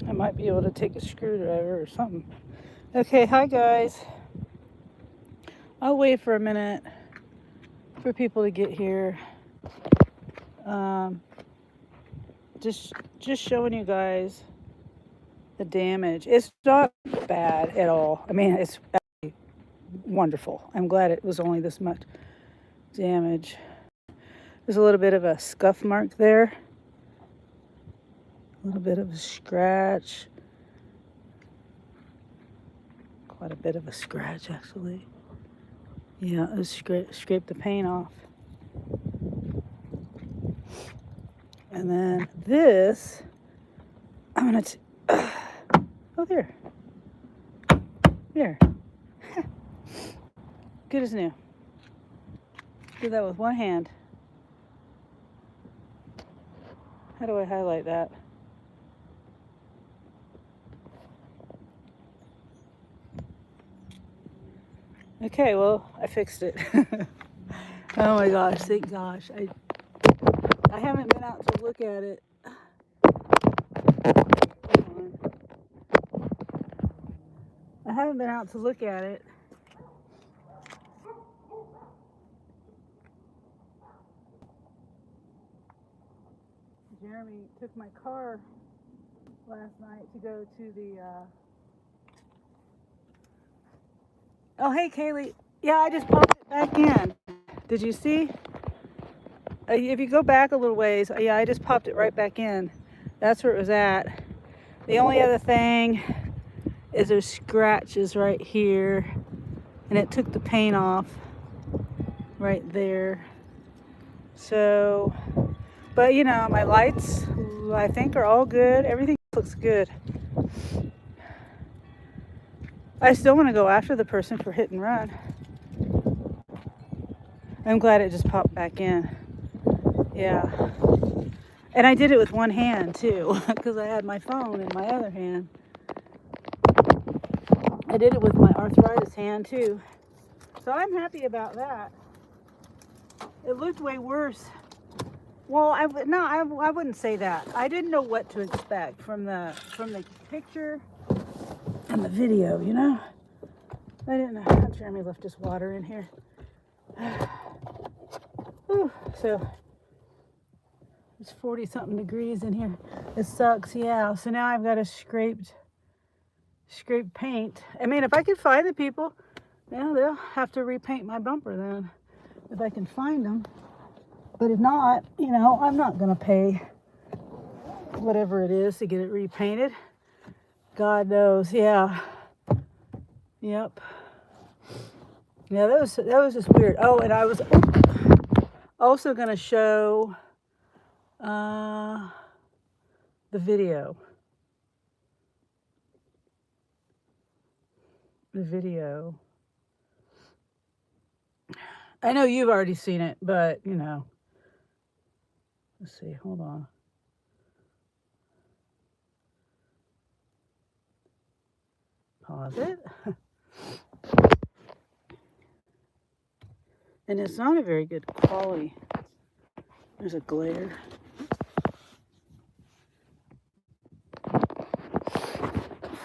I might be able to take a screwdriver or something. Okay, hi guys. I'll wait for a minute for people to get here. Um, just showing you guys the damage. It's not bad at all. I mean, it's wonderful. I'm glad it was only this much damage. There's a little bit of a scuff mark there. A little bit of a scratch. Quite a bit of a scratch, actually. Yeah, it scraped the paint off. And then this, I'm going to... Oh, there. There. Good as new. Do that with one hand. How do I highlight that? Okay, well, I fixed it. Oh my gosh, thank gosh. I haven't been out to look at it. I haven't been out to look at it. Jeremy took my car last night to go to the... Oh, hey, Kaylee. Yeah, I just popped it back in. Did you see? If you go back a little ways, yeah, I just popped it right back in. That's where it was at. The only other thing is there's scratches right here, and it took the paint off right there. So, but you know, my lights, I think, are all good. Everything looks good. I still want to go after the person for hit and run. I'm glad it just popped back in. Yeah. And I did it with one hand too, because I had my phone in my other hand. I did it with my arthritis hand too. So I'm happy about that. It looked way worse. Well, I wouldn't say that. I didn't know what to expect from the picture and the video, you know? I didn't know. Jeremy left his water in here. Whew, so it's 40 something degrees in here. It sucks, yeah. So now I've got a scraped paint. I mean, if I could find the people, yeah, they'll have to repaint my bumper then, if I can find them. But if not, you know, I'm not gonna pay whatever it is to get it repainted. God knows, yeah. Yep. Yeah, that was just weird. Oh, and I was also gonna show the video. The video. I know you've already seen it, but you know. Let's see, hold on. Pause it. And it's not a very good quality. There's a glare.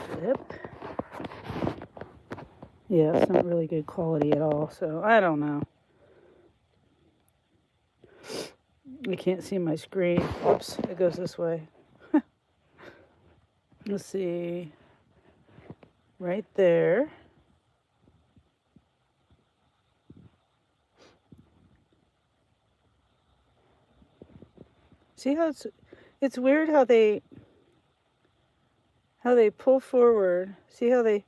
Flip. Yeah, it's not really good quality at all, so I don't know. I can't see my screen. Oops, it goes this way. Let's see. Right there. See how it's weird how they pull forward. See how let's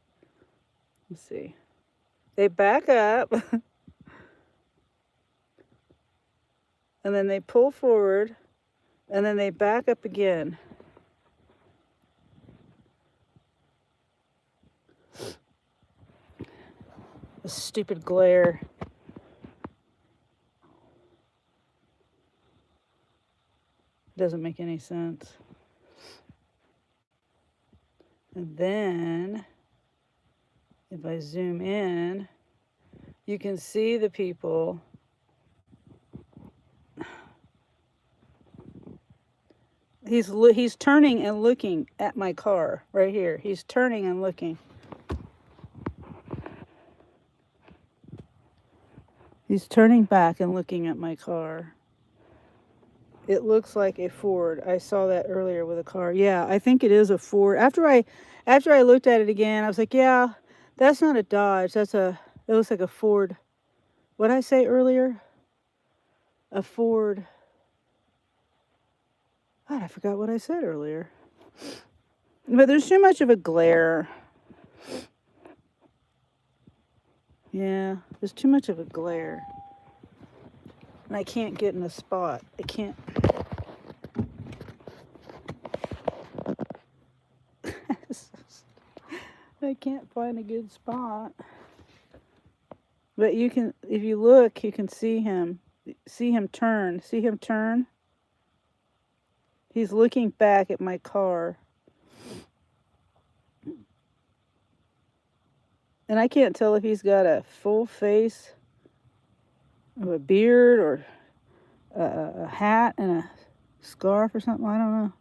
see. They back up and then they pull forward and then they back up again. The stupid glare. Doesn't make any sense. And then if I zoom in, you can see the people He's turning and looking at my car right here. He's turning and looking. He's turning back and looking at my car. It looks like a Ford. I saw that earlier with a car. Yeah, I think it is a Ford. After I looked at it again, I was like, yeah, that's not a Dodge. It looks like a Ford. What did I say earlier? A Ford. God, I forgot what I said earlier. But there's too much of a glare. Yeah, there's too much of a glare. And I can't get in a spot. I can't. I can't find a good spot. But you can, if you look, you can see him. See him turn. See him turn? He's looking back at my car. And I can't tell if he's got a full face of a beard or a hat and a scarf or something. I don't know.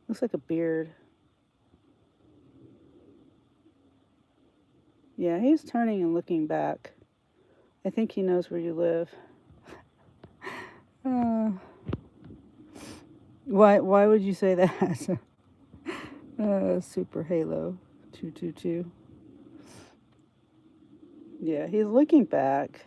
Looks like a beard. Yeah, he's turning and looking back. I think he knows where you live. Why would you say that? Super Halo 222. Yeah, he's looking back.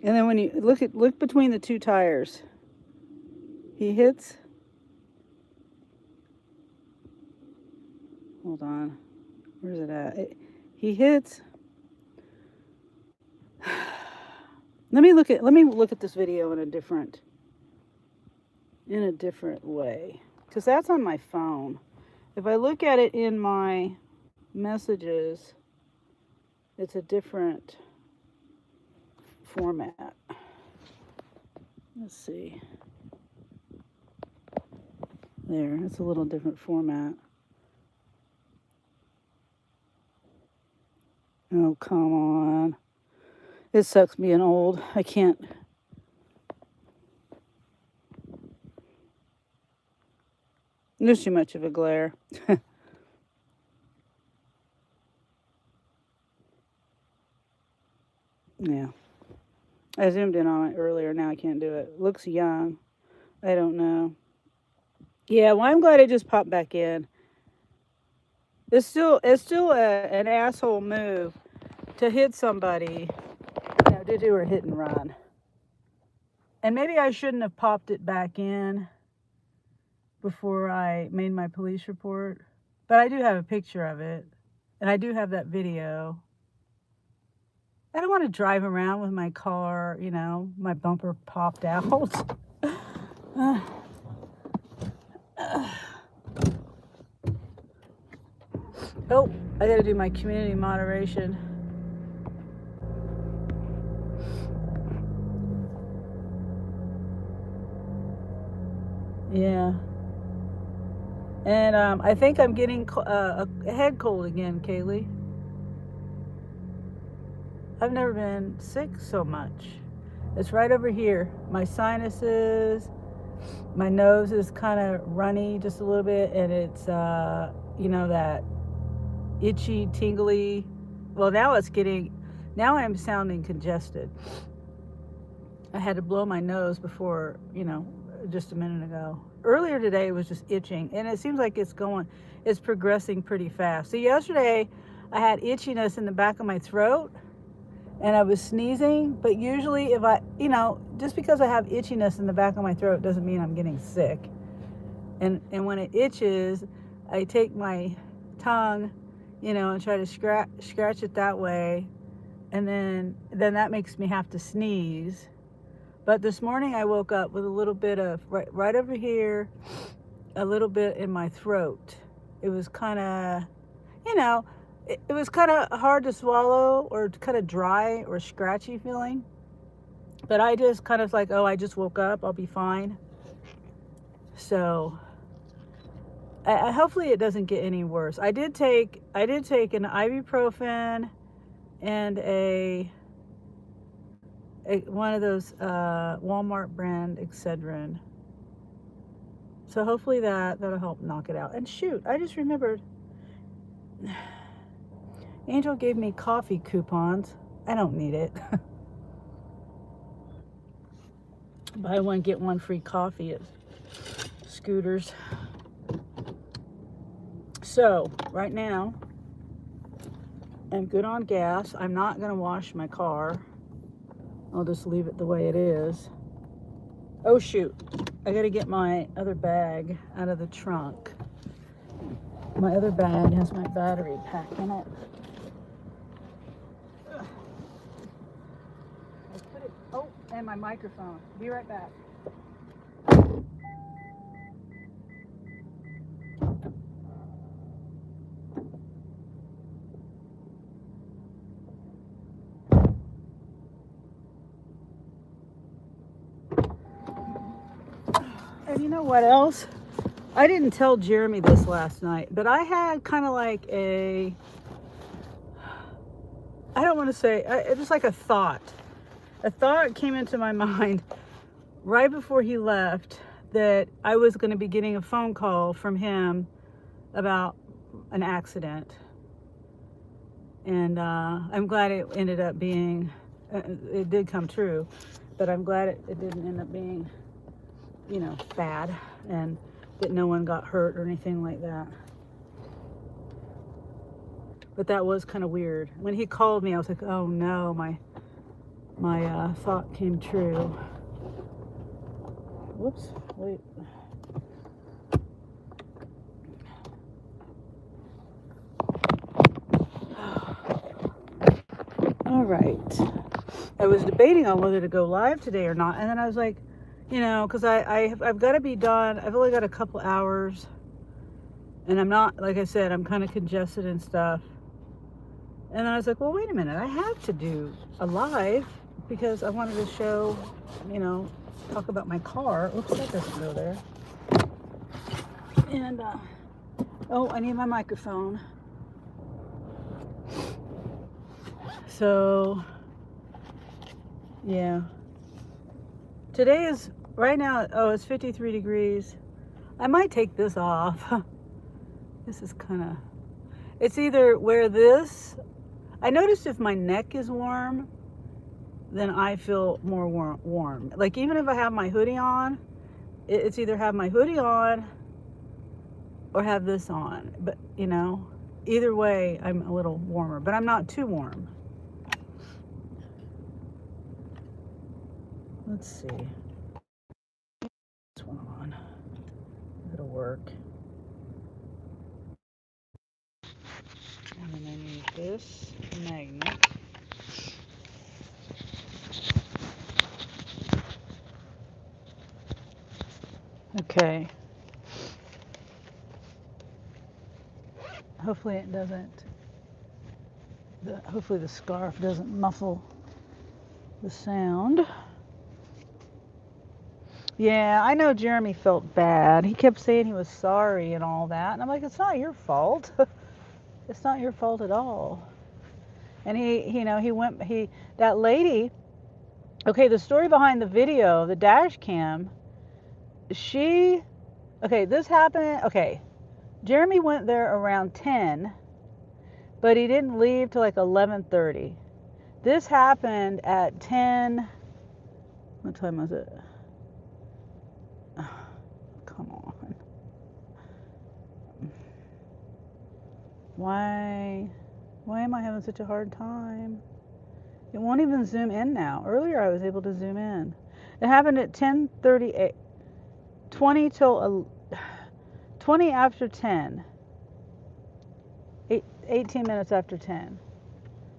And then when you look between the two tires, he hits. Hold on, where's it at? He hits. Let me look at this video in a different way, because that's on my phone. If I look at it in my messages, it's a different format. Let's see. There, it's a little different format. Oh, come on. It sucks being old. I can't. There's too much of a glare. Yeah. I zoomed in on it earlier. Now I can't do it. Looks young. I don't know. Yeah, well, I'm glad it just popped back in. It's still an asshole move to hit somebody, to do a hit and run. And maybe I shouldn't have popped it back in before I made my police report. But I do have a picture of it. And I do have that video. I don't want to drive around with my car, my bumper popped out. Oh, I got to do my community moderation. Yeah. And I think I'm getting a head cold again, Kaylee. I've never been sick so much. It's right over here. My sinuses, my nose is kind of runny just a little bit, and it's, that itchy, tingly. Well, now I'm sounding congested. I had to blow my nose before, just a minute ago. Earlier today it was just itching, and it seems like it's progressing pretty fast. So yesterday I had itchiness in the back of my throat, and I was sneezing, but usually if just because I have itchiness in the back of my throat doesn't mean I'm getting sick. And when it itches, I take my tongue, and try to scratch it that way, and then that makes me have to sneeze. But this morning I woke up with a little bit of, right over here, a little bit in my throat. It was kind of, it was kind of hard to swallow, or kind of dry or scratchy feeling. But I just kind of like, oh, I just woke up, I'll be fine. So hopefully it doesn't get any worse. I did take an ibuprofen and one of those Walmart brand Excedrin. So hopefully that'll help knock it out. And shoot, I just remembered Angel gave me coffee coupons. I don't need it. Buy one, get one free coffee at Scooters. So right now, I'm good on gas. I'm not going to wash my car. I'll just leave it the way it is. Oh shoot, I got to get my other bag out of the trunk. My other bag has my battery pack in it. Oh, and my microphone. Be right back. And you know what else? I didn't tell Jeremy this last night, but I had kind of like I don't want to say, it was like a thought. A thought came into my mind right before he left that I was going to be getting a phone call from him about an accident. And I'm glad it ended up being, it did come true, but I'm glad it didn't end up being, bad, and that no one got hurt or anything like that. But that was kind of weird. When he called me, I was like, oh no, my thought came true. Whoops, wait. All right. I was debating on whether to go live today or not, and then I was like, because I've got to be done. I've only got a couple hours, and I'm not, like I said, I'm kind of congested and stuff. And then I was like, well, wait a minute, I have to do a live because I wanted to show, talk about my car. Oops, that doesn't go there. And, I need my microphone. So, yeah. Today is, right now, it's 53 degrees. I might take this off. This is kind of, it's either wear this. I noticed if my neck is warm, then I feel more warm. Like even if I have my hoodie on, it's either have my hoodie on or have this on. But, either way, I'm a little warmer, but I'm not too warm. Let's see. This one on. It'll work. And then I need this magnet. Okay. Hopefully it doesn't, hopefully the scarf doesn't muffle the sound. Yeah, I know Jeremy felt bad. He kept saying he was sorry and all that. And I'm like, it's not your fault. It's not your fault at all. And that lady, okay, the story behind the video, the dash cam, this happened, okay, Jeremy went there around 10, but he didn't leave till like 11:30. This happened at 10, what time was it? Oh, come on. Why am I having such a hard time? It won't even zoom in now. Earlier I was able to zoom in. It happened at 10:38, 20 after 10, 18 minutes after 10.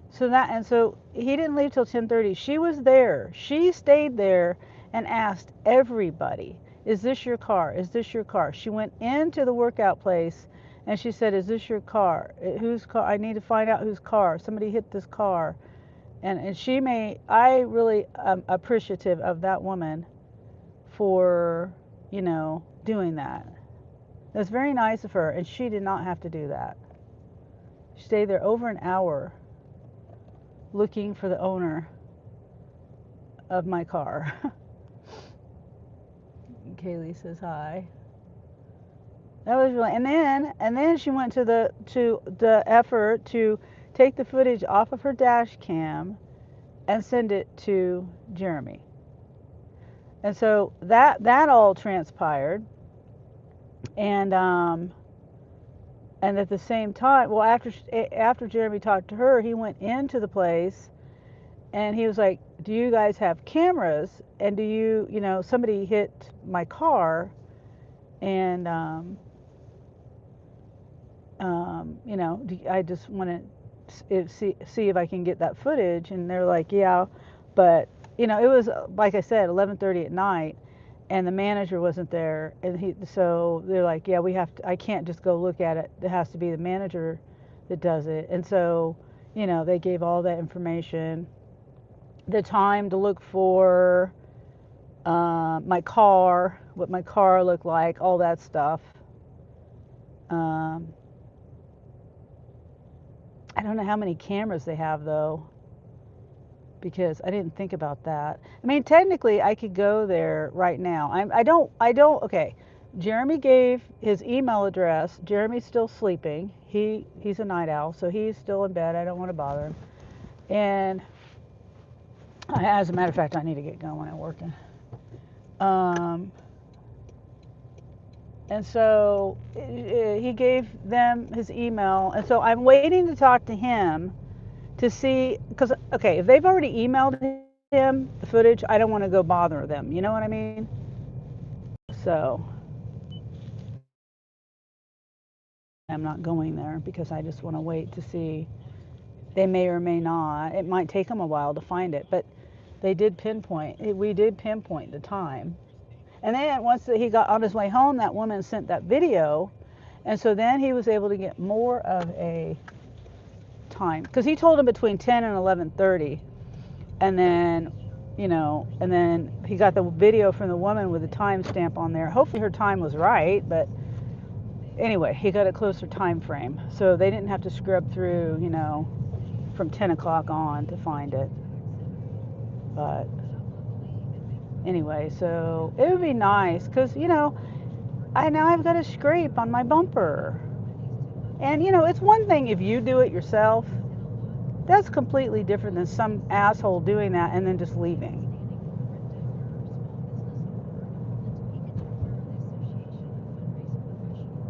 So he didn't leave till 10:30. She was there. She stayed there and asked everybody, is this your car? Is this your car? She went into the workout place and she said, is this your car? Whose car? I need to find out whose car. Somebody hit this car. And I really am appreciative of that woman for, doing that. It was very nice of her, and she did not have to do that. She stayed there over an hour. looking for the owner of my car. Kaylee says hi. That was really, and then she went to the effort to take the footage off of her dash cam and send it to Jeremy. And so that all transpired, and at the same time, well, after Jeremy talked to her, he went into the place and he was like, "Do you guys have cameras? And do you somebody hit my car, and I just want to see if I can get that footage." And they're like, "Yeah," but it was, like I said, 11:30 at night, and the manager wasn't there, and so they're like, "Yeah, I can't just go look at it. It has to be the manager that does it." And so, they gave all that information, the time to look for my car, what my car looked like, all that stuff. Um, I don't know how many cameras they have though, because I didn't think about that. I mean, technically, I could go there right now. Okay. Jeremy gave his email address. Jeremy's still sleeping. He's a night owl, so he's still in bed. I don't want to bother him. And as a matter of fact, I need to get going and working. And so he gave them his email, and so I'm waiting to talk to him to see, because okay, if they've already emailed him the footage, I don't want to go bother them. You know what I mean? So I'm not going there because I just want to wait to see. They may or may not. It might take them a while to find it, but we did pinpoint the time. And then once he got on his way home, that woman sent that video, and so then he was able to get more of a time, because he told him between 10 and 11:30, and then he got the video from the woman with the timestamp on there. Hopefully her time was right, but anyway, he got a closer time frame, so they didn't have to scrub through from 10 o'clock on to find it. But anyway, so it would be nice, because I've got a scrape on my bumper, and it's one thing if you do it yourself. That's completely different than some asshole doing that and then just leaving.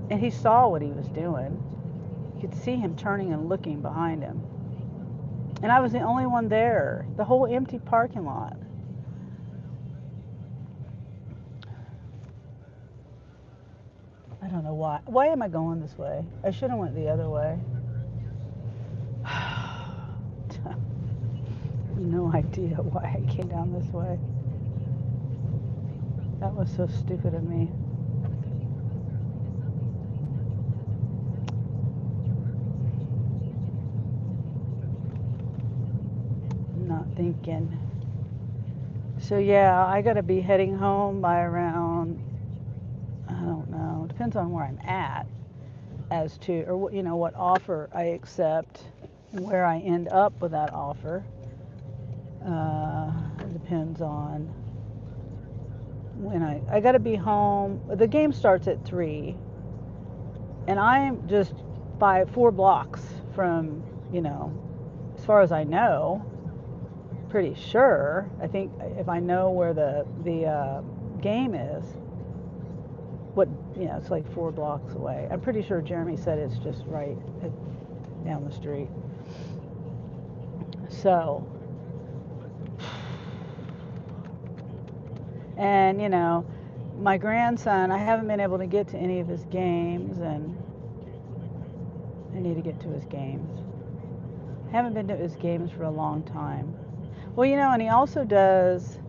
And he saw what he was doing. You could see him turning and looking behind him. And I was the only one there. The whole empty parking lot. I don't know why. Why am I going this way? I should have went the other way. No idea why I came down this way. That was so stupid of me. Not thinking. So yeah, I gotta be heading home by around, I don't know, depends on where I'm at, as to, or what offer I accept, and where I end up with that offer. It depends on when I gotta be home. The game starts at 3, and I'm just 4 blocks from, as far as I know, pretty sure. I think if I know where the game is, it's like 4 blocks away. I'm pretty sure Jeremy said it's just right down the street. So, and my grandson, I haven't been able to get to any of his games, and I need to get to his games. I haven't been to his games for a long time. Well, and he also does,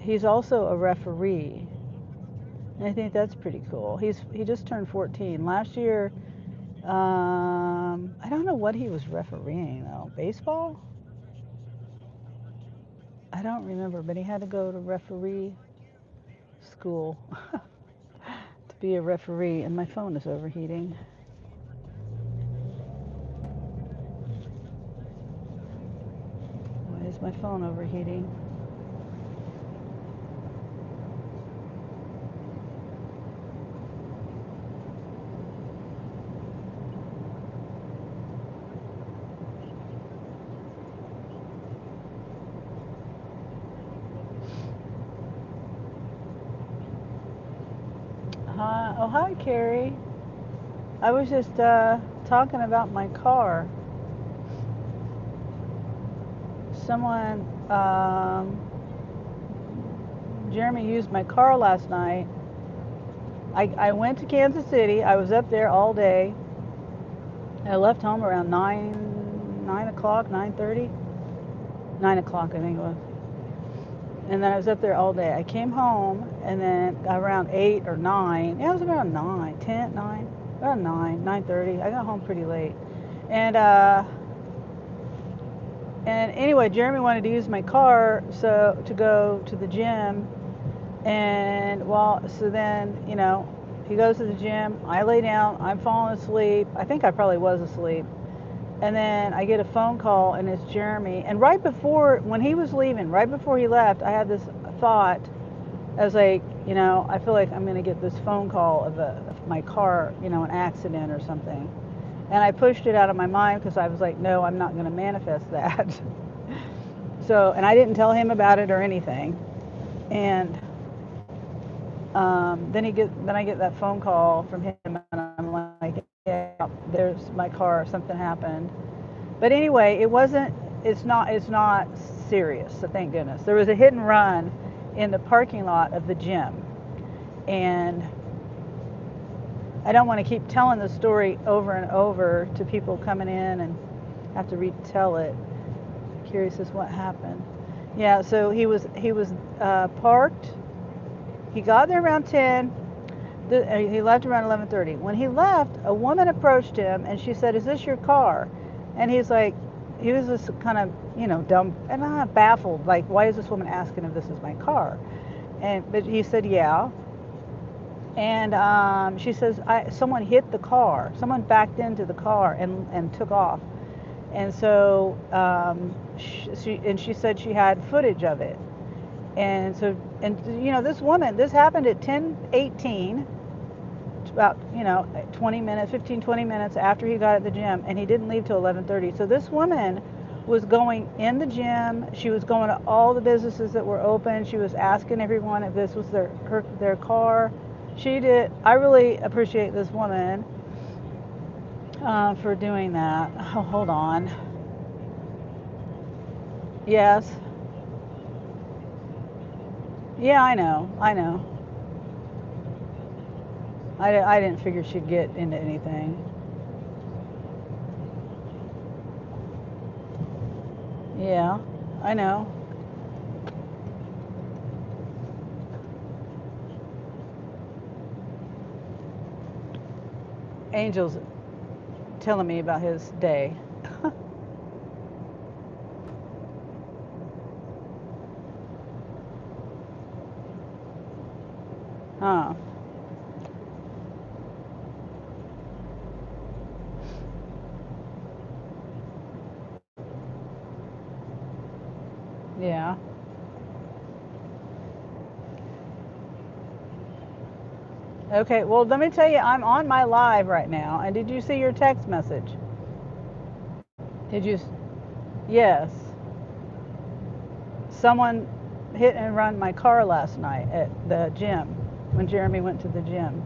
he's also a referee. And I think that's pretty cool. He just turned 14. Last year, I don't know what he was refereeing though. Baseball? I don't remember, but he had to go to referee school to be a referee, and my phone is overheating. my phone overheating. Hi. Oh, hi, Carrie. I was just talking about my car. Someone, Jeremy used my car last night. I went to Kansas City. I was up there all day. I left home around 9 o'clock, 9:30. 9 o'clock, I think it was. And then I was up there all day. I came home, and then around 8 or 9, yeah, it was around 9, 10, 9, around 9, 9:30. I got home pretty late. And anyway, Jeremy wanted to use my car so to go to the gym. And so then, he goes to the gym. I lay down. I'm falling asleep. I think I probably was asleep. And then I get a phone call, and it's Jeremy. And right before, when he was leaving, right before he left, I had this thought. I was like, I feel like I'm going to get this phone call of my car, an accident or something. And I pushed it out of my mind because I was like, no, I'm not going to manifest that. So, and I didn't tell him about it or anything. And then I get that phone call from him, and I'm like, yeah, there's my car. Something happened. But anyway, It's not serious. So thank goodness. There was a hit and run in the parking lot of the gym, and I don't want to keep telling the story over and over to people coming in and have to retell it. Curious as what happened. Yeah, so he was parked. He got there around 10. He left around 11:30. When he left, a woman approached him and she said, "Is this your car?" And he was just kind of, dumb and baffled, like, why is this woman asking if this is my car? But he said, yeah. And she says, someone hit the car. Someone backed into the car and took off. And so she said she had footage of it. And so, this woman, this happened at 10:18, about 20 minutes after he got at the gym, and he didn't leave till 11:30. So this woman was going in the gym. She was going to all the businesses that were open. She was asking everyone if this was their car. She did. I really appreciate this woman for doing that. Oh, hold on. Yes. Yeah, I know. I didn't figure she'd get into anything. Yeah, I know. Angel's telling me about his day. Huh. Yeah. Okay, well, let me tell you, I'm on my live right now. And did you see your text message? Did you? Yes. Someone hit and run my car last night at the gym when Jeremy went to the gym.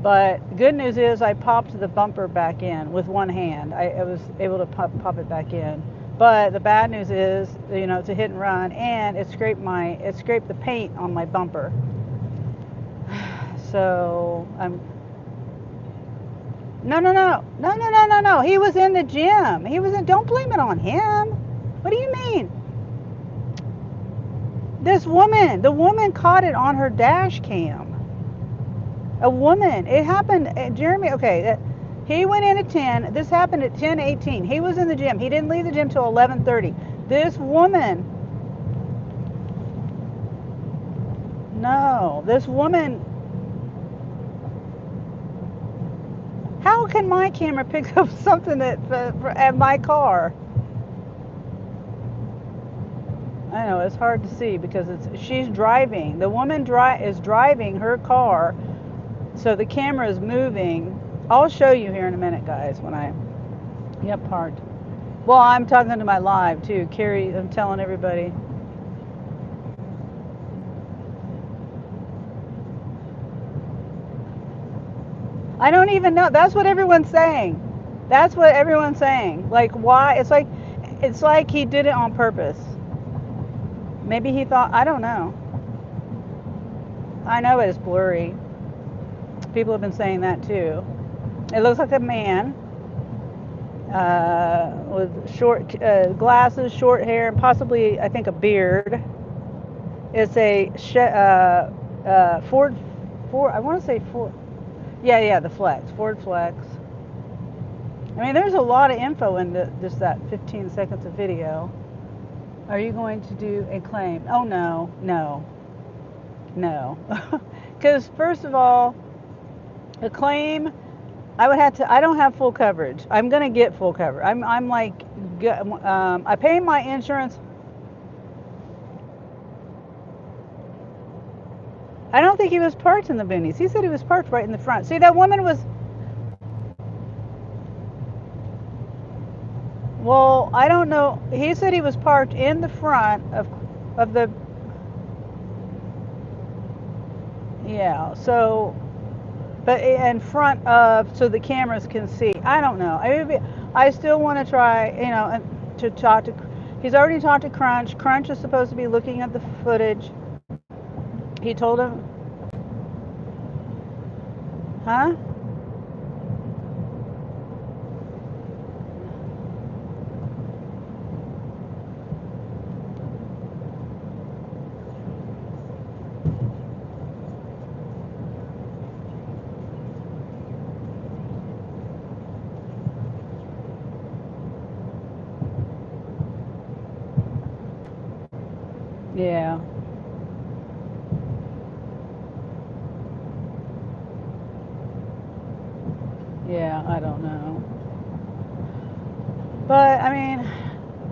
But good news is I popped the bumper back in with one hand. I was able to pop it back in. But the bad news is, it's a hit and run, and it scraped the paint on my bumper. So no. He was in the gym. Don't blame it on him. What do you mean? The woman caught it on her dash cam. A woman. It happened, Jeremy, okay, he went in at 10. This happened at 10:18. He was in the gym. He didn't leave the gym till 11:30. This woman, no, this woman, how can my camera pick up something at my car? I know it's hard to see because she's driving. The woman is driving her car, so the camera is moving. I'll show you here in a minute, guys, when I get parked. Well, I'm talking to my live too. Carrie, I'm telling everybody. I don't even know. That's what everyone's saying. That's what everyone's saying. Like, why? It's like he did it on purpose. Maybe he thought, I don't know. I know it's blurry. People have been saying that too. It looks like a man with short glasses, short hair, and possibly, I think, a beard. It's a Ford, I want to say Ford. Yeah, the Flex, Ford Flex. I mean, there's a lot of info in just that 15 seconds of video. Are you going to do a claim? Oh, no. Because, first of all, a claim, I don't have full coverage. I'm going to get full coverage. I'm like, I pay my insurance. I don't think he was parked in the boonies. He said he was parked right in the front. See, that woman was. Well, I don't know. He said he was parked in the front of the. Yeah. So, but in front of, so the cameras can see. I don't know. I still want to try. To talk to. He's already talked to Crunch. Crunch is supposed to be looking at the footage. He told him. Huh? Yeah. Yeah, I don't know. But I mean,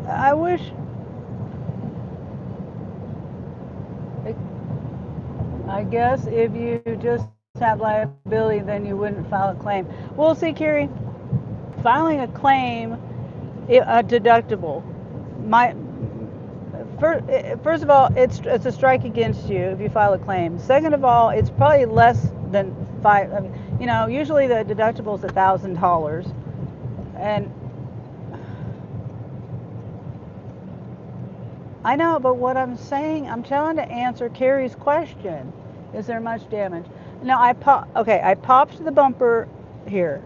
I wish. I guess if you just had liability, then you wouldn't file a claim. Well, see, Carrie, filing a claim, a deductible, my first of all, it's a strike against you if you file a claim. Second of all, it's probably less than five. I mean, usually the deductible is $1,000, and I know, but what I'm saying, I'm trying to answer Carrie's question. Is there much damage? No, I popped the bumper here.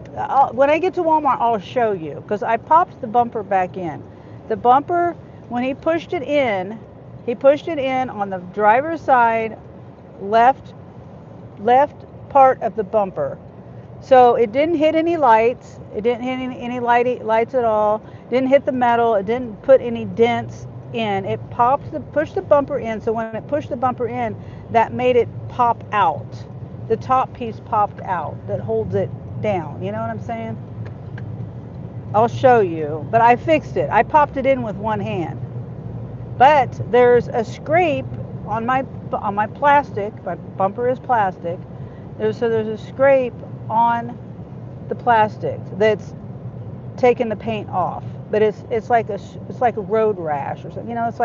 When I get to Walmart, I'll show you because I popped the bumper back in. The bumper, when he pushed it in on the driver's side, left left part of the bumper. So it didn't hit any lights. It didn't hit any lights at all. Didn't hit the metal. It didn't put any dents in. It pushed the bumper in. So when it pushed the bumper in, that made it pop out. The top piece popped out that holds it down. You know what I'm saying? I'll show you. But I fixed it. I popped it in with one hand. But there's a scrape on my plastic. My bumper is plastic. So there's a scrape on the plastic that's taken the paint off, but it's like a road rash or something. It's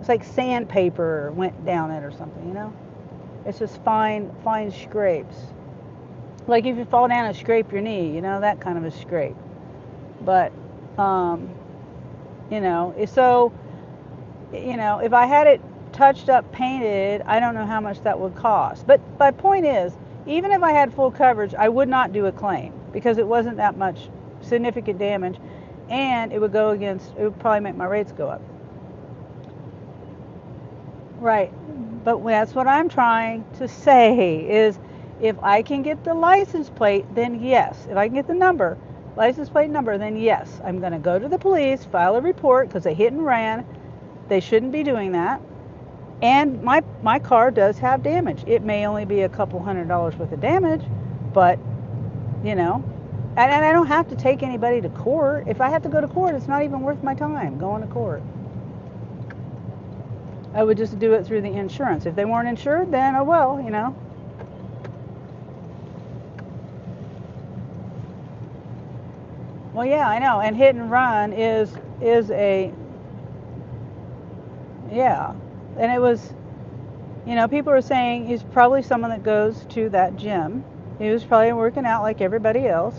like sandpaper went down it or something. It's just fine scrapes. Like if you fall down and scrape your knee, that kind of a scrape. But so if I had it touched up, painted, I don't know how much that would cost. But my point is, even if I had full coverage, I would not do a claim because it wasn't that much significant damage, and it would probably make my rates go up. Right. But that's what I'm trying to say is if I can get the license plate, then yes. If I can get the license plate number, then yes. I'm going to go to the police, file a report because they hit and ran. They shouldn't be doing that. And my car does have damage. It may only be a couple $100s worth of damage, but, and I don't have to take anybody to court. If I have to go to court, it's not even worth my time going to court. I would just do it through the insurance. If they weren't insured, then oh well, you know. Well, yeah, I know. And hit and run is a yeah. And it was, you know, people were saying he's probably someone that goes to that gym. He was probably working out like everybody else.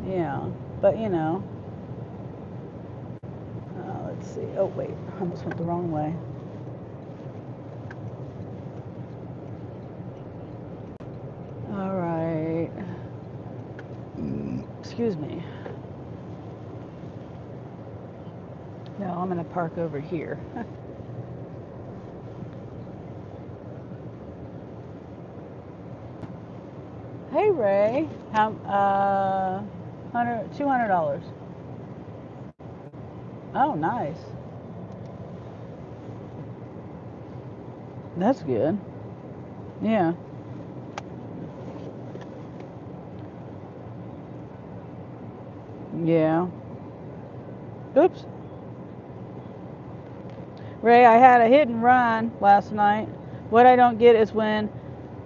Yeah, but you know, let's see. Oh wait, I almost went the wrong way. All right. Excuse me. No, I'm gonna park over here. Hey Ray, how $200. Oh, nice. That's good. Yeah. Yeah. Oops. Ray, I had a hit and run last night. What I don't get is when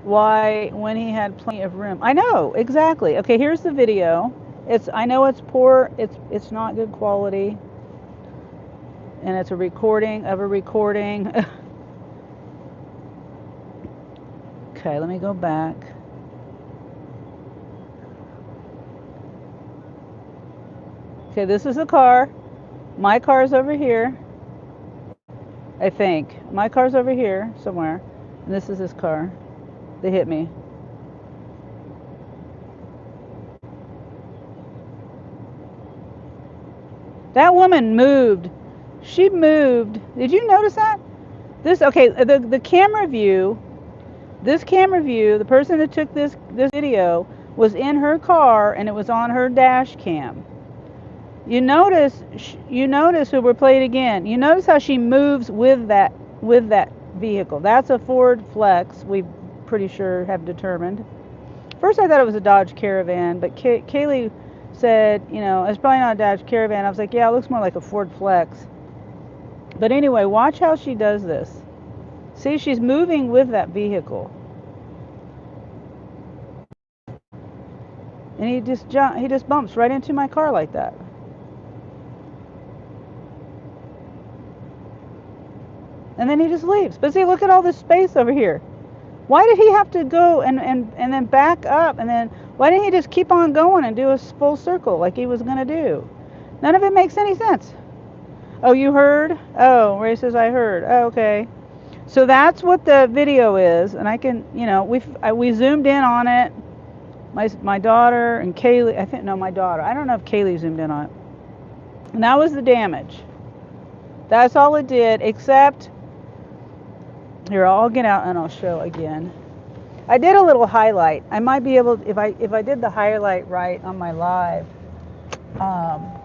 he had plenty of room. I know, exactly. Okay, here's the video. I know it's poor, it's not good quality. And it's a recording of a recording. Okay, let me go back. Okay, this is the car. My car's over here. I think. My car's over here somewhere. And this is his car. They hit me. That woman moved. She moved. Did you notice that? Okay, the camera view, this camera view, the person that took this video was in her car and it was on her dash cam. You notice who we're playing again. You notice how she moves with that vehicle. That's a Ford Flex. We pretty sure have determined. First, I thought it was a Dodge Caravan, but Kaylee said, you know, it's probably not a Dodge Caravan. I was like, yeah, it looks more like a Ford Flex. But anyway, watch how she does this. See, she's moving with that vehicle. And he just bumps right into my car like that. And then he just leaves. But see, look at all this space over here. Why did he have to go and then back up? And then why didn't he just keep on going and do a full circle like he was going to do? None of it makes any sense. Oh, you heard? Oh, Ray says I heard. Oh, okay. So that's what the video is. And I can, you know, we zoomed in on it. My daughter and Kaylee, my daughter. I don't know if Kaylee zoomed in on it. And that was the damage. That's all it did, except, here, I'll get out and I'll show again. I did a little highlight. I might be able, if I did the highlight right on my live, I'll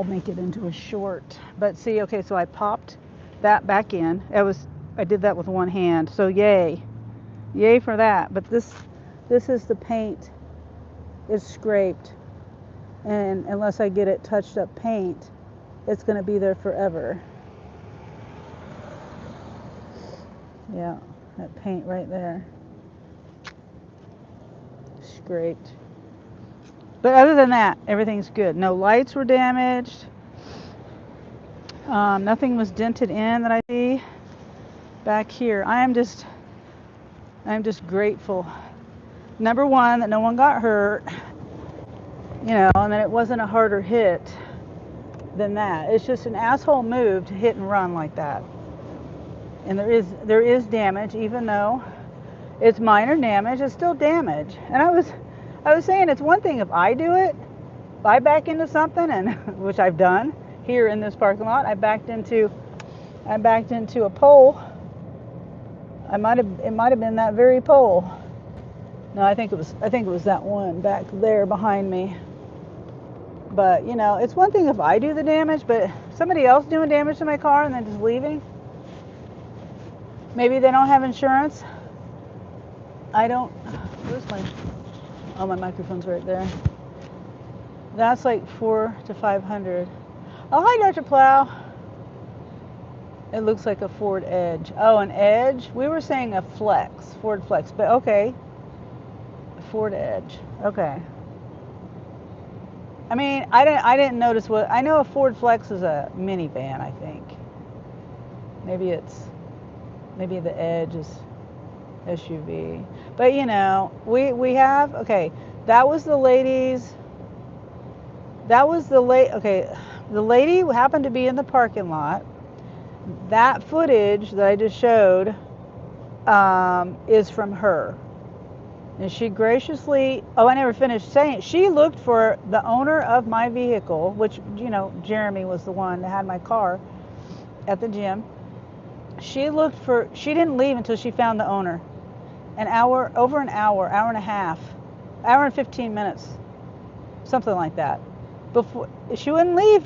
make it into a short. But see, okay, so I popped that back in. I did that with one hand. So yay for that. But this is the paint. It's scraped, and unless I get it touched up paint, it's going to be there forever. Yeah, that paint right there, scraped. But other than that, everything's good. No lights were damaged. Nothing was dented in that I see back here. I'm just grateful. Number one, that no one got hurt, you know, and that it wasn't a harder hit than that. It's just an asshole move to hit and run like that. And there is damage, even though it's minor damage, it's still damage. And I was saying, it's one thing if I do it, if I back into something, and which I've done here in this parking lot. I backed into a pole. It might have been that very pole. No, I think it was that one back there behind me. But you know, it's one thing if I do the damage, but somebody else doing damage to my car and then just leaving. Maybe they don't have insurance. I don't. Where's my? Oh, my microphone's right there. That's like 400 to 500. Oh, hi, Dr. Plow. It looks like a Ford Edge. Oh, an Edge? We were saying a Flex, Ford Flex, but okay. Ford Edge. Okay. I mean, I didn't notice what I know. A Ford Flex is a minivan, I think. Maybe the Edge is SUV. But you know, we have okay. That was the ladies. That was the okay. The lady who happened to be in the parking lot. That footage that I just showed is from her. And she graciously, oh, I never finished saying, she looked for the owner of my vehicle, which, you know, Jeremy was the one that had my car at the gym. She didn't leave until she found the owner. Over an hour and a half, hour and 15 minutes, something like that. Before, she wouldn't leave.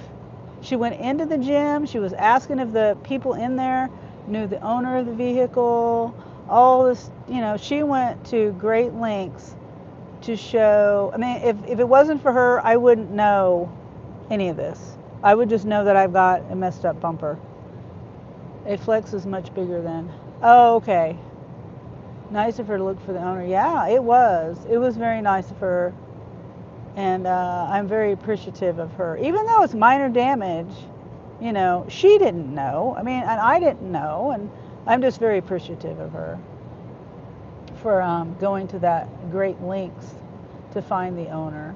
She went into the gym. She was asking if the people in there knew the owner of the vehicle. All this, you know, she went to great lengths to show. I mean, if it wasn't for her, I wouldn't know any of this. I would just know that I've got a messed up bumper. A Flex is much bigger than. Oh, okay. Nice of her to look for the owner. Yeah, it was. It was very nice of her. And I'm very appreciative of her. Even though it's minor damage, you know, she didn't know. I mean, and I didn't know. And I'm just very appreciative of her for going to that great lengths to find the owner.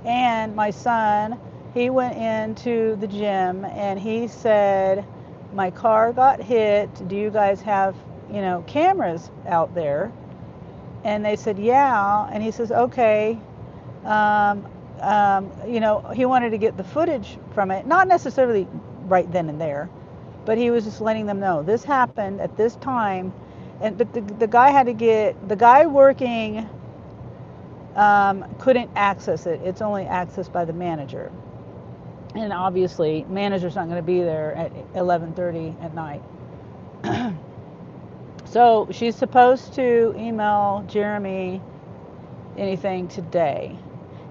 And my son, he went into the gym and he said, my car got hit. Do you guys have, you know, cameras out there? And they said, yeah. And he says, okay. You know, he wanted to get the footage from it, not necessarily right then and there, but he was just letting them know this happened at this time. And but the guy had to get, the guy working couldn't access it. It's only accessed by the manager. And obviously, manager's not going to be there at 11:30 at night. So she's supposed to email Jeremy anything today.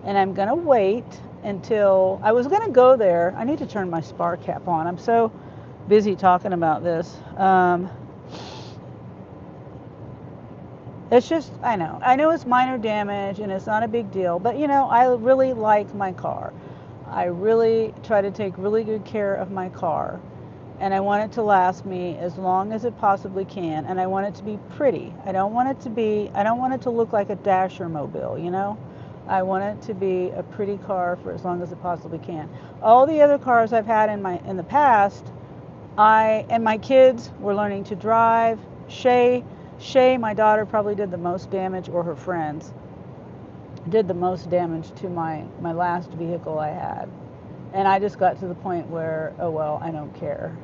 And I'm going to wait until, I was going to go there. I need to turn my spar cap on. I'm so busy talking about this. It's just, I know it's minor damage and it's not a big deal, but you know, I really like my car. I really try to take really good care of my car. And I want it to last me as long as it possibly can. And I want it to be pretty. I don't want it to look like a Dasher mobile, you know? I want it to be a pretty car for as long as it possibly can. All the other cars I've had in the past, and my kids were learning to drive. Shay, my daughter, probably did the most damage, or her friends did the most damage to my last vehicle I had. And I just got to the point where, oh well, I don't care.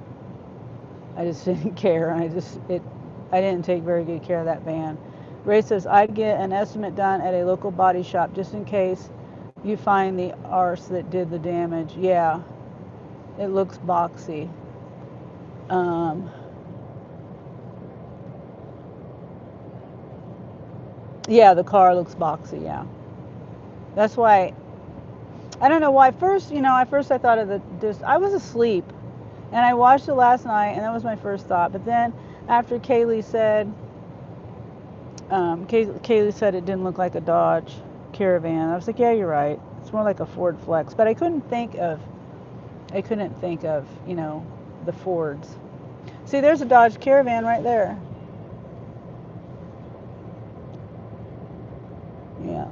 I just didn't care. I didn't take very good care of that van. Ray says, I'd get an estimate done at a local body shop just in case you find the arse that did the damage. Yeah, it looks boxy. Yeah, the car looks boxy, yeah. That's why, I don't know why. At first I thought of I was asleep and I watched it last night and that was my first thought. But then after Kaylee said it didn't look like a Dodge Caravan, I was like, yeah, you're right. It's more like a Ford Flex. But I couldn't think of, you know, the Fords. See, there's a Dodge Caravan right there. Yeah.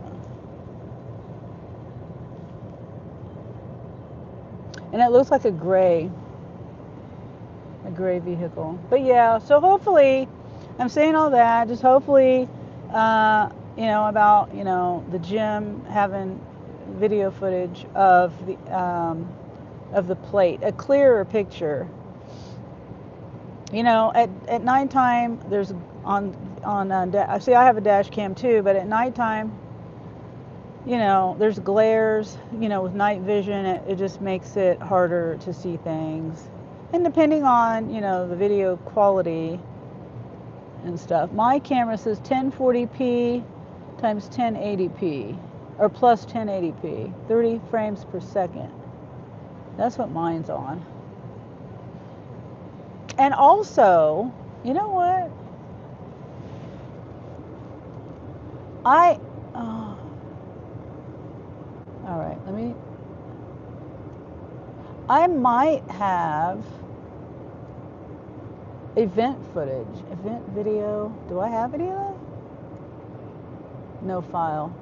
And it looks like a gray vehicle. But yeah, so hopefully, I'm saying all that, just hopefully, you know, about, you know, the gym having video footage of the plate, a clearer picture. You know, at nighttime, there's see, I have a dash cam too, but at nighttime, you know, there's glares, you know, with night vision, it just makes it harder to see things. And depending on, you know, the video quality and stuff. My camera says 1040p times 1080p, or plus 1080p, 30 frames per second. That's what mine's on. And also, you know what? All right, I might have event footage, event video. Do I have any of that? No file.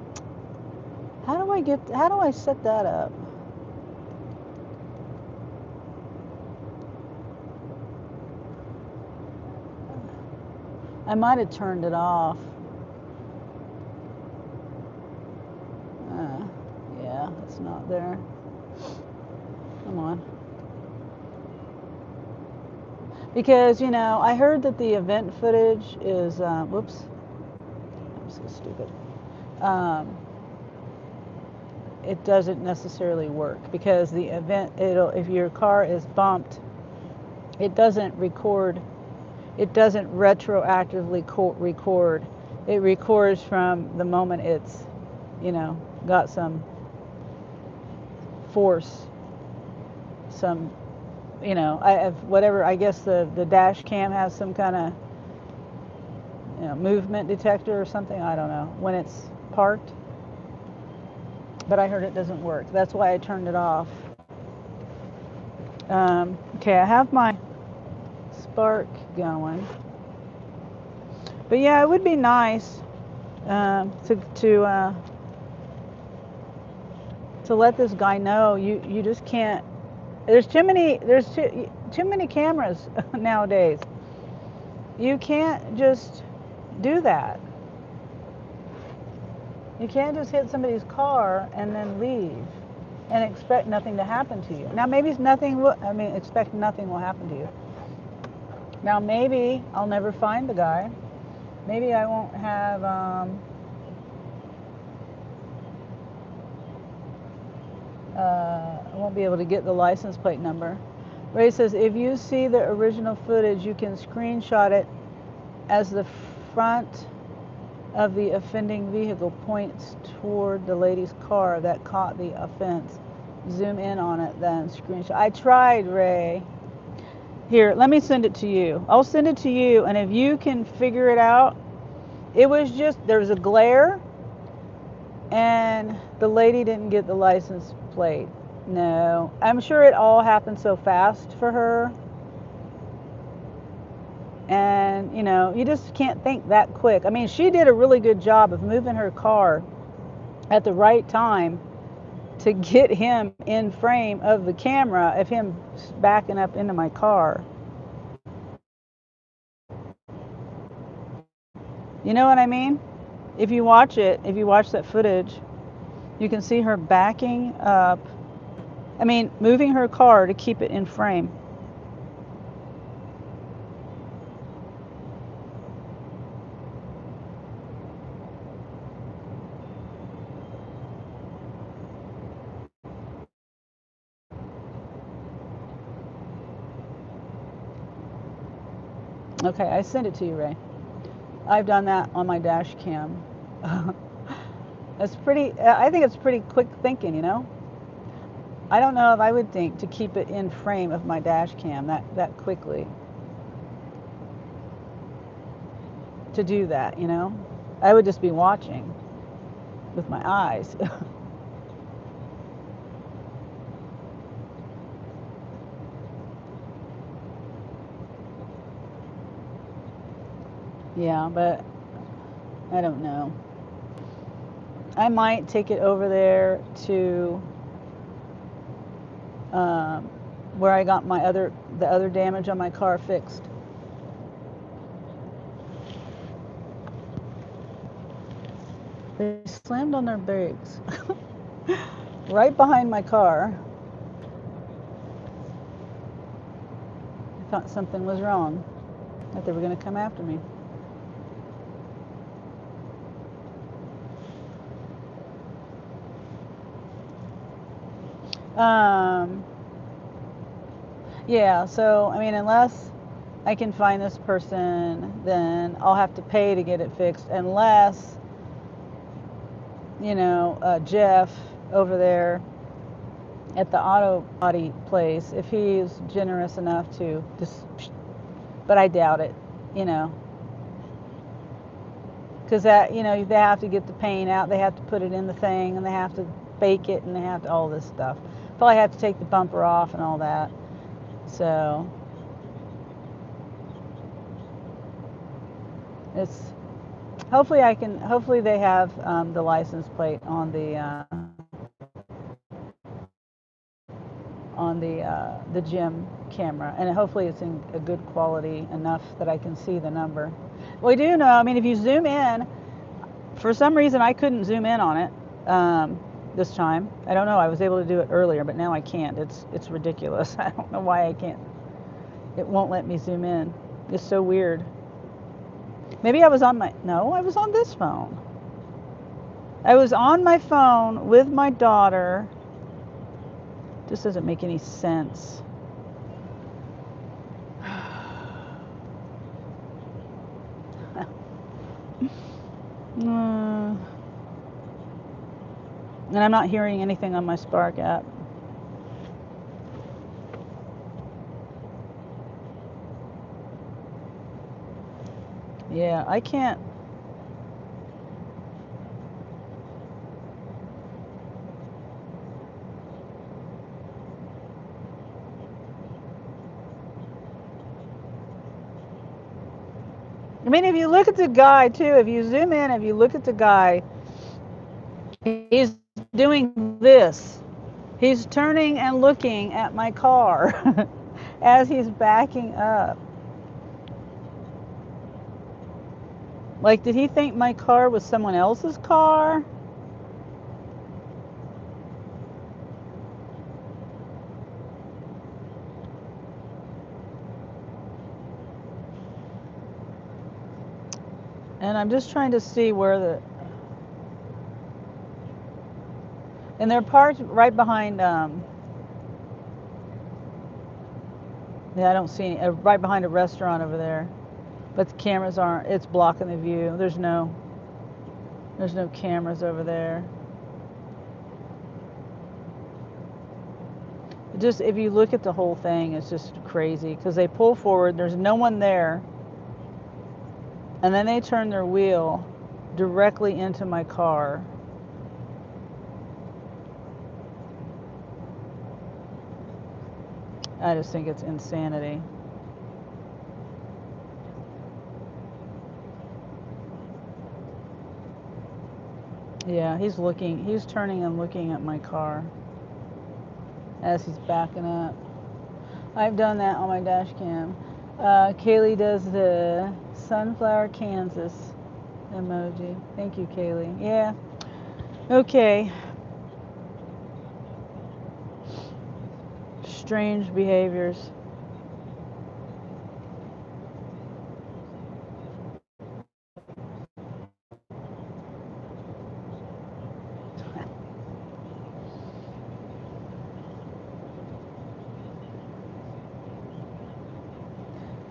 How do I set that up? I might have turned it off. Yeah, it's not there. Come on. Because, you know, I heard that the event footage is, whoops, I'm so stupid. It doesn't necessarily work because the event, if your car is bumped, it doesn't record, it doesn't retroactively record. It records from the moment it's, you know, got some force, some, you know, whatever, I guess the dash cam has some kind of, you know, movement detector or something, I don't know, when it's parked. But I heard it doesn't work. That's why I turned it off. Okay, I have my spark going. But yeah, it would be nice to let this guy know you just can't. There's too many cameras nowadays. You can't just do that. You can't just hit somebody's car and then leave and expect nothing to happen to you. Now, maybe expect nothing will happen to you. Now, maybe I'll never find the guy. Maybe I won't have, I won't be able to get the license plate number. Ray says, if you see the original footage, you can screenshot it as the front of the offending vehicle points toward the lady's car that caught the offense. Zoom in on it, then screenshot. I tried, Ray. Here, let me send it to you. I'll send it to you, and if you can figure it out, it was just, there was a glare, and the lady didn't get the license plate. No, I'm sure it all happened so fast for her. And, you know, you just can't think that quick. I mean, she did a really good job of moving her car at the right time to get him in frame of the camera of him backing up into my car. You know what I mean? If you watch that footage, you can see her backing up. I mean, moving her car to keep it in frame. Okay, I sent it to you, Ray. I've done that on my dash cam. I think it's pretty quick thinking, you know? I don't know if I would think to keep it in frame of my dash cam that quickly. To do that, you know? I would just be watching with my eyes. Yeah, but I don't know. I might take it over there to where I got the other damage on my car fixed. They slammed on their brakes right behind my car. I thought something was wrong, that they were going to come after me. Yeah, so, I mean, unless I can find this person, then I'll have to pay to get it fixed, unless Jeff over there at the auto body place, if he's generous enough to just, but I doubt it, you know, because they have to get the paint out, they have to put it in the thing, and they have to bake it, and they have to all this stuff. Probably have to take the bumper off and all that. So it's hopefully they have the license plate on the gym camera, and hopefully it's in a good quality enough that I can see the number. We do know, I mean, if you zoom in, for some reason I couldn't zoom in on it this time. I don't know, I was able to do it earlier, but now I can't. It's ridiculous. I don't know why I can't. It won't let me zoom in. It's so weird. Maybe I was on I was on this phone. I was on my phone with my daughter. This doesn't make any sense. And I'm not hearing anything on my Spark app. Yeah, I can't. I mean, if you look at the guy too, if you zoom in, if you look at the guy, he's doing this. He's turning and looking at my car as he's backing up. Like, did he think my car was someone else's car? And I'm just trying to see where and they're parked right behind, yeah, I don't see any, right behind a restaurant over there. But the cameras aren't, it's blocking the view. There's no cameras over there. Just, if you look at the whole thing, it's just crazy because they pull forward, there's no one there, and then they turn their wheel directly into my car. I just think it's insanity. Yeah, he's turning and looking at my car as he's backing up. I've done that on my dash cam. Kaylee does the sunflower Kansas emoji. Thank you, Kaylee. Yeah. Okay. Strange behaviors.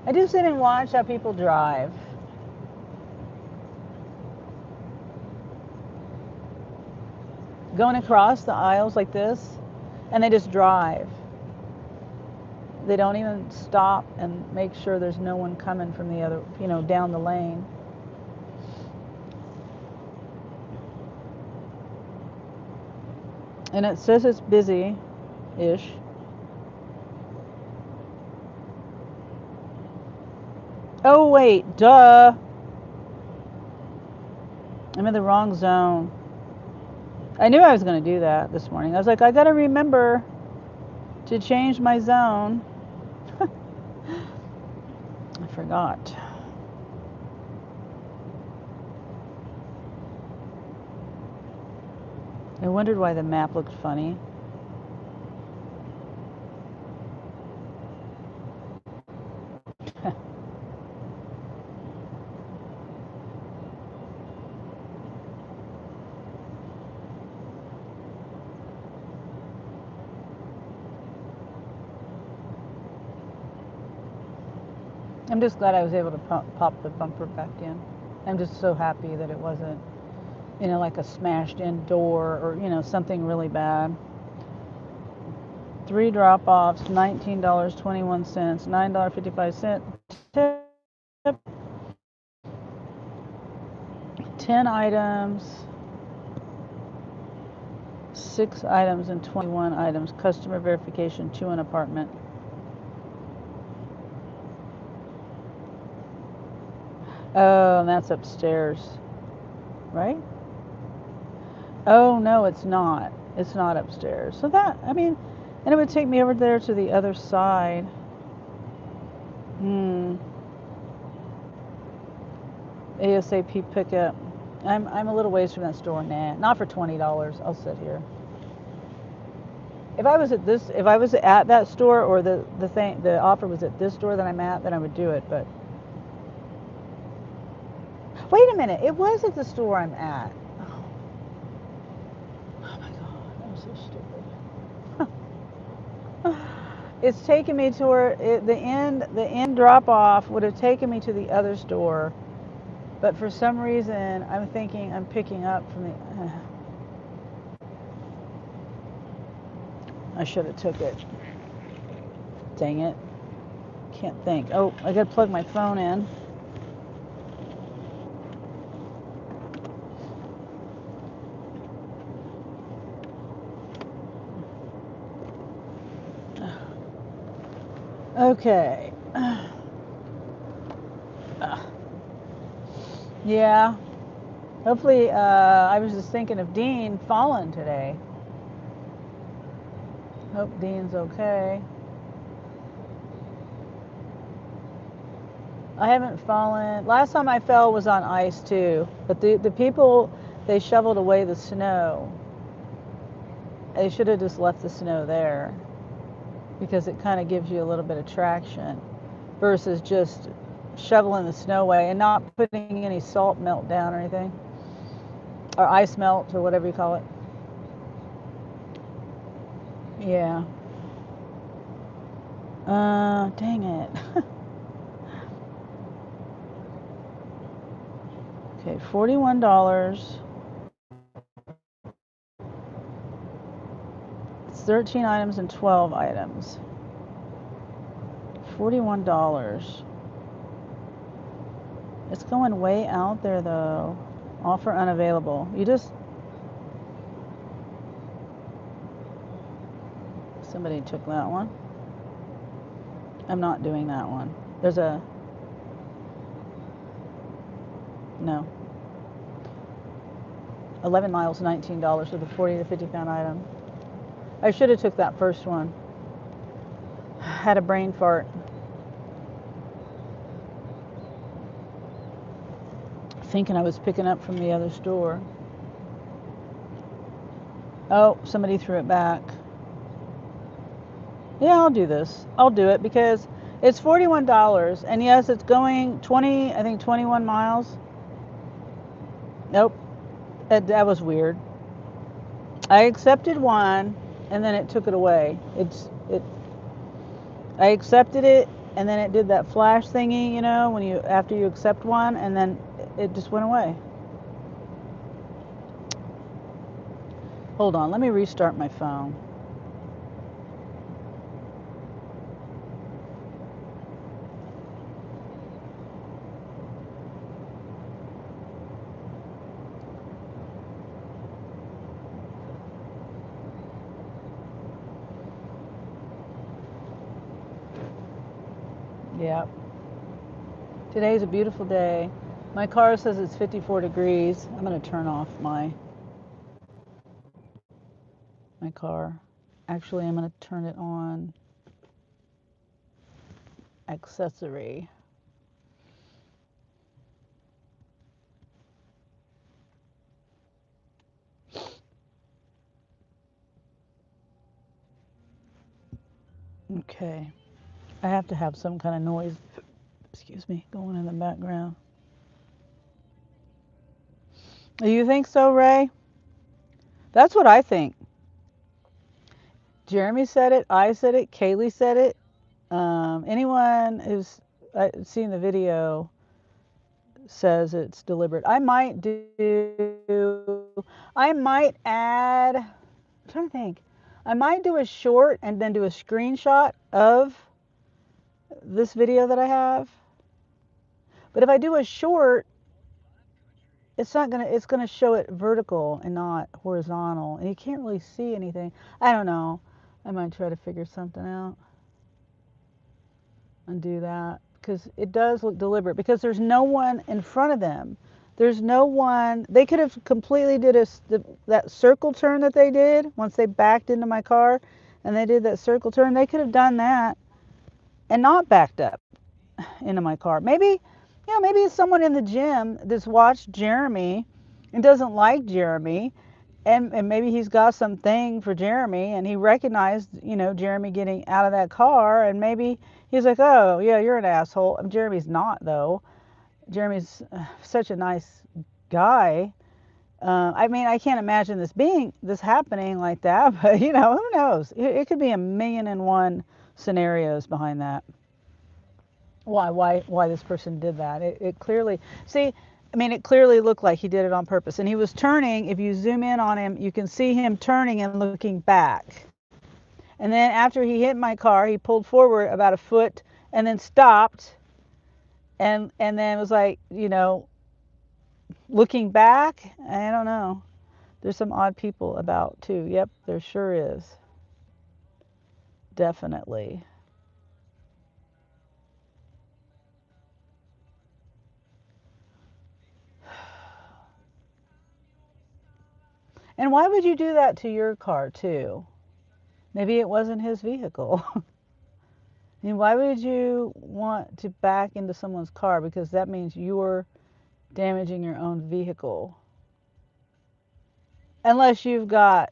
I do sit and watch how people drive. Going across the aisles like this, and they just drive. They don't even stop and make sure there's no one coming from the other, down the lane. And it says it's busy-ish. Oh, wait, duh. I'm in the wrong zone. I knew I was going to do that this morning. I was like, I got to remember to change my zone. I forgot. I wondered why the map looked funny. I'm just glad I was able to pop the bumper back in. I'm just so happy that it wasn't You know, like a smashed in door or, you know, something really bad. 3 drop offs, $19.21, $9.55 tip. 10 items, 6 items, and 21 items. Customer verification, 2 in apartment. Oh, and that's upstairs, right? Oh, no, it's not. It's not upstairs. So that, I mean, and it would take me over there to the other side. ASAP pickup. I'm a little ways from that store. Nah, not for $20. I'll sit here. If I was at that store, or the offer was at this store that I'm at, then I would do it. But wait a minute, it was at the store I'm at. Oh my God, I'm so stupid. It's taken me to where the end drop off would have taken me to the other store, but for some reason I'm thinking I'm picking up from the. I should have took it. Dang it. Can't think. Oh, I gotta plug my phone in. Okay. Yeah. Hopefully, I was just thinking of Dean falling today. Hope Dean's okay. I haven't fallen. Last time I fell was on ice too. But the people, they shoveled away the snow. They should have just left the snow there, because it kind of gives you a little bit of traction versus just shoveling the snow away and not putting any salt melt down or anything, or ice melt or whatever you call it. Yeah. Dang it. Okay, $41. It's 13 items and 12 items. $41. It's going way out there though. Offer unavailable. Somebody took that one. I'm not doing that one. No. 11 miles, $19 for the 40 to 50 pound item. I should have took that first one. Had a brain fart. Thinking I was picking up from the other store. Oh, somebody threw it back. Yeah, I'll do this. I'll do it because it's $41, and yes, it's going 21 miles. Nope, that was weird. I accepted one, and then it took it away. I accepted it, and then it did that flash thingy, you know, after you accept one, and then it just went away. Hold on, let me restart my phone. Yep. Today's a beautiful day. My car says it's 54 degrees. I'm going to turn off my car. Actually, I'm going to turn it on. Accessory. Okay. I have to have some kind of noise, excuse me, going in the background. You think so, Ray? That's what I think. Jeremy said it. I said it. Kaylee said it. Anyone who's seen the video says it's deliberate. I might do I might add, I'm trying to think. I might do a short and then do a screenshot of this video that I have. But if I do a short, it's gonna show it vertical and not horizontal, and you can't really see anything. I don't know. I might try to figure something out and do that because it does look deliberate because there's no one in front of them. There's no one. They could have completely did that circle turn that they did once they backed into my car, and they did that circle turn. They could have done that and not backed up into my car. Maybe, maybe it's someone in the gym that's watched Jeremy and doesn't like Jeremy, and maybe he's got something for Jeremy, and he recognized, Jeremy getting out of that car, and maybe he's like, oh, yeah, you're an asshole. Jeremy's not, though. Jeremy's such a nice guy. I mean, I can't imagine this happening like that, but, who knows? It could be a million and one scenarios behind that. Why this person did that. It clearly, see, I mean, it clearly looked like he did it on purpose. And he was turning. If you zoom in on him, you can see him turning and looking back. And then after he hit my car, he pulled forward about a foot and then stopped. And then was like, looking back. I don't know. There's some odd people about too. Yep, there sure is. Definitely. And why would you do that to your car too? Maybe it wasn't his vehicle. I mean, why would you want to back into someone's car? Because that means you're damaging your own vehicle. Unless you've got,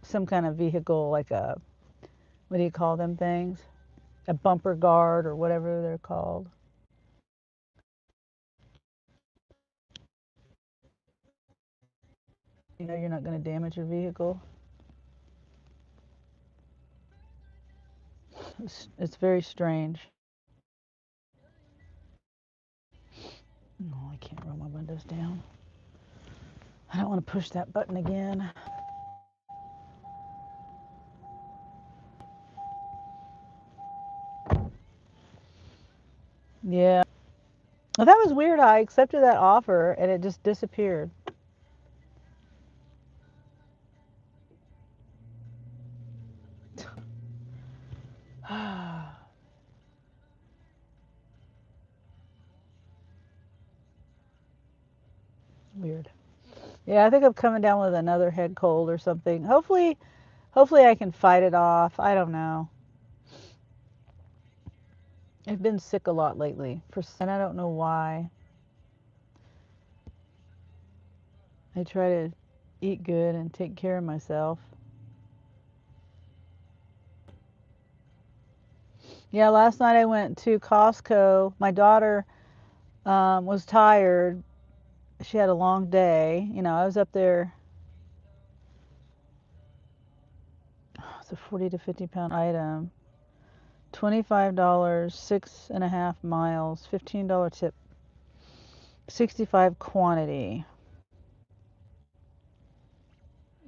some kind of vehicle like what do you call them things? A bumper guard or whatever they're called. You're not going to damage your vehicle. It's very strange. Oh, I can't roll my windows down. I don't want to push that button again. Yeah. Well, that was weird. I accepted that offer and it just disappeared. Weird. Yeah, I think I'm coming down with another head cold or something. Hopefully I can fight it off. I don't know. I've been sick a lot lately, and I don't know why. I try to eat good and take care of myself. Yeah, last night I went to Costco. My daughter was tired. She had a long day. I was up there. It's a 40 to 50 pound item. $25, 6.5 miles, $15 tip, 65 quantity.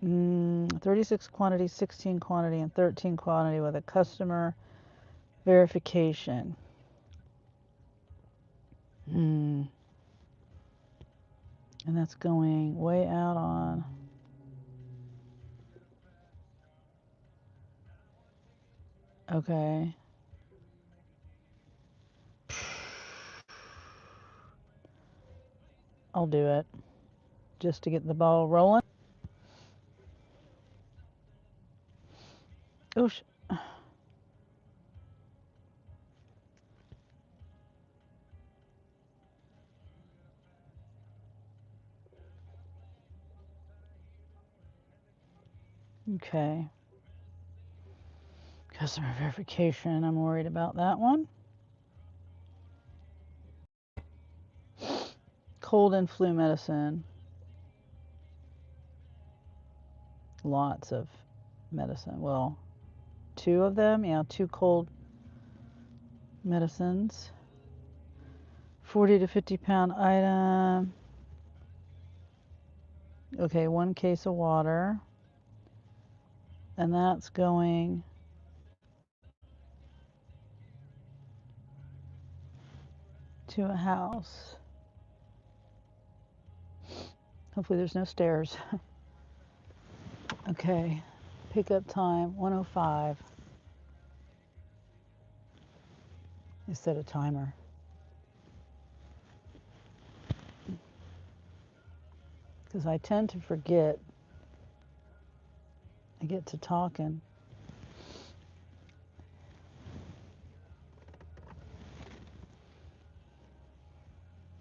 36 quantity, 16 quantity, and 13 quantity with a customer verification. And that's going way out on. Okay. I'll do it just to get the ball rolling. Oosh. Okay. Customer verification. I'm worried about that one. Cold and flu medicine. Lots of medicine. Well, 2 of them. Yeah, 2 cold medicines. 40 to 50 pound item. Okay, 1 case of water. And that's going to a house. Hopefully there's no stairs. Okay, pickup time 1:05. I set a timer. Because I tend to forget. I get to talking.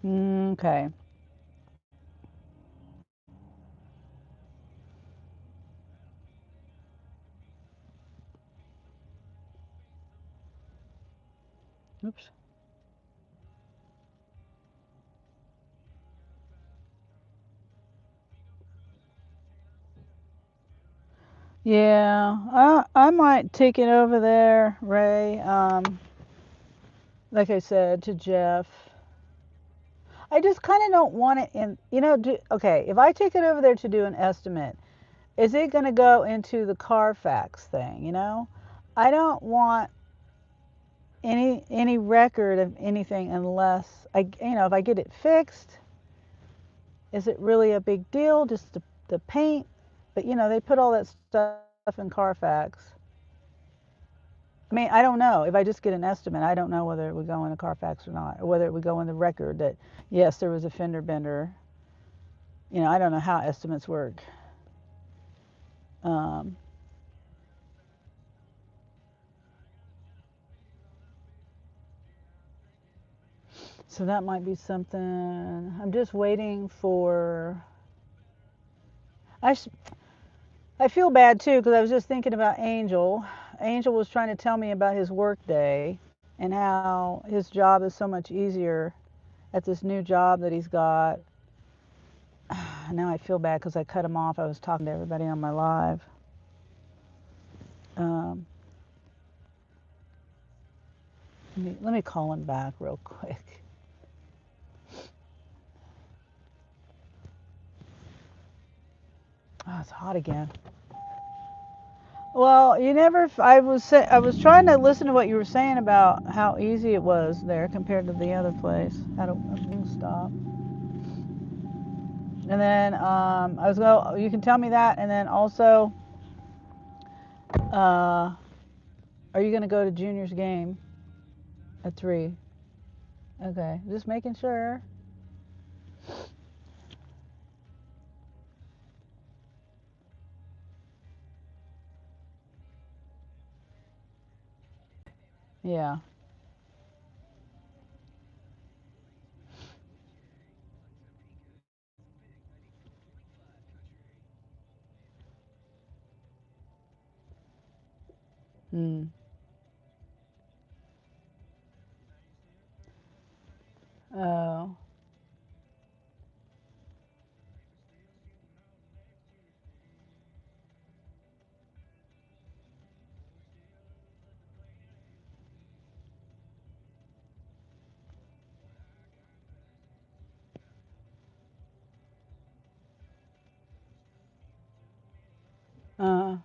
Okay. Oops. Yeah, I might take it over there, Ray. Like I said to Jeff, I just kind of don't want it in, okay, if I take it over there to do an estimate, is it going to go into the Carfax thing, I don't want any record of anything unless if I get it fixed, is it really a big deal? Just the paint, but they put all that stuff in Carfax. I mean, I don't know. If I just get an estimate, I don't know whether it would go in a Carfax or not, or whether it would go in the record that yes, there was a fender bender. I don't know how estimates work. Um, so that might be something. I'm just waiting for. I I feel bad too because I was just thinking about Angel. Angel was trying to tell me about his work day and how his job is so much easier at this new job that he's got. Now I feel bad because I cut him off. I was talking to everybody on my live. Um, let me call him back real quick. Oh, it's hot again. Well, you never. I was trying to listen to what you were saying about how easy it was there compared to the other place. How to stop. And then I was going. You can tell me that, and then also, are you going to go to Junior's game at 3? Okay, just making sure. Yeah. Hmm. Oh. Uh.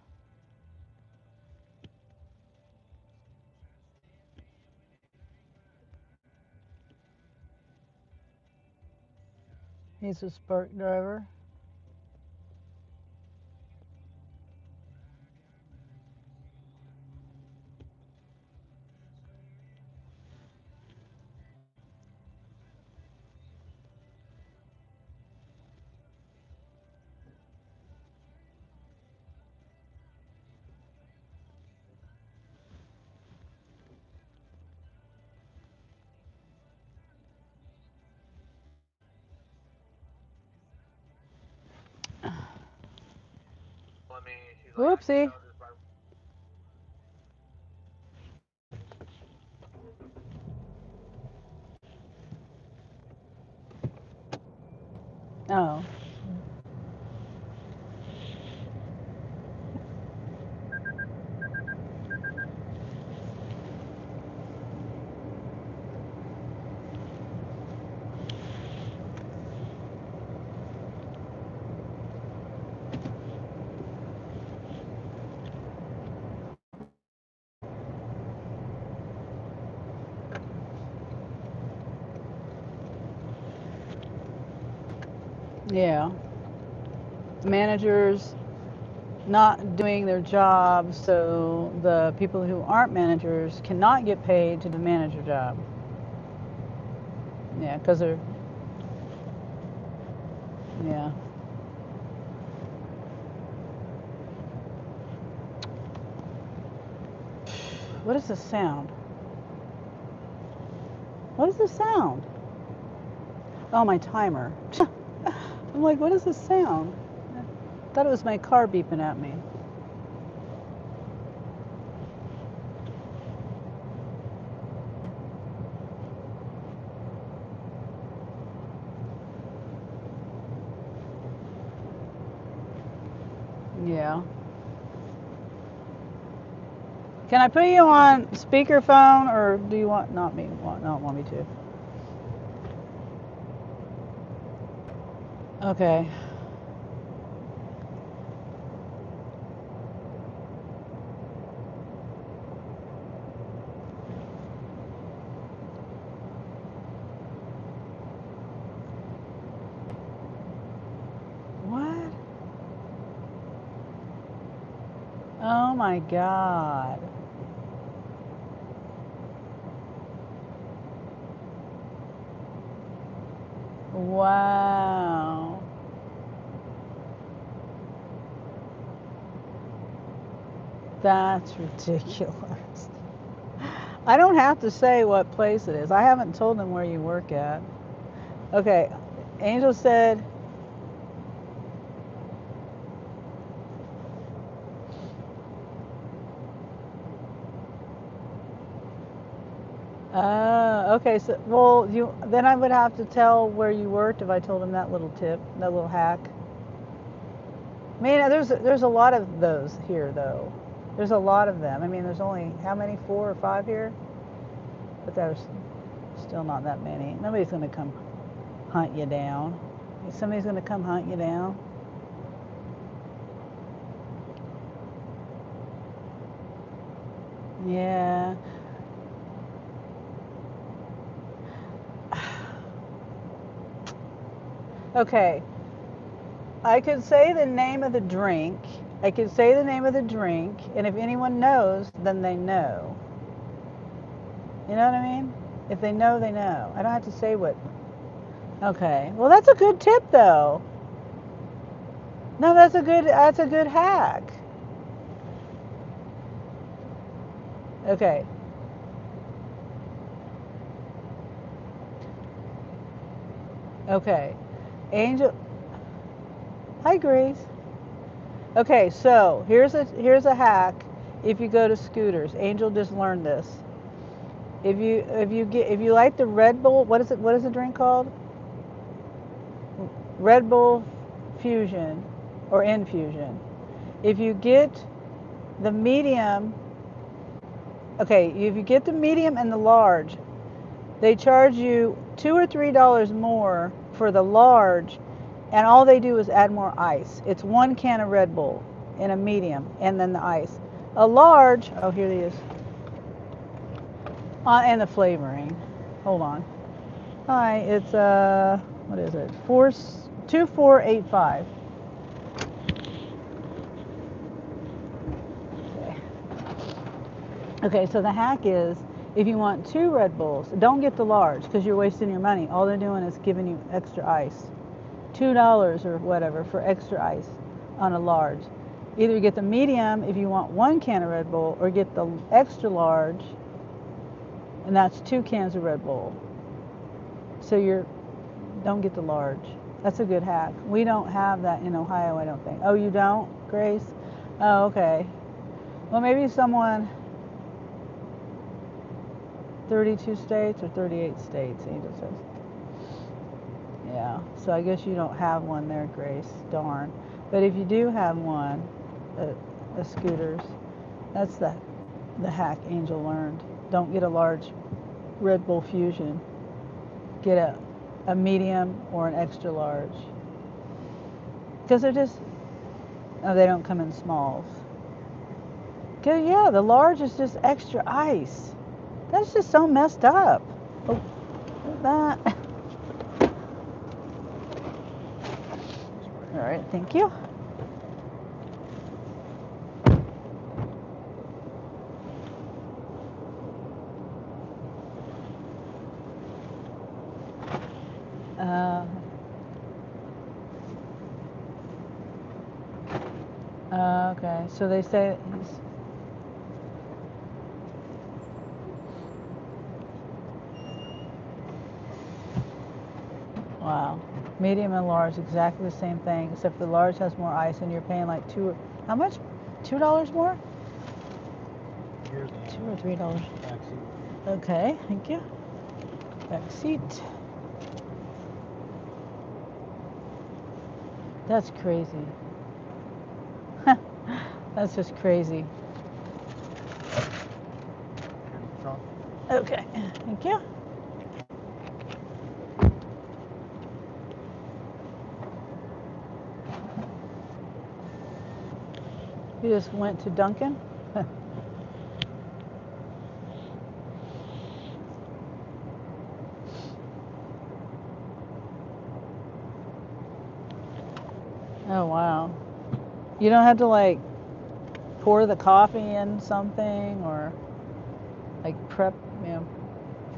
He's a spark driver. Whoopsie. Oh. Yeah. Managers not doing their job, so the people who aren't managers cannot get paid to do the manager job. Yeah, because they're, yeah. What is the sound? What is the sound? Oh, my timer. I'm like, what is the sound? I thought it was my car beeping at me. Yeah. Can I put you on speakerphone, or do you want not me? Not want me to? Okay. What? Oh my God. Wow. That's ridiculous. I don't have to say what place it is. I haven't told them where you work at. Okay. Angel said, okay. So, well, you then I would have to tell where you worked if I told him that little tip, that little hack. I mean, there's a lot of those here though. There's a lot of them. I mean, there's only how many? 4 or 5 here, but there's still not that many. Nobody's gonna come hunt you down. Somebody's gonna come hunt you down. Yeah. Okay. I could say the name of the drink. I could say the name of the drink, and if anyone knows, then they know. You know what I mean? If they know, they know. I don't have to say what. Okay. Well, that's a good tip, though. No, that's a good hack. Okay. Okay. Angel. Hi, Grace. Okay, so here's a hack. If you go to Scooters, Angel just learned this. If you like the Red Bull, what is the drink called? Red Bull Fusion or Infusion. If you get the medium, okay, if you get the medium and the large, they charge you $2 or $3 more for the large, and all they do is add more ice. It's 1 can of Red Bull in a medium, and then the ice. A large, oh here it is, and the flavoring. Hold on. Hi, it's what is it? 2485. Okay. Okay, so the hack is if you want 2 Red Bulls, don't get the large because you're wasting your money. All they're doing is giving you extra ice. $2 or whatever for extra ice on a large. Either get the medium if you want 1 can of Red Bull, or get the extra large, and that's 2 cans of Red Bull. So don't get the large. That's a good hack. We don't have that in Ohio, I don't think. Oh, you don't, Grace? Oh, okay. Well, maybe someone 32 states or 38 states, Angel says. Yeah, so I guess you don't have one there, Grace. Darn. But if you do have one, the Scooters, that's the hack Angel learned. Don't get a large Red Bull Fusion. Get a medium or an extra large. Because they're just, oh, they don't come in smalls. Because, yeah, the large is just extra ice. That's just so messed up. Oh, that. All right, thank you. Okay, so they say he's. Wow. Medium and large, exactly the same thing, except for large has more ice and you're paying like how much? $2 more? Here's $2 or $3. back seat. Okay, thank you. Back seat. That's crazy. That's just crazy. Here's the trunk. Okay, thank you. You just went to Dunkin'? Oh, wow. You don't have to like pour the coffee in something or like prep,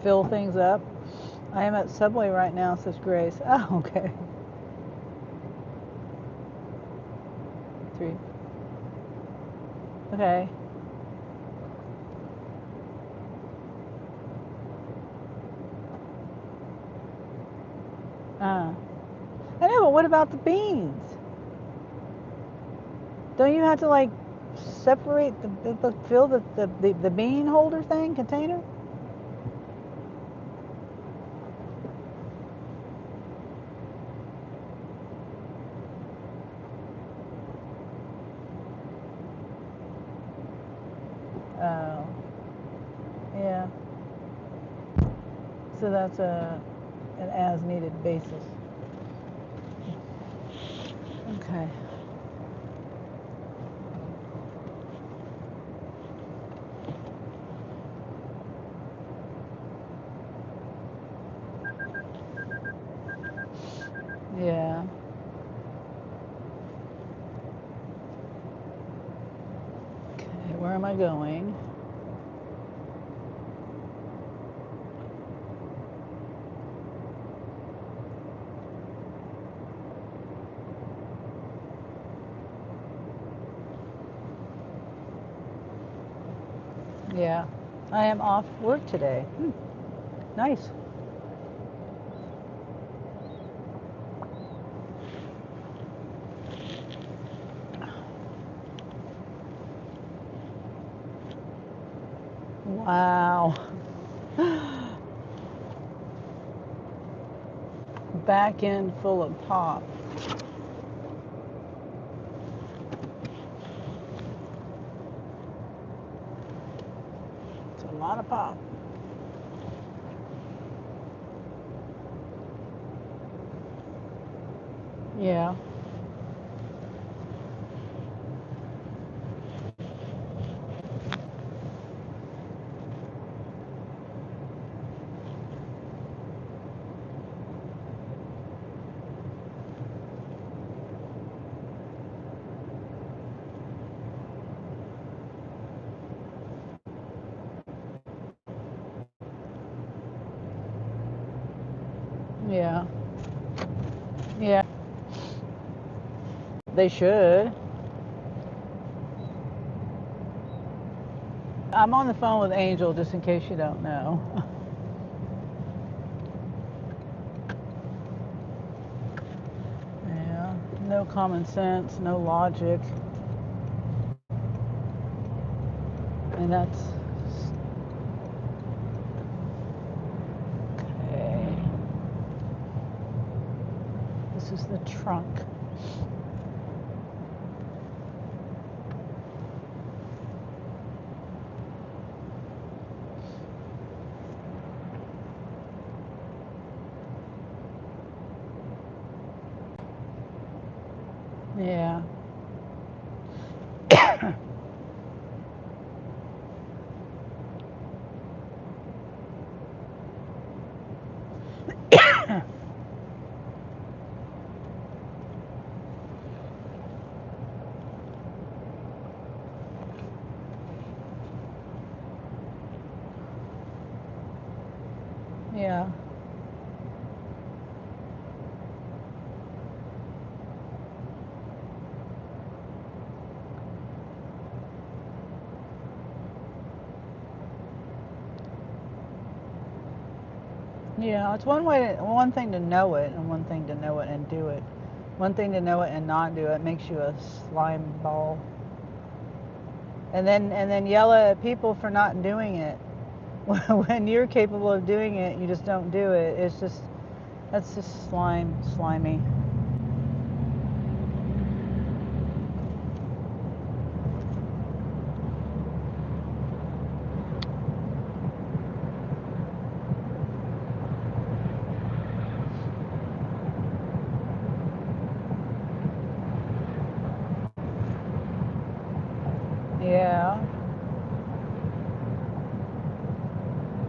fill things up. I am at Subway right now, says Grace. Oh, okay. 3. Okay. I know, but what about the beans? Don't you have to like separate fill the bean holder thing container? Oh, yeah. So that's an as needed basis. Okay. Yeah. Okay, where am I going? Yeah. I am off work today. Nice. Wow. Back end full of pop. It's a lot of pop. Yeah. Yeah. Yeah. They should. I'm on the phone with Angel just in case you don't know. Yeah. No common sense, no logic. And that's okay. This is the trunk. Yeah. Yeah. Yeah, it's one thing to know it, and one thing to know it and do it. One thing to know it and not do it makes you a slime ball. And then yell at people for not doing it. When you're capable of doing it, you just don't do it. That's just slimy. Yeah.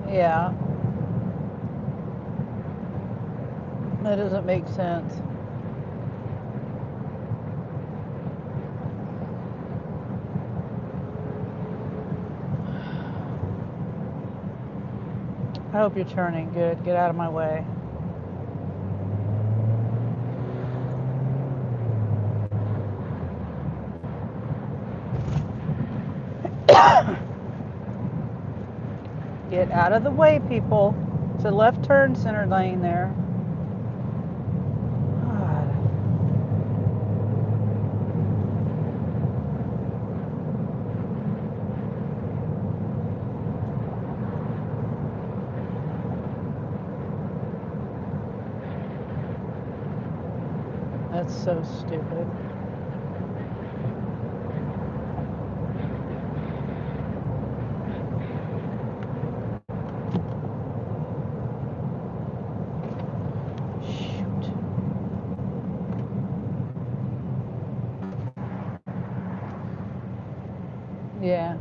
Yeah. That doesn't make sense. I hope you're turning good. Get out of my way. Get out of the way, people. It's a left turn center lane there. God. That's so stupid. Shoot. Yeah.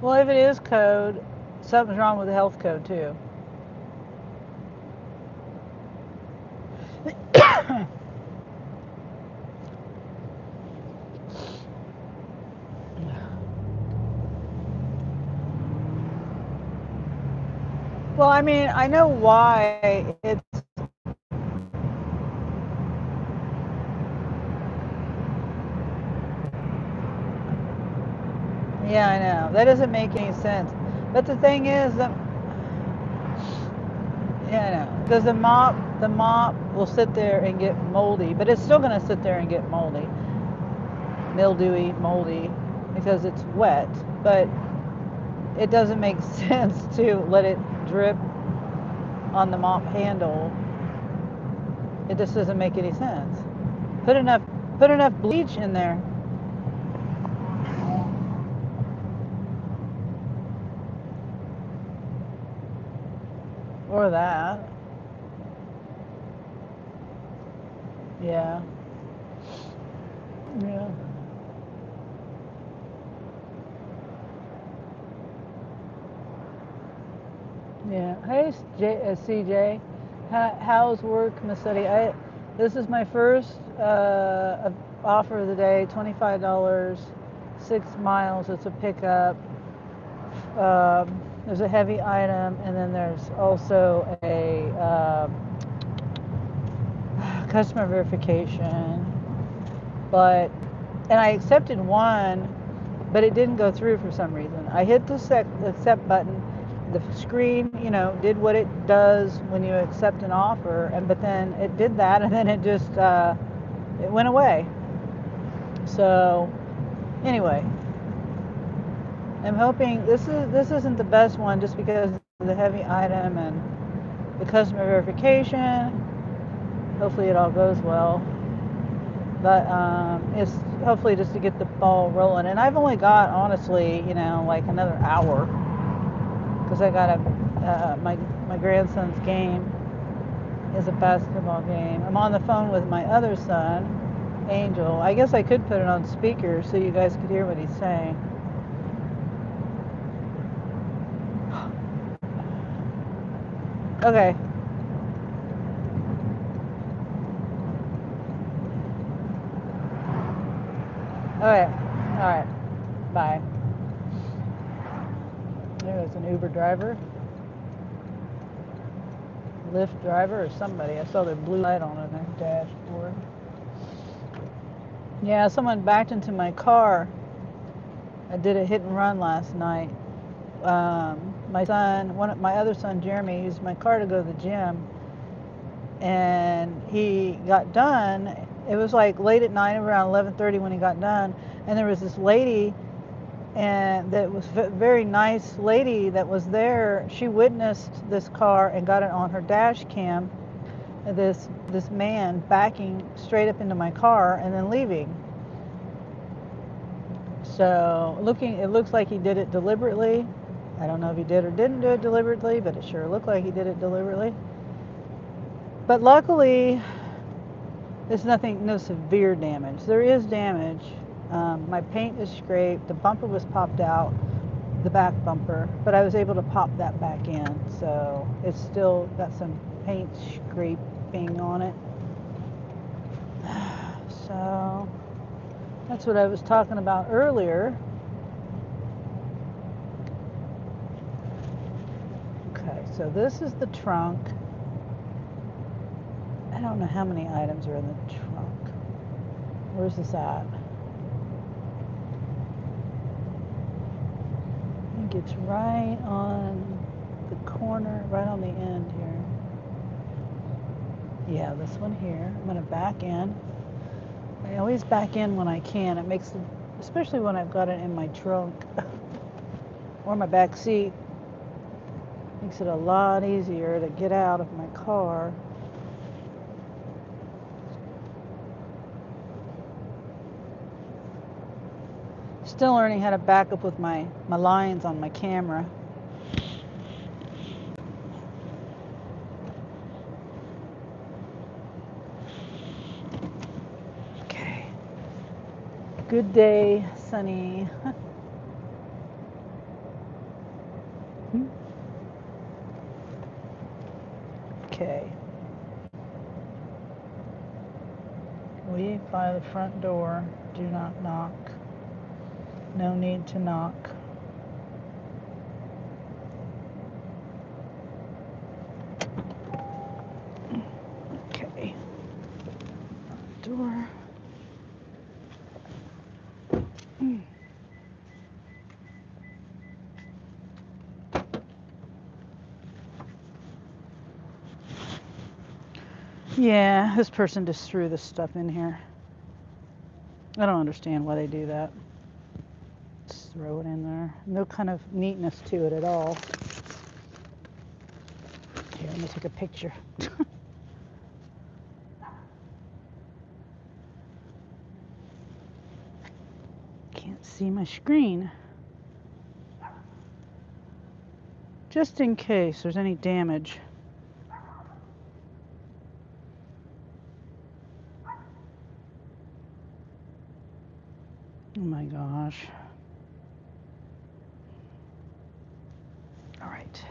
Well, if it is code, something's wrong with the health code too. Well, I mean, I know why it's. Yeah, I know. That doesn't make any sense. But the thing is that, yeah, I know. Because the mop will sit there and get moldy, but it's still going to sit there and get moldy, mildewy, moldy, because it's wet. But it doesn't make sense to let it drip on the mop handle. It just doesn't make any sense. Put enough put enough bleach in there. Or that. Yeah. Yeah. Yeah. Hey, CJ. How's work, Miss Eddie? This is my first offer of the day. $25, 6 miles. It's a pickup. There's a heavy item, and then there's also a customer verification. But and I accepted one, but it didn't go through for some reason. I hit the accept button. The screen, did what it does when you accept an offer, and but then it did that, and then it just it went away. So anyway, I'm hoping this isn't the best one just because of the heavy item and the customer verification. Hopefully it all goes well. But it's hopefully just to get the ball rolling. And I've only got, honestly, like another hour because I got my grandson's game is a basketball game. I'm on the phone with my other son, Angel. I guess I could put it on speaker so you guys could hear what he's saying. Okay. Okay. All right. Bye. There's an Uber driver. Lyft driver or somebody. I saw their blue light on their dashboard. Yeah, someone backed into my car. I did a hit and run last night. My son, my other son, Jeremy, used my car to go to the gym, and he got done. It was like late at night, around 11:30 when he got done, and there was this lady, and that was a very nice lady that was there. She witnessed this car and got it on her dash cam. This man backing straight up into my car and then leaving. So it looks like he did it deliberately. I don't know if he did or didn't do it deliberately, but it sure looked like he did it deliberately. But luckily, there's no severe damage. There is damage. My paint is scraped. The bumper was popped out, the back bumper, but I was able to pop that back in. So it's still got some paint scraping on it. So that's what I was talking about earlier. Okay, so this is the trunk. I don't know how many items are in the trunk. Where's this at? I think it's right on the corner, right on the end here. Yeah, this one here. I'm going to back in. I always back in when I can. It makes, especially when I've got it in my trunk or my back seat, makes it a lot easier to get out of my car. Still learning how to back up with my lines on my camera. Okay. Good day, sunny. Okay. Leave by the front door. Do not knock. No need to knock. Okay. Door. Yeah, this person just threw this stuff in here. I don't understand why they do that. Just throw it in there. No kind of neatness to it at all. Here, let me take a picture. Can't see my screen. Just in case there's any damage. Oh my gosh. All right.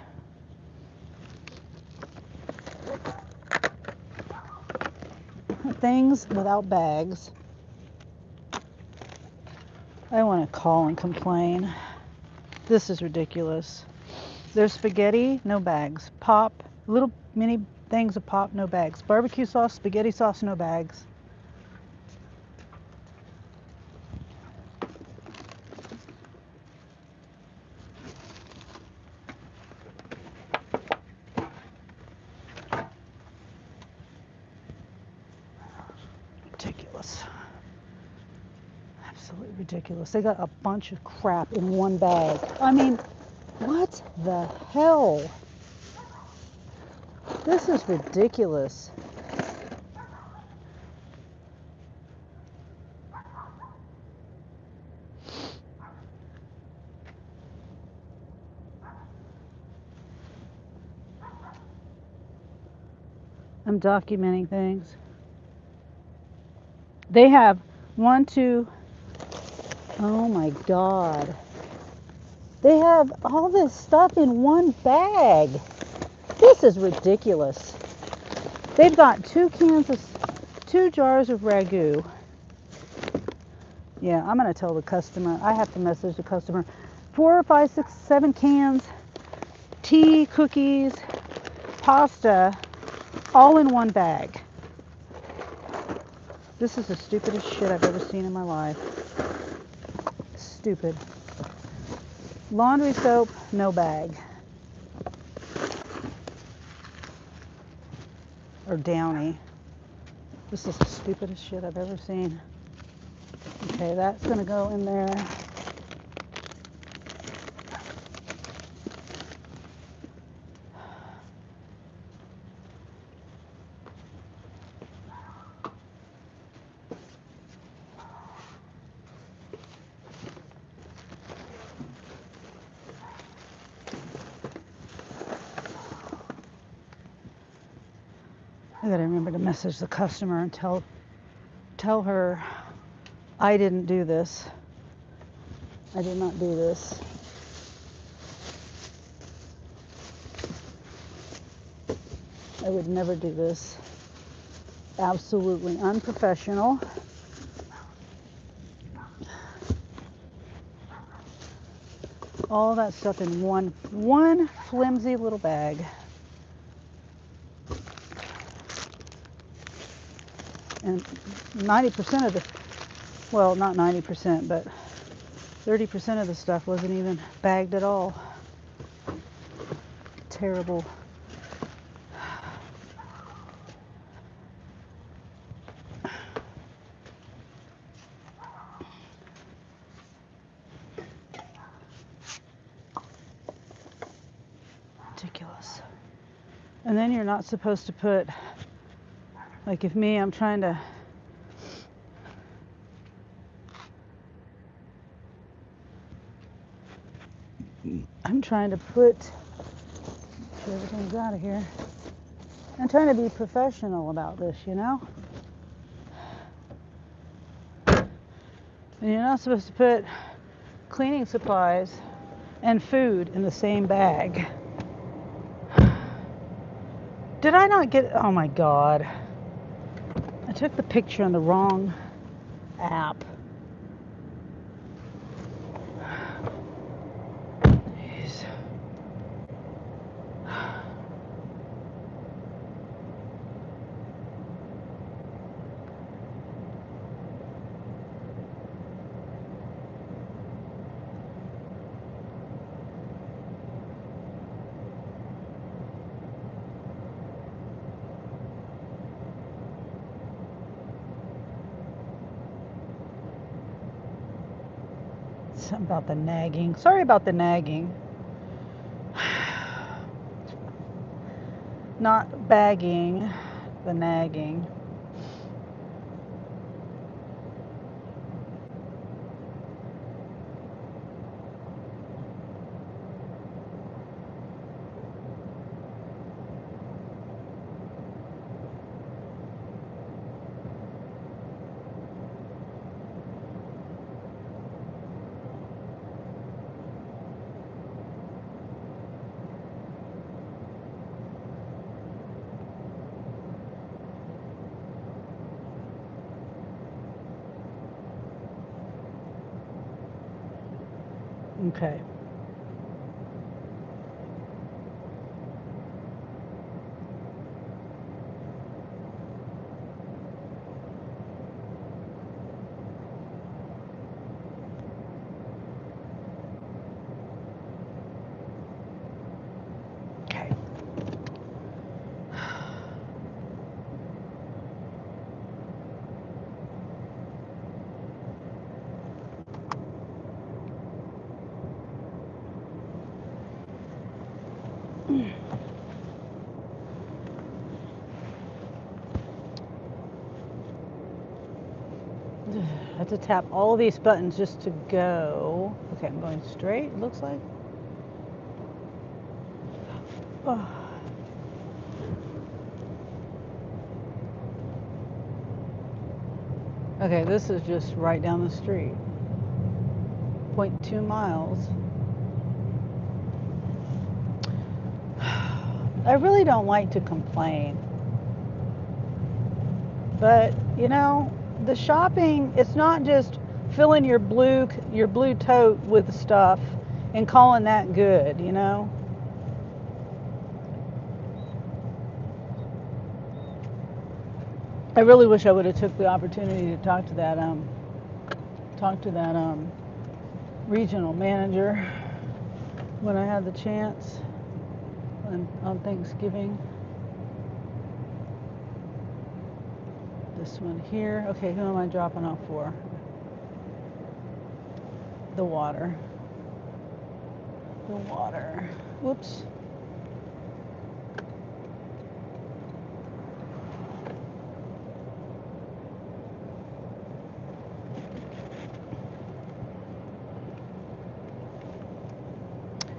Things without bags. I want to call and complain. This is ridiculous. There's spaghetti, no bags. Pop, little mini things of pop, no bags. Barbecue sauce, spaghetti sauce, no bags. Ridiculous. Absolutely ridiculous. They got a bunch of crap in one bag. I mean, what the hell? This is ridiculous. I'm documenting things. They have one, two, oh my God. They have all this stuff in one bag. This is ridiculous. They've got 2 jars of ragu. Yeah, I'm going to tell the customer. I have to message the customer. 4, 5, 6, 7 cans, tea, cookies, pasta, all in one bag. This is the stupidest shit I've ever seen in my life. Stupid. Laundry soap, no bag. Or Downy. This is the stupidest shit I've ever seen. Okay, that's gonna go in there. I gotta remember to message the customer and tell her I didn't do this. I did not do this. I would never do this. Absolutely unprofessional. All that stuff in one flimsy little bag. And 90% of the, well, not 90%, but 30% of the stuff wasn't even bagged at all. Terrible. Ridiculous. And then you're not supposed to put, like if me, I'm trying to put, make sure everything's out of here. I'm trying to be professional about this, you know? And you're not supposed to put cleaning supplies and food in the same bag. Did I not get, oh my God. I took the picture on the wrong app. Jeez. Something about the nagging. Sorry about the nagging. Not bagging, the nagging. Okay. Okay. I have to tap all these buttons just to go. Okay, I'm going straight, it looks like. Oh. Okay, this is just right down the street. 0.2 miles. I really don't like to complain. But, you know, the shopping, it's not just filling your blue tote with stuff and calling that good, you know? I really wish I would have took the opportunity to talk to that regional manager when I had the chance on Thanksgiving. This one here. Okay, who am I dropping off for? The water. The water. Whoops.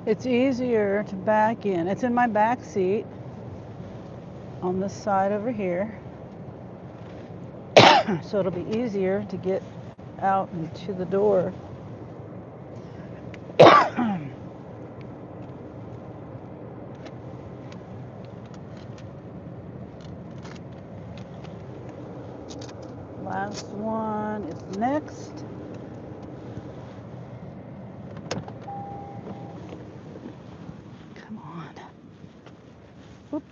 It's easier to back in. It's in my back seat on this side over here. So it'll be easier to get out and to the door. Last one is next. Come on. Whoop.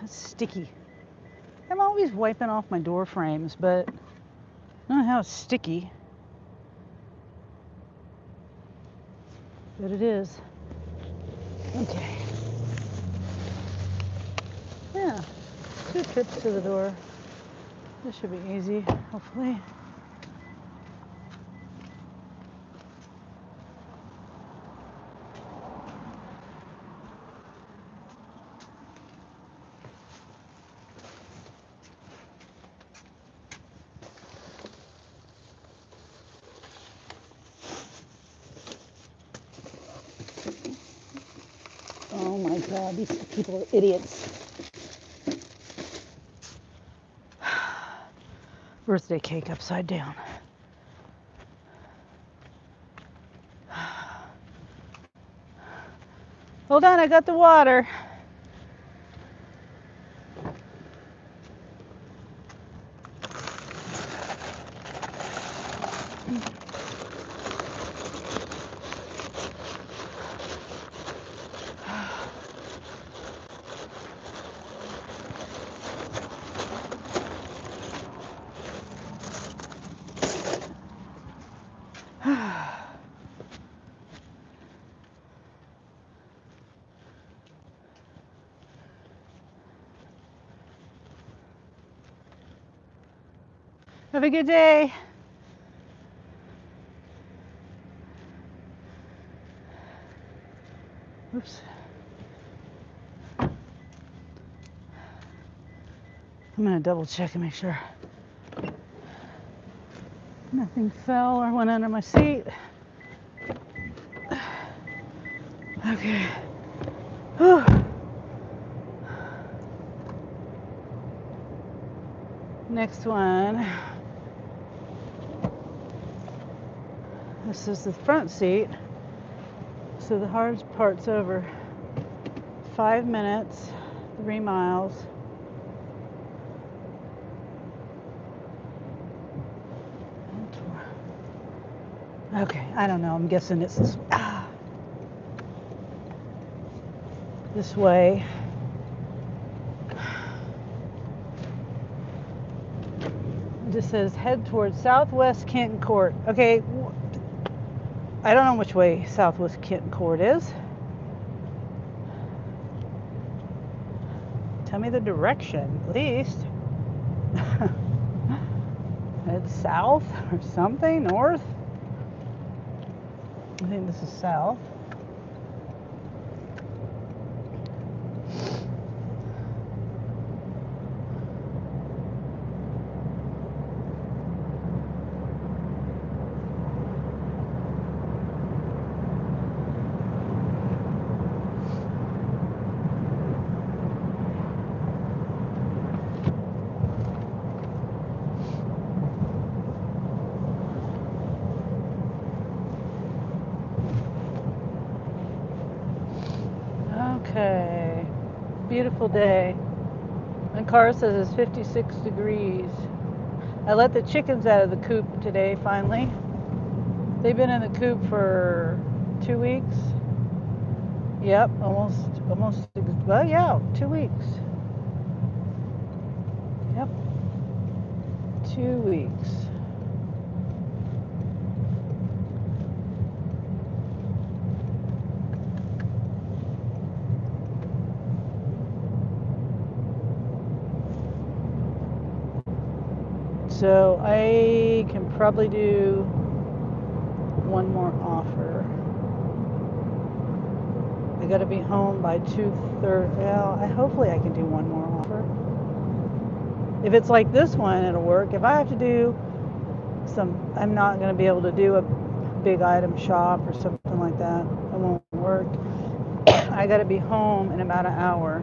That's sticky. I'm always wiping off my door frames, but I don't know how it's sticky. But it is. Okay. Yeah. 2 trips to the door. This should be easy, hopefully. Oh my God, these people are idiots. Birthday cake upside down. Hold on, I got the water. Have a good day. Oops. I'm gonna double check and make sure nothing fell or went under my seat. Okay. Whew. Next one. This is the front seat. So the hard part's over. 5 minutes, 3 miles. Okay, I don't know. I'm guessing it's this way. It just says head towards Southwest Kenton Court. Okay, I don't know which way Southwest Kenton Court is. Tell me the direction, at least. Head south or something, north. I think this is south. Okay, beautiful day. My car says it's 56 degrees. I let the chickens out of the coop today finally. They've been in the coop for 2 weeks. Yep, almost. Well, yeah, 2 weeks. Yep, 2 weeks. So I can probably do one more offer. I got to be home by 2:30. Well, hopefully I can do one more offer. If it's like this one, it'll work. If I have to do I'm not going to be able to do a big item shop or something like that. It won't work. I got to be home in about an hour.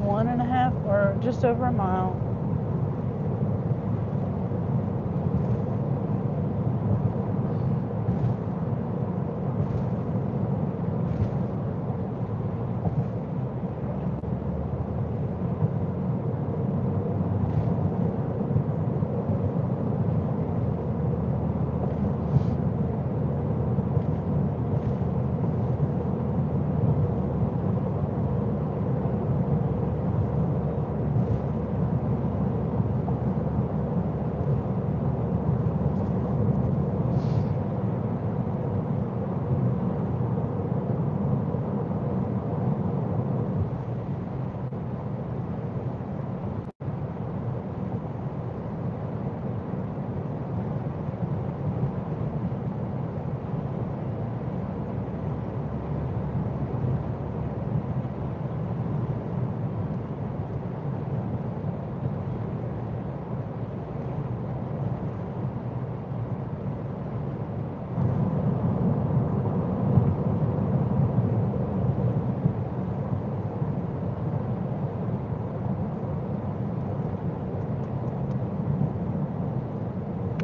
One and a half or just over a mile.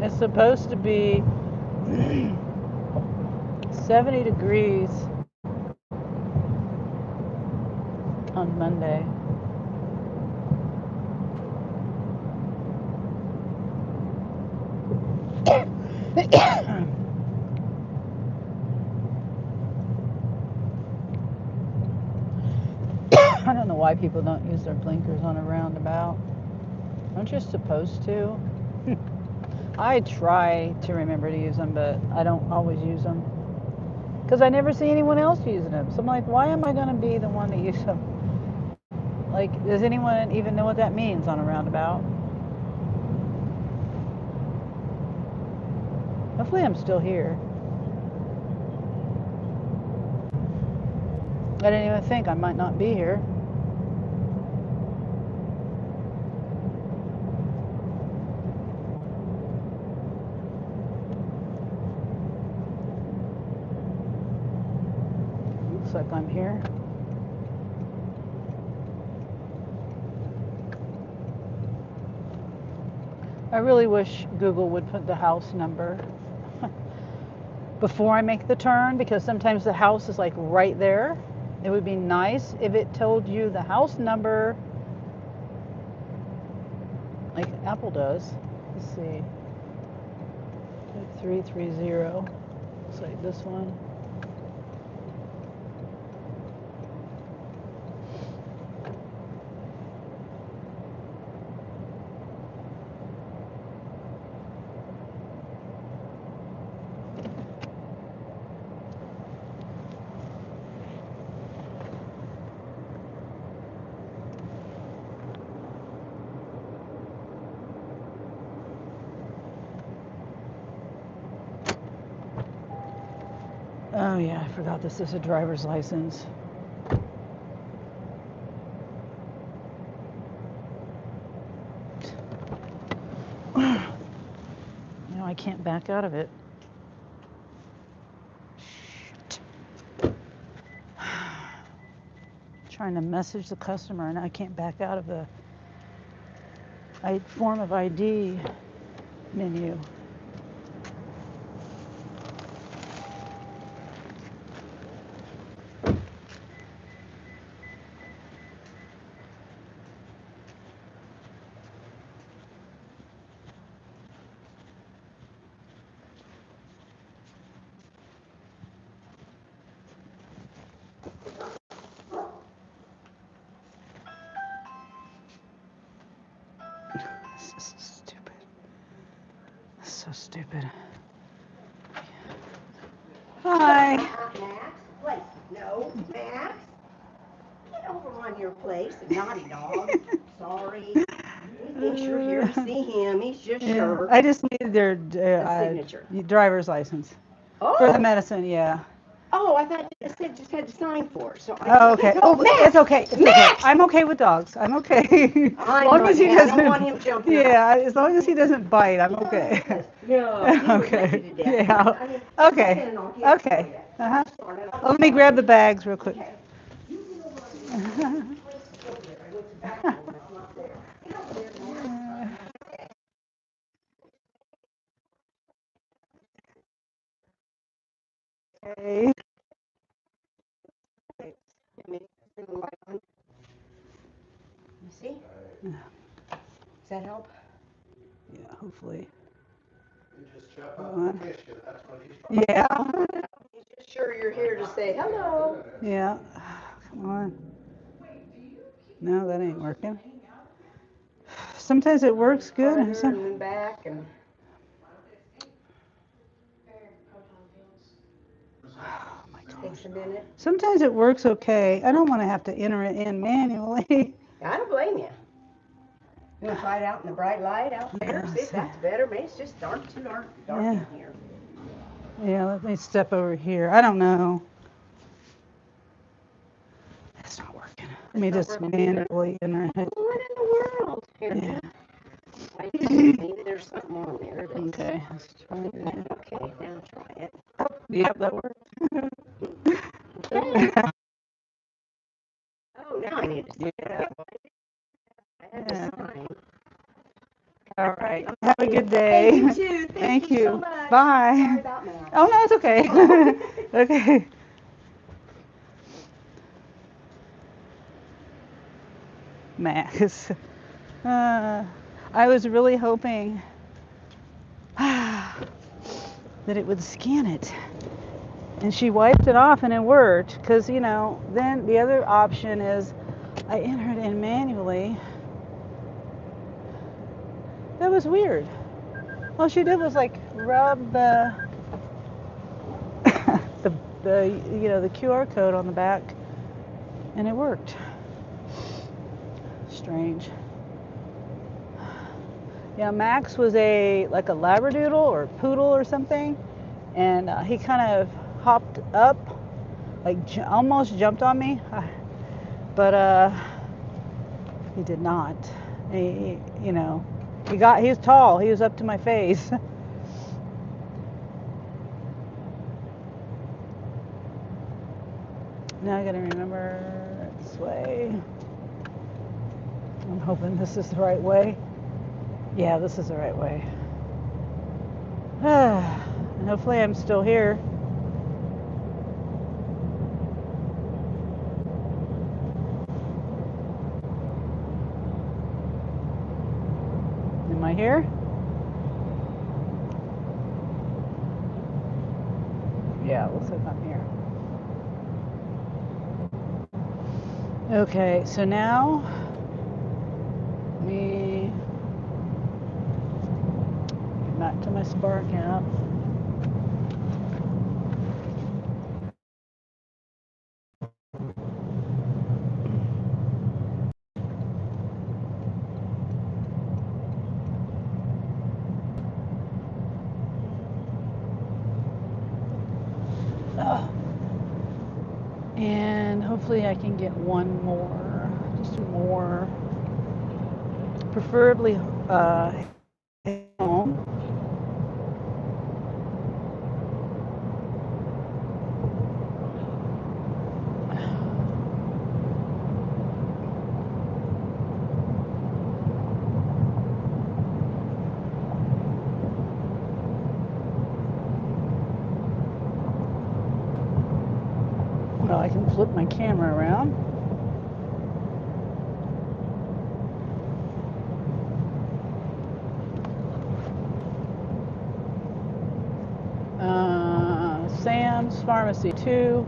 It's supposed to be 70 degrees on Monday. I don't know why people don't use their blinkers on a roundabout. Aren't you supposed to? I try to remember to use them, but I don't always use them. Because I never see anyone else using them. So I'm like, why am I going to be the one to use them? Like, does anyone even know what that means on a roundabout? Hopefully I'm still here. I didn't even think I might not be here. Looks like I'm here. I really wish Google would put the house number before I make the turn, because sometimes the house is like right there. It would be nice if it told you the house number like Apple does. Let's see. 330. Looks like this one. Oh yeah, I forgot this is a driver's license. You know, I can't back out of it. Shit. Trying to message the customer and I can't back out of the form of ID menu. This is stupid. This is so stupid. Hi. Max, wait, no, Max, get over on your place, naughty dog. Sorry. He thinks you're here to see him. He's just sure. I just needed their signature. driver's license for the Oh, medicine. Yeah. oh, I thought you said just had to sign for it. So Oh, okay. No, Oh, Max, it's okay. It's okay. Max! I'm okay with dogs. I'm okay. I'm long not, as he man. I doesn't. don't want him jumping out. Yeah, as long as he doesn't bite, I'm okay. No, he would lick Okay. you to death. Yeah. I mean, Okay. depending on him Okay. for you. Uh-huh. Darn it, Let me grab the bags real quick. Okay. You can go on your place over there. I went to the bathroom. It's not there. Get over there, Max. Okay. Let me turn the light on. You see? Yeah, Does that help? hopefully. You just jump Come up on. and kiss you, that's what he's trying. Yeah. He's just sure you're here to say hello. Yeah. Come on. No, that ain't working. Sometimes it works good and Farther and some. then back and. Oh my gosh. Takes a minute. Sometimes it works okay. I don't want to have to enter it in manually. I don't blame you. You want to try it out in the bright light out there? Yeah, See if that's better. Maybe it's just too dark Yeah. in here. Yeah, let me step over here. I don't know. It's not working. Let me It's not just working either. manually enter it. What in the world? Here, Yeah. maybe there's something on there. That's, Okay. Let's try it. okay, now try it. Yep, that worked. Oh, now I need to see Yeah. it. I had to Yeah. sign. All right. Have a good day. Hey, you too. Thank you so much. Bye. Sorry about Max. Oh, no, it's okay. Okay. Max. I was really hoping that it would scan it. And she wiped it off and it worked. Because, then the other option is I entered in manually. That was weird. All she did was like rub the the QR code on the back and it worked. Strange. Yeah, Max was like a labradoodle or poodle or something, and he kind of hopped up, like almost jumped on me, but he did not. He was tall. He was up to my face. Now I gotta remember this way. I'm hoping this is the right way. Yeah, this is the right way. And hopefully I'm still here. Am I here? Yeah, it looks like I'm here. Okay, so now let me get back to my Spark app. And hopefully I can get one more, just more, preferably home. Well, I can flip my camera around. Sam's Pharmacy 2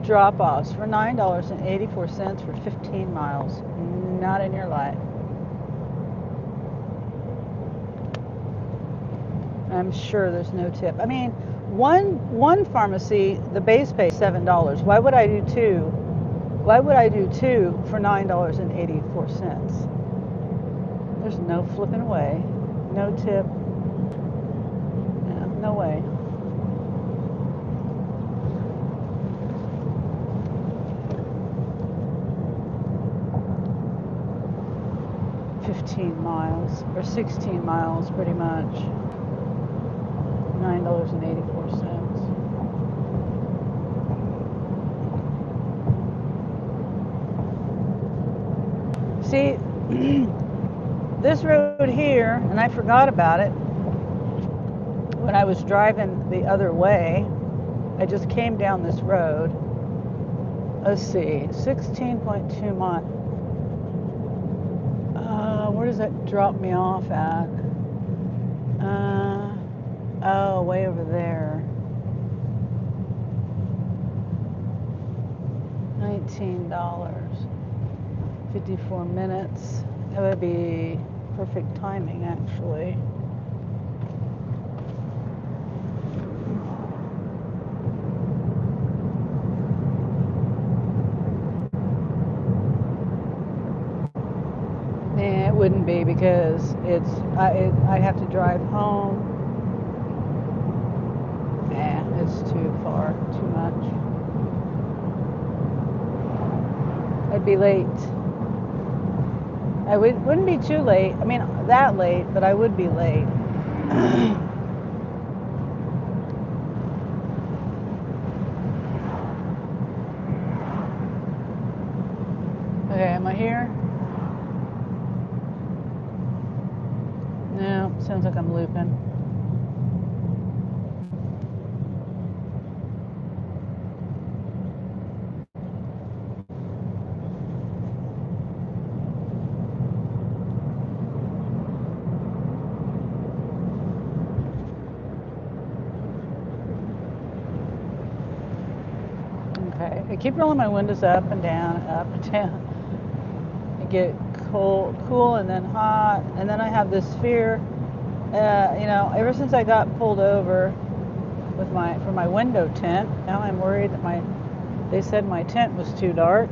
drop-offs for $9.84 for 15 miles. Not in your lot. I'm sure there's no tip. I mean, one pharmacy, the base pay is $7. Why would I do two? Why would I do two for $9.84? There's no flipping way. No tip. No way. $15 or 16 miles pretty much. $9.84. See, this road here, and I forgot about it when I was driving the other way. I just came down this road. Let's see, 16.2 miles. Where does that drop me off at? Oh, way over there. $19. 54 minutes. That would be perfect timing, actually. Nah, it wouldn't be because I'd have to drive home. Nah, it's too far, too much. I'd be late. I wouldn't be too late. I mean, that late, but I would be late. Okay, am I here? No, sounds like I'm looping. Okay, I keep rolling my windows up and down, up and down. I get cool and then hot, and then I have this fear. Ever since I got pulled over with for my window tint, now I'm worried that they said my tint was too dark.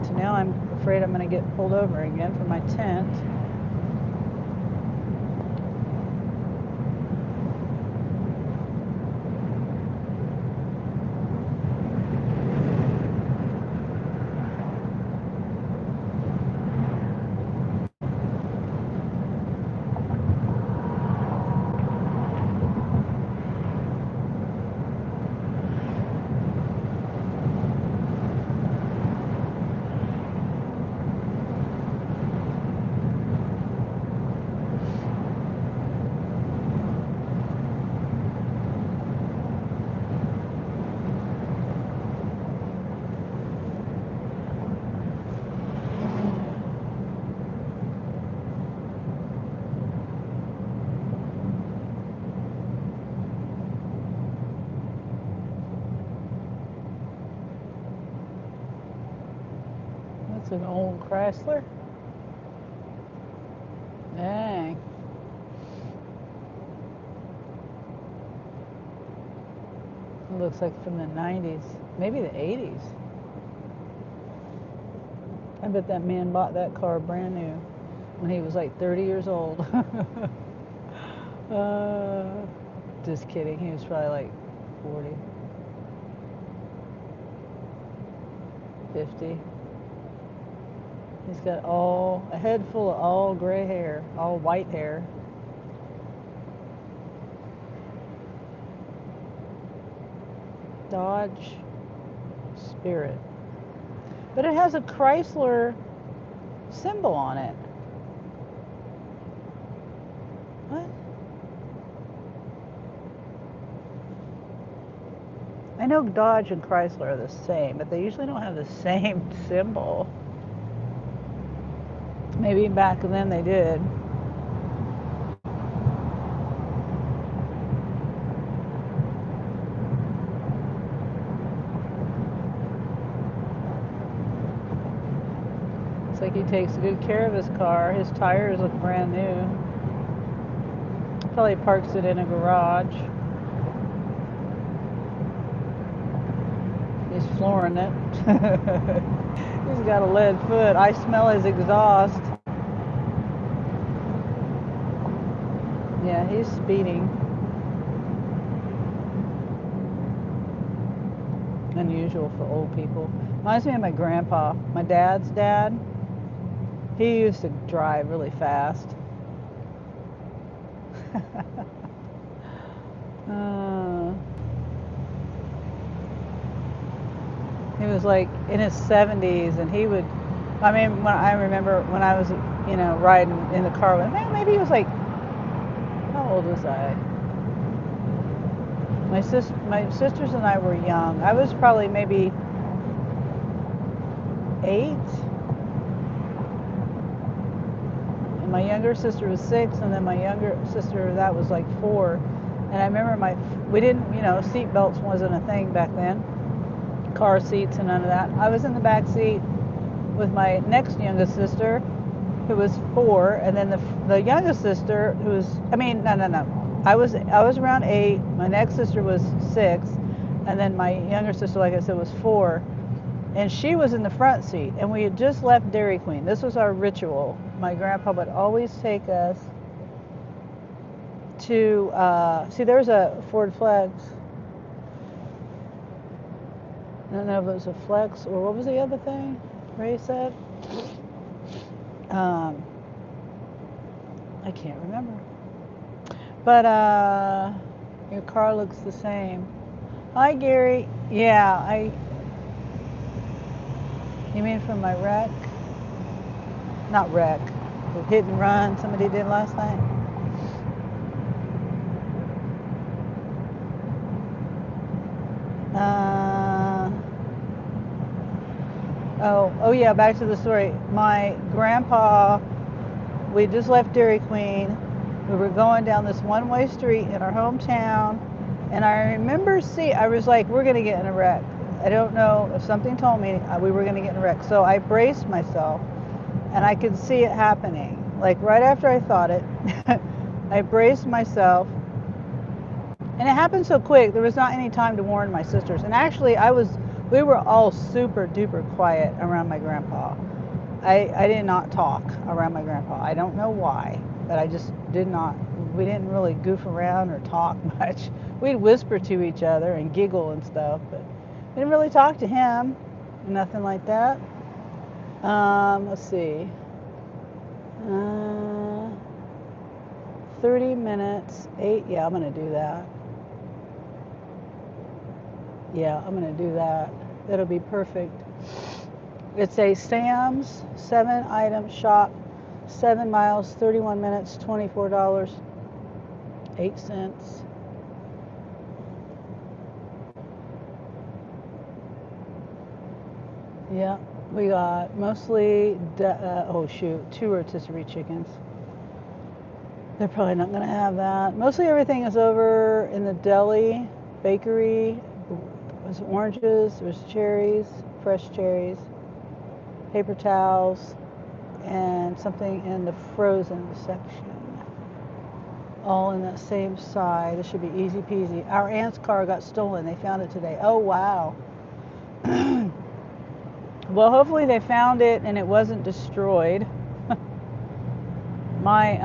So now I'm afraid I'm going to get pulled over again for my tint. That's an old Chrysler. Dang. It looks like from the 90s, maybe the 80s. I bet that man bought that car brand new when he was like 30 years old. Just kidding. He was probably like 40, 50. He's got a head full of all gray hair, all white hair. Dodge Spirit. But it has a Chrysler symbol on it. What? I know Dodge and Chrysler are the same, but they usually don't have the same symbol. Maybe back then they did. Looks like he takes good care of his car. His tires look brand new. Probably parks it in a garage. He's flooring it. He's got a lead foot. I smell his exhaust. Yeah, he's speeding. Unusual for old people. Reminds me of my grandpa, my dad's dad. He used to drive really fast. He was like in his 70s, and he would. I mean, when I remember when I was, riding in the car with him, maybe he was like, how old was I? My sisters and I were young. I was probably maybe 8, and my younger sister was 6, and then my younger sister that was like 4. And I remember we didn't, seat belts wasn't a thing back then. Car seats and none of that. I was in the back seat with my next youngest sister, who was 4, and then the youngest sister, who was, no. I was around 8. My next sister was 6, and then my younger sister, like I said, was 4, and she was in the front seat. And we had just left Dairy Queen. This was our ritual. My grandpa would always take us to see. There's a Ford Flex. I don't know if it was a Flex or what was the other thing Ray said. I can't remember. But your car looks the same. Hi, Gary. Yeah, you mean from my wreck? Not wreck. The hit and run somebody did last night. Oh yeah, back to the story. My grandpa, we just left Dairy Queen. We were going down this one-way street in our hometown, and I remember I was like, we're going to get in a wreck. I don't know if something told me we were going to get in a wreck. So I braced myself, and I could see it happening. Like right after I thought it, I braced myself, and it happened so quick, there was not any time to warn my sisters. And actually, we were all super duper quiet around my grandpa. I did not talk around my grandpa. I don't know why, but I just did not. We didn't really goof around or talk much. We'd whisper to each other and giggle and stuff, but we didn't really talk to him. Nothing like that. Let's see. 30 minutes, 8. Yeah, I'm going to do that. Yeah, I'm going to do that. That'll be perfect. It's a Sam's 7-item shop, 7 miles, 31 minutes, $24.08. Yeah, we got mostly, 2 rotisserie chickens. They're probably not going to have that. Mostly everything is over in the deli, bakery. There's oranges, there's cherries, fresh cherries, paper towels, and something in the frozen section. All in that same side. This should be easy peasy. Our aunt's car got stolen. They found it today. Oh, wow. Well, hopefully they found it and it wasn't destroyed. My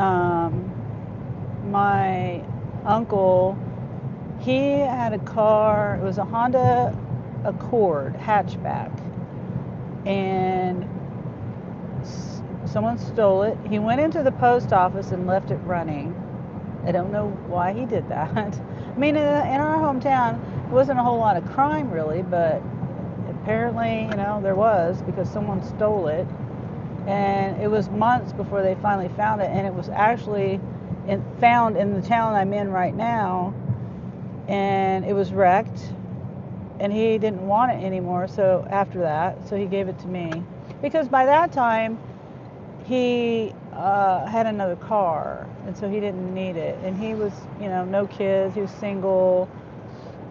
uncle, he had a car. It was a Honda Accord hatchback, and someone stole it. He went into the post office and left it running. I don't know why he did that. I mean, in our hometown, it wasn't a whole lot of crime really, but apparently, there was, because someone stole it. And it was months before they finally found it, and it was actually found in the town I'm in right now, and it was wrecked. and he didn't want it anymore. So after that, so he gave it to me, because by that time he had another car, and so he didn't need it. And he was, no kids. He was single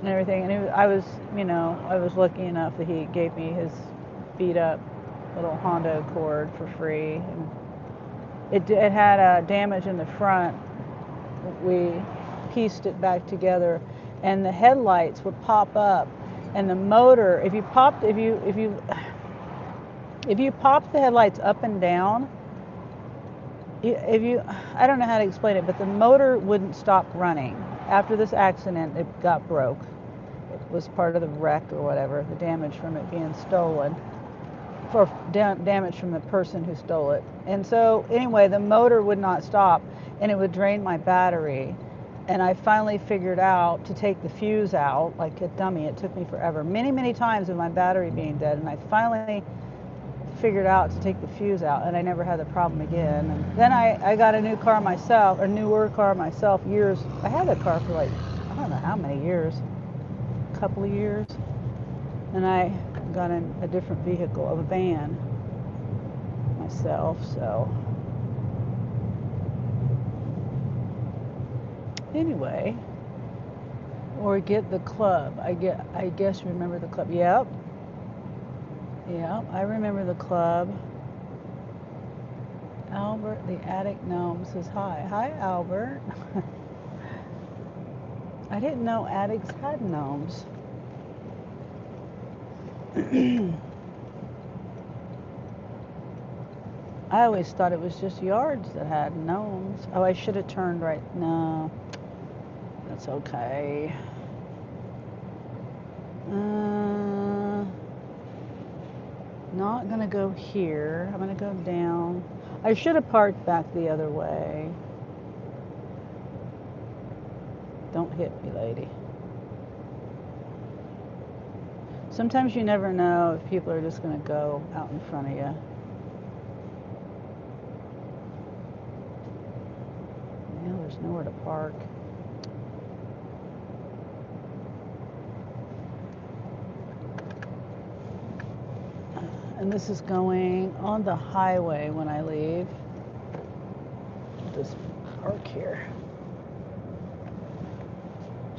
and everything. And I was, I was lucky enough that he gave me his beat up little Honda Accord for free. And it had damage in the front. We pieced it back together, and the headlights would pop up, and the motor, if you pop the headlights up and down, I don't know how to explain it, but the motor wouldn't stop running. After this accident, it got broke. It was part of the wreck or whatever, the damage from it being stolen, for damage from the person who stole it. And so anyway, the motor would not stop, and it would drain my battery. And I finally figured out to take the fuse out like a dummy. It took me forever, many times with my battery being dead, and I finally figured out to take the fuse out, and I never had the problem again. And then I got a newer car myself, years. I had that car for like, I don't know how many years, a couple of years. And I got in a different vehicle, a van, myself. So anyway, or get the club. I guess you remember the club. Yep, I remember the club. Albert the Attic Gnome says hi. Hi, Albert. I didn't know attics had gnomes. I always thought it was just yards that had gnomes. Oh, I should have turned right. No, that's okay. Not gonna go here. I'm gonna go down. I should have parked back the other way. Don't hit me, lady. Sometimes you never know if people are just gonna go out in front of you. There's nowhere to park. And this is going on the highway when I leave. Just park here.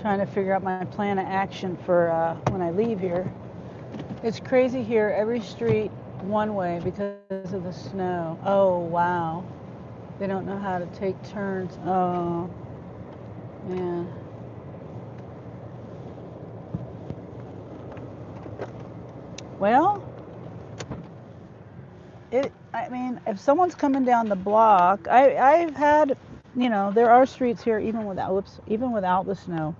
Trying to figure out my plan of action for when I leave here. It's crazy here. Every street one way because of the snow. Oh, wow. They don't know how to take turns. Oh, man. Well, if someone's coming down the block, I've had, there are streets here even without the snow.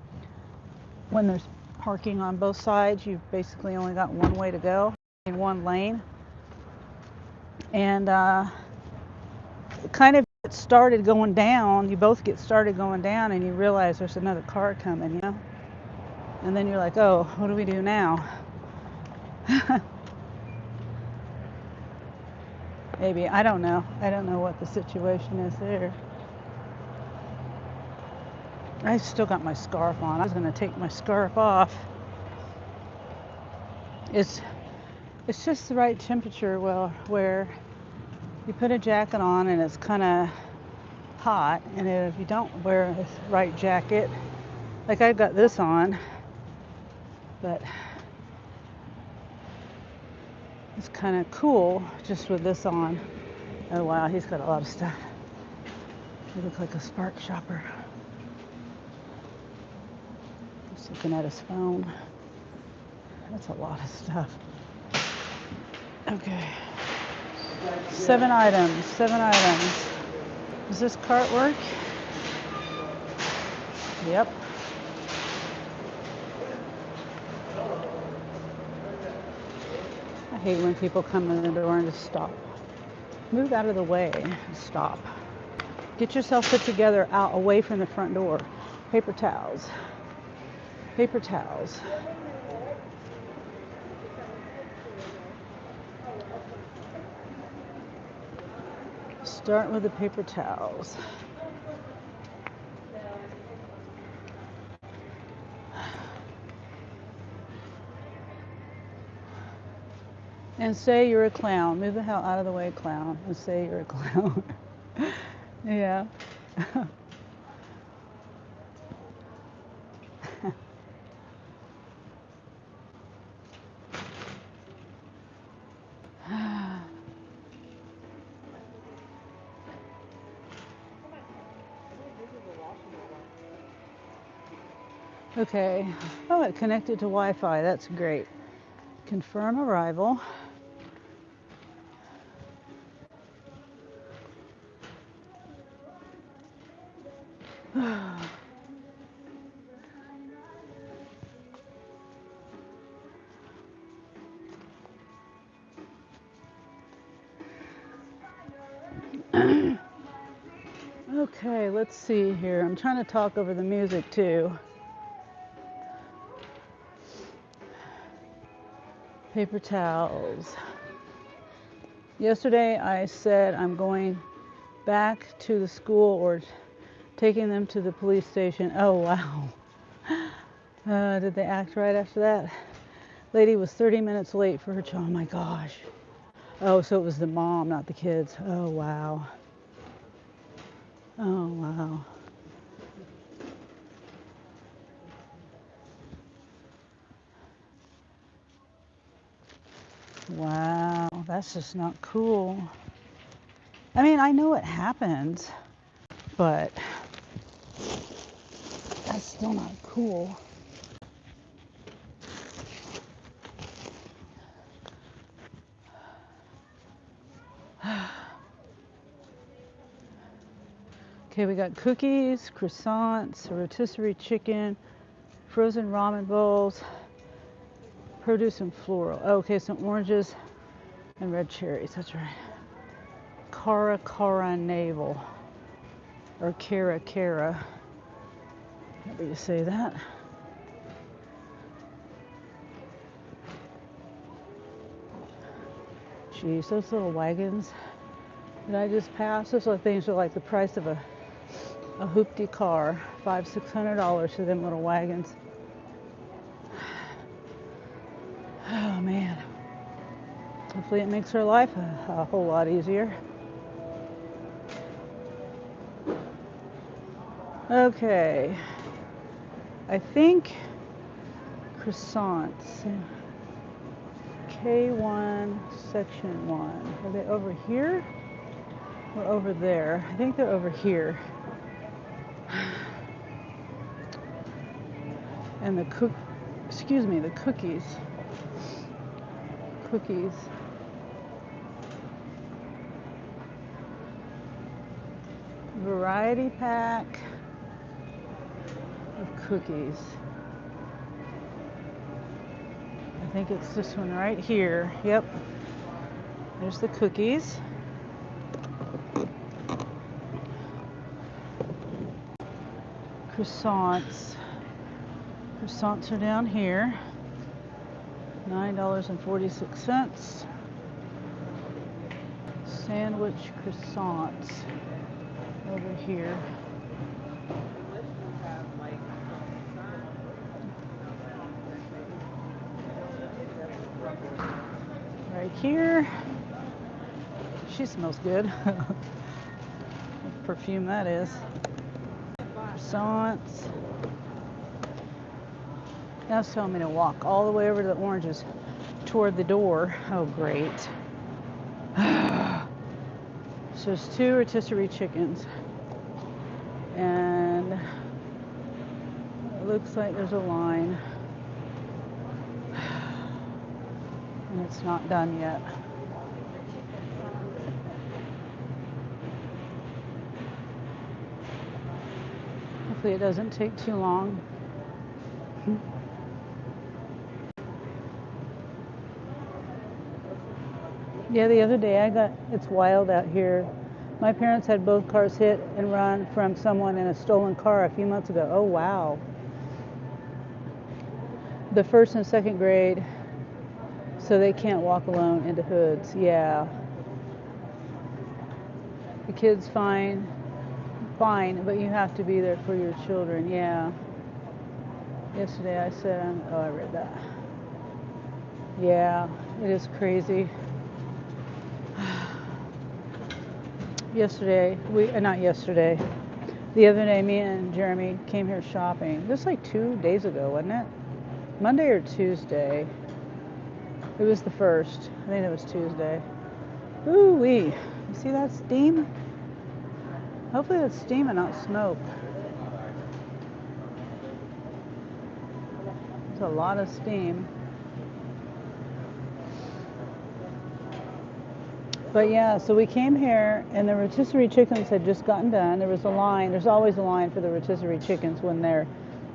When there's parking on both sides, you've basically only got one way to go in one lane. And kind of started going down. You both get started going down, and you realize there's another car coming, And then you're like, oh, what do we do now? Maybe, I don't know. I don't know what the situation is there. I still got my scarf on. I was going to take my scarf off. It's just the right temperature, where you put a jacket on and it's kind of hot, and if you don't wear the right jacket, like I've got this on, but it's kind of cool just with this on. Oh wow, he's got a lot of stuff. He looks like a spark shopper. Just looking at his phone. That's a lot of stuff. Okay. 7 items. Does this cart work? Yep. I hate when people come in the door and just stop. Move out of the way and stop. Get yourself put together out away from the front door. Paper towels. Start with the paper towels. And say you're a clown. Move the hell out of the way, clown. And say you're a clown. Yeah. Okay. Oh, it connected to Wi-Fi. That's great. Confirm arrival. Okay, let's see here. I'm trying to talk over the music too. Paper towels. Yesterday I said I'm going back to the school or taking them to the police station. Oh, wow. Did they act right after that? Lady was 30 minutes late for her child. Oh my gosh. Oh, so it was the mom, not the kids. Oh, wow. Oh, wow. Wow, that's just not cool. I mean, I know it happens, but that's still not cool. Okay, we got cookies, croissants, rotisserie chicken, frozen ramen bowls, produce and floral. Oh, okay, some oranges and red cherries. That's right. Cara navel. Or cara. However you say that. Geez, those little wagons that I just passed, those little things are like the price of a hoopty car. $500-$600 for them little wagons. Oh man. Hopefully it makes her life a whole lot easier. Okay. I think croissants. K1 section 1. Are they over here or over there? I think they're over here. And the cookies. Cookies. Variety pack of cookies. I think it's this one right here. Yep. There's the cookies. Croissants. Croissants are down here. $9.46. Sandwich croissants over here. Right here. She smells good. What perfume that is. Croissants. Now it's telling me to walk all the way over to the oranges toward the door. Oh, great. So there's 2 rotisserie chickens. And it looks like there's a line. And it's not done yet. Hopefully it doesn't take too long. Yeah, the other day it's wild out here. My parents had both cars hit and run from someone in a stolen car a few months ago. Oh, wow. The 1st and 2nd grade, so they can't walk alone into hoods. Yeah. The kid's fine, but you have to be there for your children. Yeah. Yesterday I said, I read that. Yeah, It is crazy. Yesterday, not yesterday, the other day, me and Jeremy came here shopping. Just like 2 days ago, wasn't it? Monday or Tuesday. It was the first. I think it was Tuesday. Ooh wee. You see that steam? Hopefully that's steam and not smoke. There's a lot of steam. But yeah, so we came here and the rotisserie chickens had just gotten done. There was a line. There's always a line for the rotisserie chickens when they're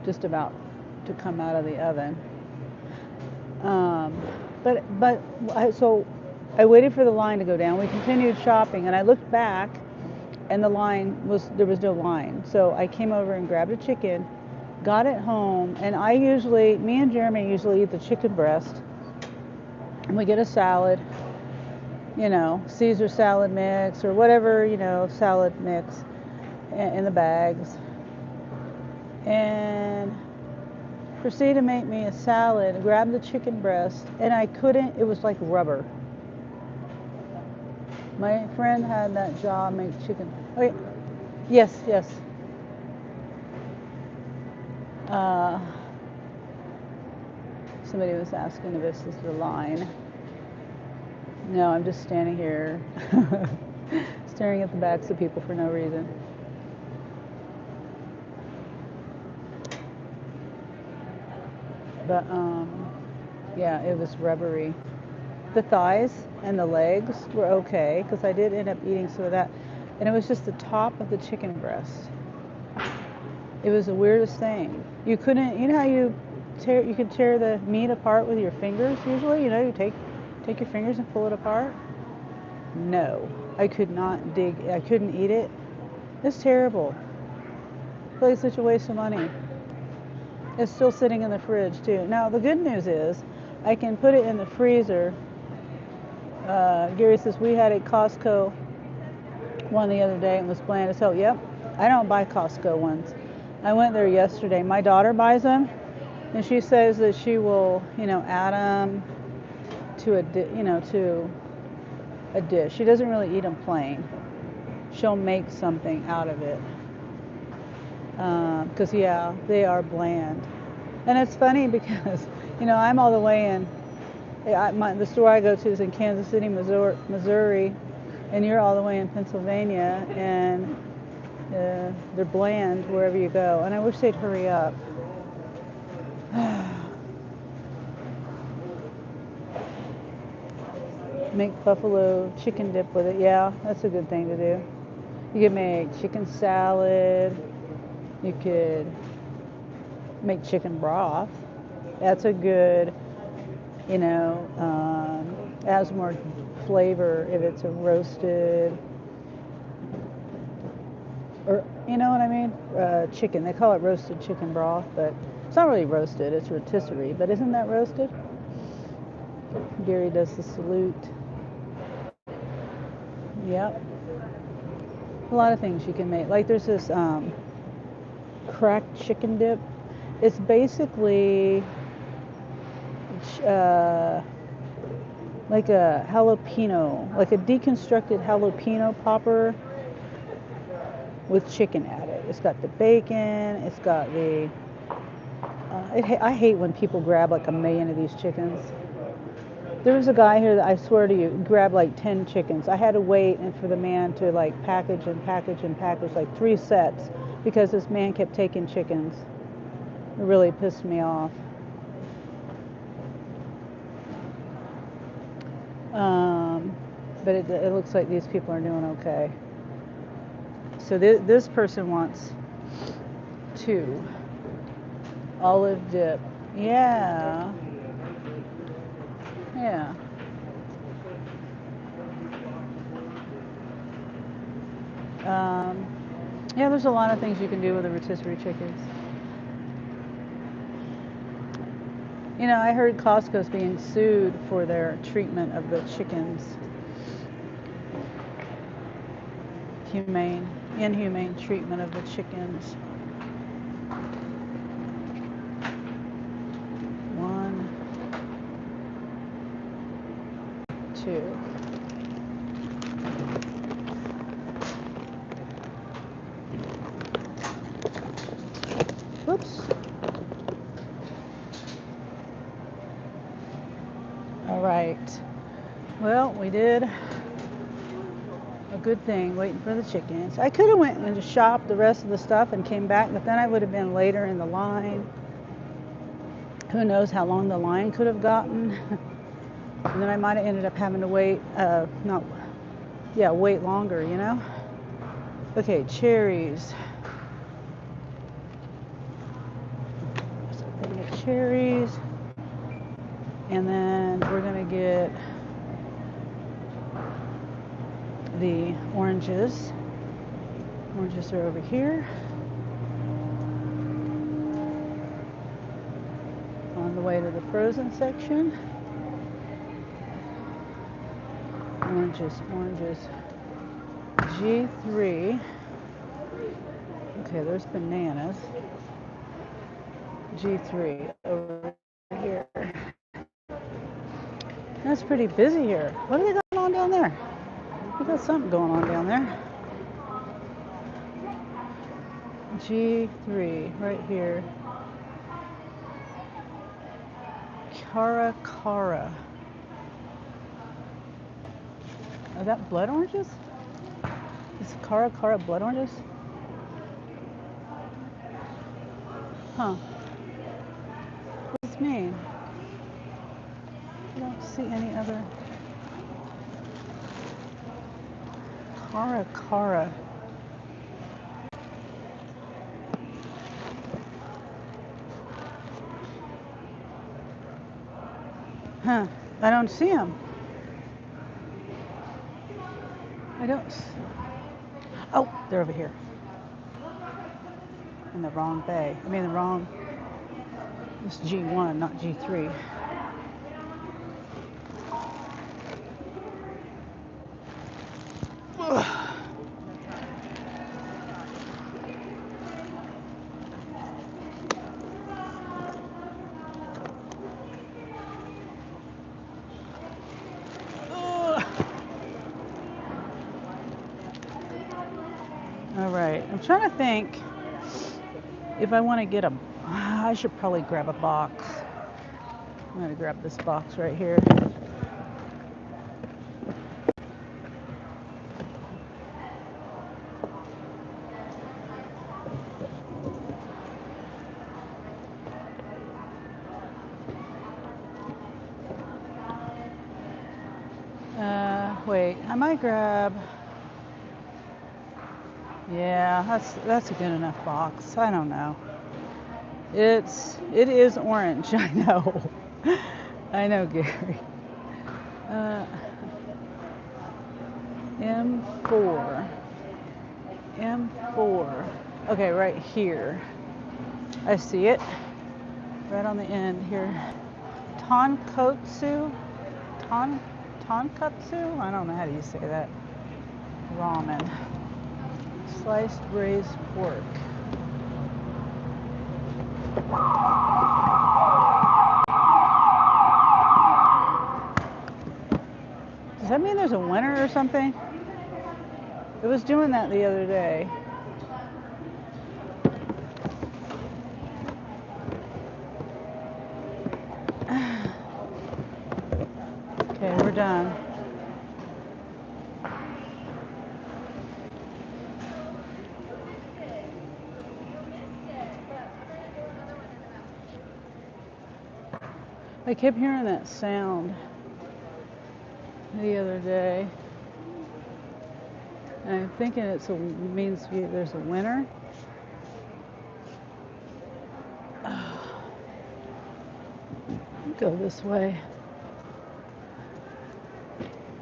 just about to come out of the oven. So I waited for the line to go down. We continued shopping and I looked back and there was no line. So I came over and grabbed a chicken, got it home, and me and Jeremy usually eat the chicken breast. And we get a salad, Caesar salad mix or whatever, salad mix in the bags. And proceeded to make me a salad, grab the chicken breast, and I couldn't, it was like rubber. My friend had that job, make chicken. Oh, yeah. Yes. Somebody was asking if this is the line. No, I'm just standing here staring at the backs of people for no reason. But yeah, it was rubbery. The thighs and the legs were okay because I did end up eating some of that, and it was just the top of the chicken breast. It was the weirdest thing. You couldn't, how you could tear the meat apart with your fingers usually. You take your fingers and pull it apart. No, I could not I couldn't eat it. It's terrible. It's like such a waste of money. It's still sitting in the fridge too. Now the good news is I can put it in the freezer. Gary says we had a Costco one the other day and was bland as hell. Yep, I don't buy Costco ones. I went there yesterday. My daughter buys them, and she says that she will, add them to a dish. She doesn't really eat them plain. She'll make something out of it. Because they are bland. And it's funny because, I'm all the way in, the store I go to is in Kansas City, Missouri, and you're all the way in Pennsylvania, and they're bland wherever you go. And I wish they'd hurry up. Make buffalo chicken dip with it. Yeah, that's a good thing to do. You could make chicken salad. You could make chicken broth. That's a good, adds more flavor if it's a roasted, or you know what I mean? Chicken. They call it roasted chicken broth, but it's not really roasted. It's rotisserie, but isn't that roasted? Gary does the salute. Yep. A lot of things you can make. Like there's this cracked chicken dip. It's basically like a jalapeno, like a deconstructed jalapeno popper with chicken added. It's got the bacon. It's got the. I hate when people grab like a million of these chickens. There was a guy here that I swear to you grabbed like 10 chickens. I had to wait and for the man to like package like 3 sets because this man kept taking chickens. It really pissed me off. But it looks like these people are doing okay. So this person wants 2 olive dip. Yeah. Yeah, there's a lot of things you can do with the rotisserie chickens. I heard Costco's being sued for their treatment of the chickens. Inhumane treatment of the chickens. too. Whoops. All right. Well, we did a good thing waiting for the chickens. I could have went and just shopped the rest of the stuff and came back, but then I would have been later in the line. Who knows how long the line could have gotten. And then I might have ended up having to wait, wait longer, you know? Okay, cherries. So we're gonna get cherries. And then we're gonna get the oranges. Oranges are over here. On the way to the frozen section. Oranges, oranges. G3. Okay, there's bananas. G3 over here. That's pretty busy here. What are they going on down there? We got something going on down there. G3 right here. Cara. Are that blood oranges? Is Cara blood oranges? Huh. What does this mean? I don't see any other. Cara. Huh. I don't see them. I don't. Oh, they're over here. In the wrong bay. I mean the wrong. It's G1, not G3. All right, I'm trying to think if I want to get I should probably grab a box. I'm going to grab this box right here. Wait, I might grab. Yeah, that's a good enough box. I don't know. It is orange. I know. I know, Gary. M4. Okay, right here. I see it. Right on the end here. Tonkotsu. Tonkatsu? I don't know how do you say that. Ramen. Sliced braised pork. Does that mean there's a winner or something? It was doing that the other day. Okay, we're done. I kept hearing that sound the other day. And I'm thinking it means there's a winner. Go this way.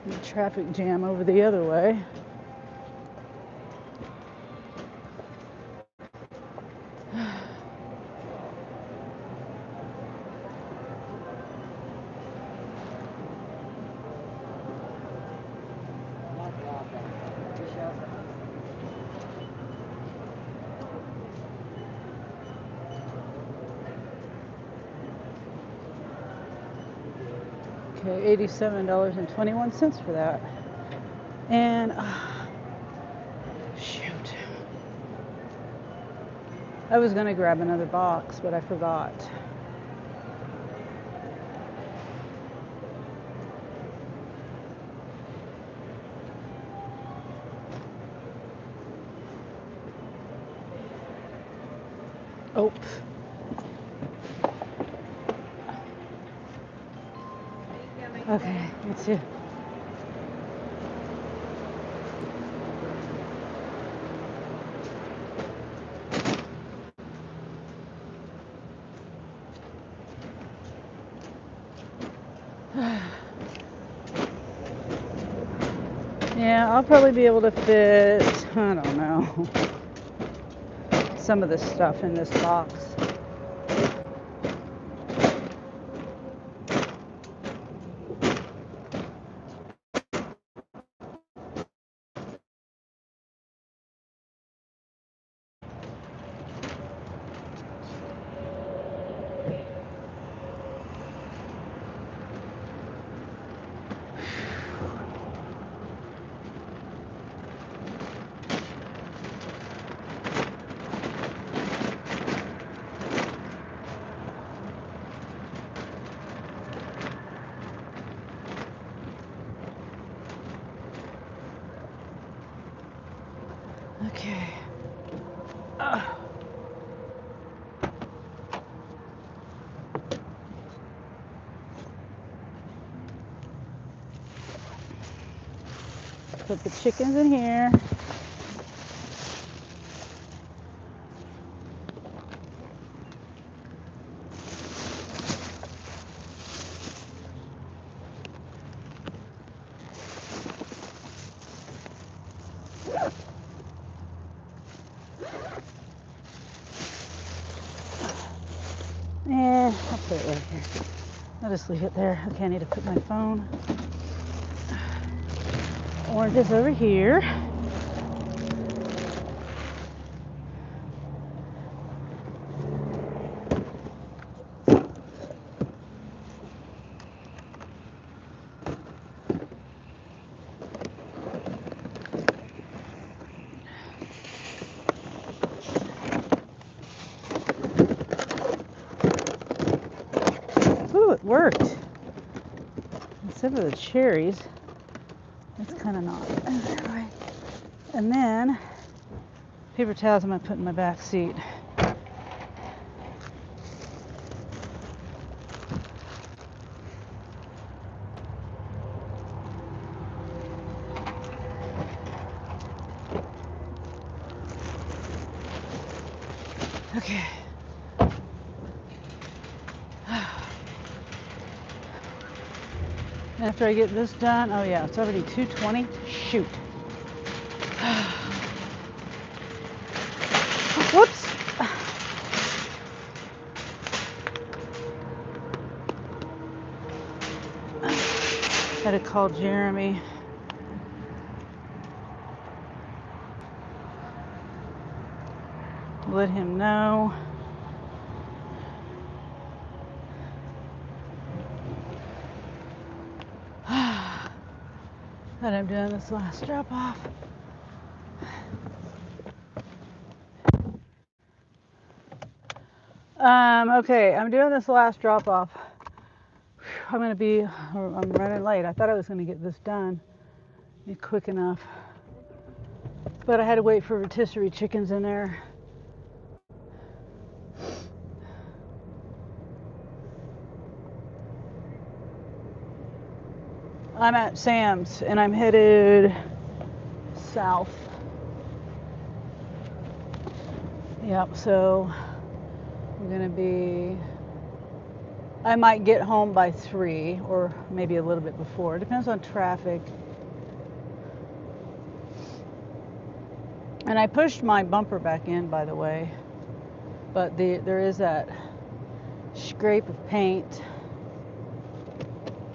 The traffic jam over the other way. Okay, $87.21 for that. And shoot, I was gonna grab another box, but I forgot. Oh. Okay, me too. Yeah, I'll probably be able to fit, I don't know, some of this stuff in this box. Okay. Put the chickens in here. And I'll put it right here. I'll just leave it there. Okay, I need to put my phone. Orange is over here. Ooh, it worked. Instead of the cherries, it's kind of not. And then paper towels I'm gonna put in my back seat. Okay. After I get this done, oh yeah, it's already 2:20. Shoot. Whoops. Had to call Jeremy. Let him know. That I'm doing this last drop off. Okay, I'm doing this last drop off. I'm running late. I thought I was gonna get this done quick enough, but I had to wait for rotisserie chickens in there. I'm at Sam's and I'm headed south. Yep, so I'm gonna be, I might get home by 3 or maybe a little bit before. It depends on traffic. And I pushed my bumper back in, by the way, but there is that scrape of paint.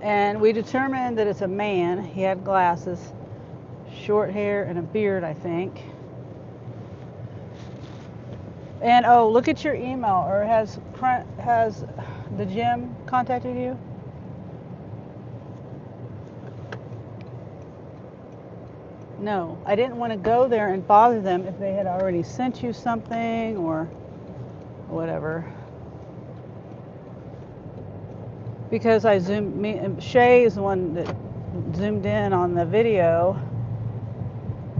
And we determined that it's a man. He had glasses, short hair, and a beard, I think. And oh, look at your email. Or has the gym contacted you? No, I didn't want to go there and bother them if they had already sent you something or whatever. Because Shay is the one that zoomed in on the video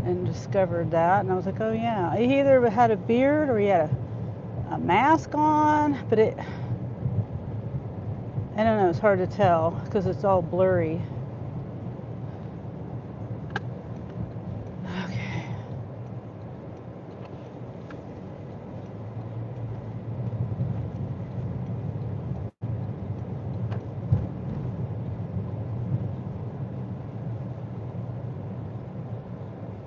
and discovered that, and I was like, oh yeah. He either had a beard or he had a mask on, but I don't know, it's hard to tell because it's all blurry. Okay.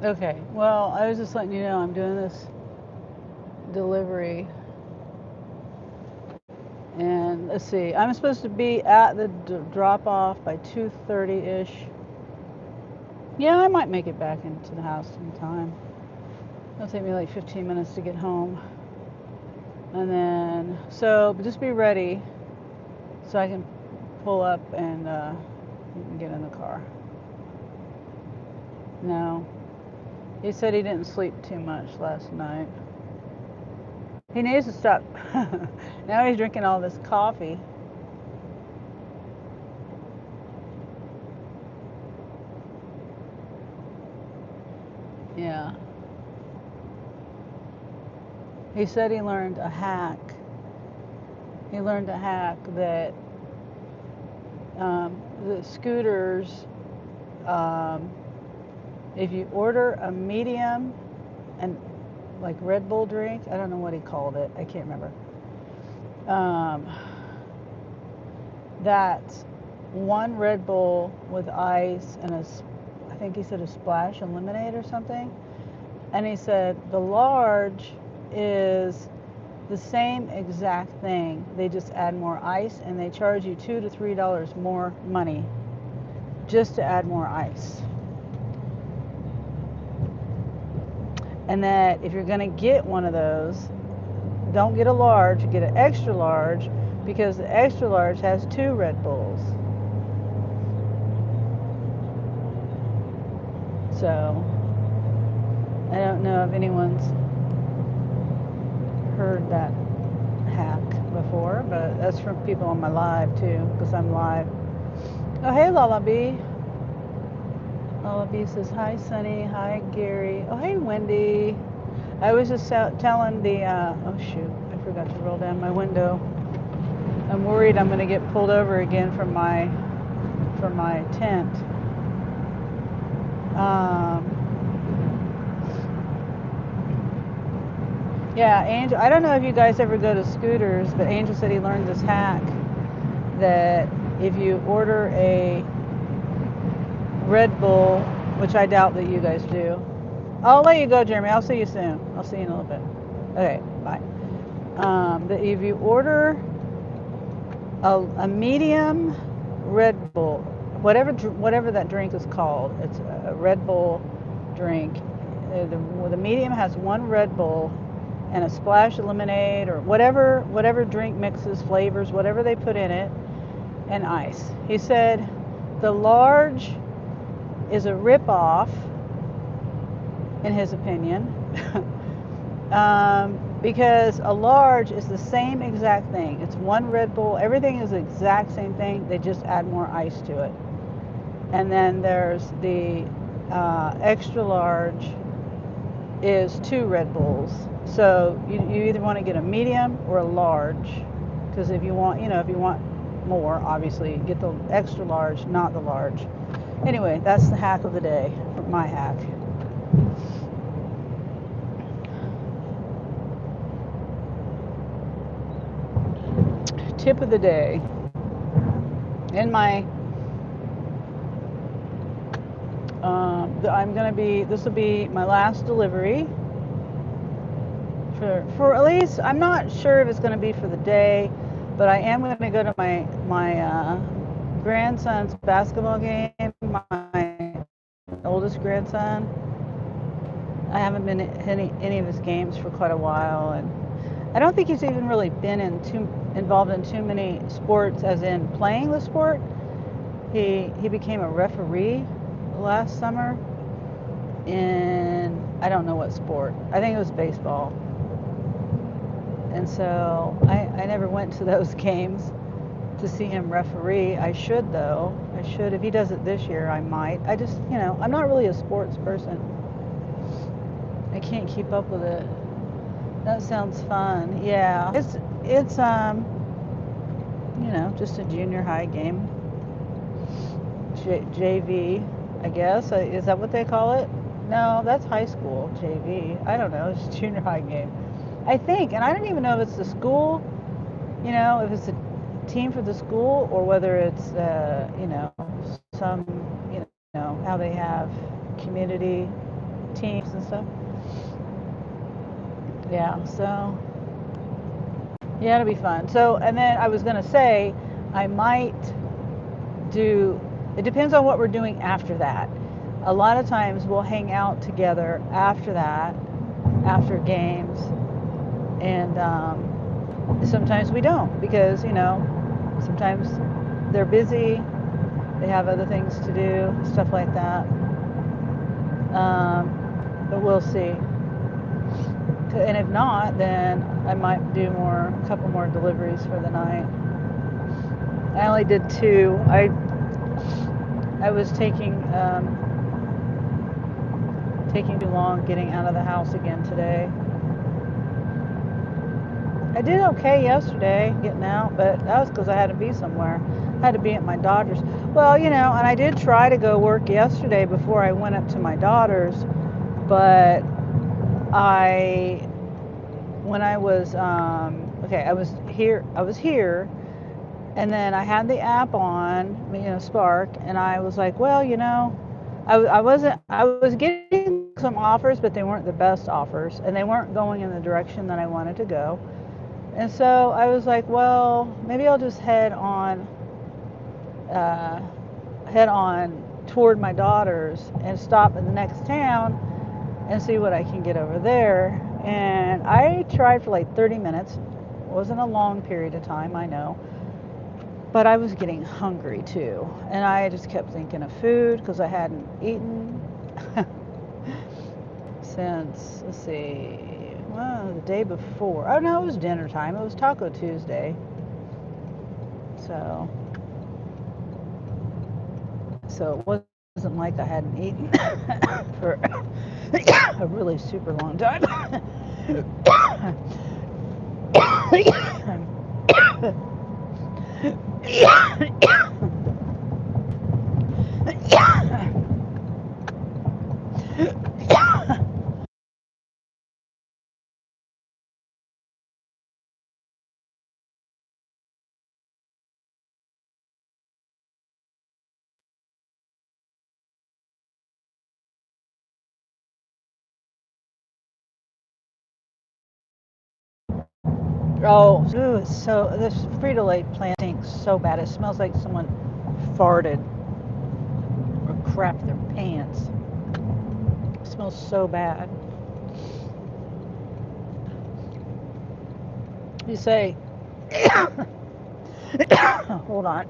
Okay, well, I was just letting you know I'm doing this delivery. And let's see, I'm supposed to be at the drop off by 2:30-ish. Yeah, I might make it back into the house in time. It'll take me like 15 minutes to get home. And then, so just be ready so I can pull up and you can get in the car. No. He said he didn't sleep too much last night. He needs to stop. Now he's drinking all this coffee. Yeah. He said he learned a hack. He learned a hack that the scooters, if you order a medium and like Red Bull drink, I don't know what he called it, I can't remember. That's one Red Bull with ice and I think he said a splash of lemonade or something. And he said the large is the same exact thing. They just add more ice and they charge you $2 to $3 more money just to add more ice. And that if you're going to get one of those, don't get a large, get an extra large, because the extra large has 2 Red Bulls. So I don't know if anyone's heard that hack before, but that's from people on my live too, because I'm live. Oh, hey, Lala B. Lala B says, hi, Sunny. Hi, Gary. Oh, hey, Wendy. I was just telling the, oh, shoot. I forgot to roll down my window. I'm worried I'm going to get pulled over again from my tent. Yeah, Angel, I don't know if you guys ever go to Scooters, but Angel said he learned this hack that if you order a Red Bull, which I doubt that you guys do. I'll let you go, Jeremy. I'll see you soon. I'll see you in a little bit. Okay, bye. That if you order a medium Red Bull, whatever that drink is called, it's a Red Bull drink. The medium has 1 Red Bull and a splash of lemonade or whatever drink mixes, flavors, whatever they put in it, and ice. He said the large is a rip-off, in his opinion, because a large is the same exact thing. It's 1 Red Bull. Everything is the exact same thing. They just add more ice to it. And then there's the extra large is 2 Red Bulls. So you either want to get a medium or a large, because if you want more, obviously get the extra large, not the large. Anyway, that's the hack of the day, my hack. Tip of the day. In my, this will be my last delivery for at least, I'm not sure if it's going to be for the day, but I am going to go to my grandson's basketball game, my oldest grandson. I haven't been at any of his games for quite a while, and I don't think he's even really been involved in too many sports, as in playing the sport. He became a referee last summer, in, I don't know what sport. I think it was baseball. And so I never went to those games to see him referee. I should, though. I should. If he does it this year, I might. I just, I'm not really a sports person. I can't keep up with it. That sounds fun. Yeah. It's just a junior high game. JV, I guess. Is that what they call it? No, that's high school. JV. I don't know. It's a junior high game. I think, and I don't even know if it's the school, if it's a team for the school or whether it's, some, how they have community teams and stuff. Yeah, so, yeah, it'll be fun. So, and then I was going to say, I might it depends on what we're doing after that. A lot of times we'll hang out together after that, after games, and sometimes we don't because, sometimes they're busy, they have other things to do, stuff like that. But we'll see. And if not, then I might do a couple more deliveries for the night. I only did 2. I was taking too long getting out of the house again today. I did okay yesterday getting out, but that was because I had to be somewhere. I had to be at my daughter's. Well, and I did try to go work yesterday before I went up to my daughter's, but when I was I was here, and then I had the app on, Spark, and I was like, well, I was getting some offers, but they weren't the best offers, and they weren't going in the direction that I wanted to go. And so I was like, well, maybe I'll just head on toward my daughter's and stop in the next town and see what I can get over there. And I tried for like 30 minutes. It wasn't a long period of time, I know. But I was getting hungry too. And I just kept thinking of food because I hadn't eaten since, let's see, the day before. Oh no, it was dinner time. It was Taco Tuesday. So it wasn't like I hadn't eaten for a really super long time. Oh, so this Frito-Lay plant stinks so bad. It smells like someone farted or crapped their pants. It smells so bad. You say, hold on.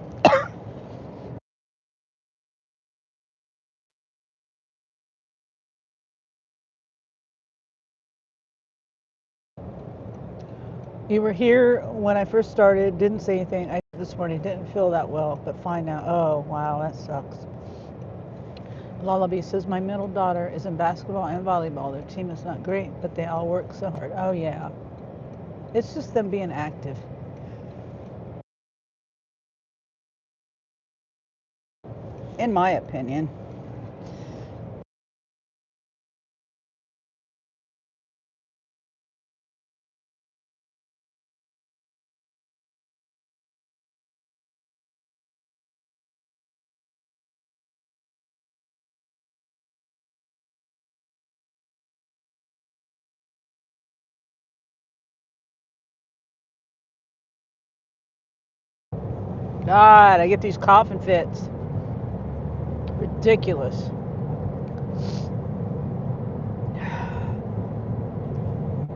You were here when I first started, didn't say anything. This morning didn't feel that well, but fine now. Oh, wow, that sucks. Lullaby says, my middle daughter is in basketball and volleyball. Their team is not great, but they all work so hard. Oh, yeah. It's just them being active. In my opinion. God, I get these coughing fits. Ridiculous.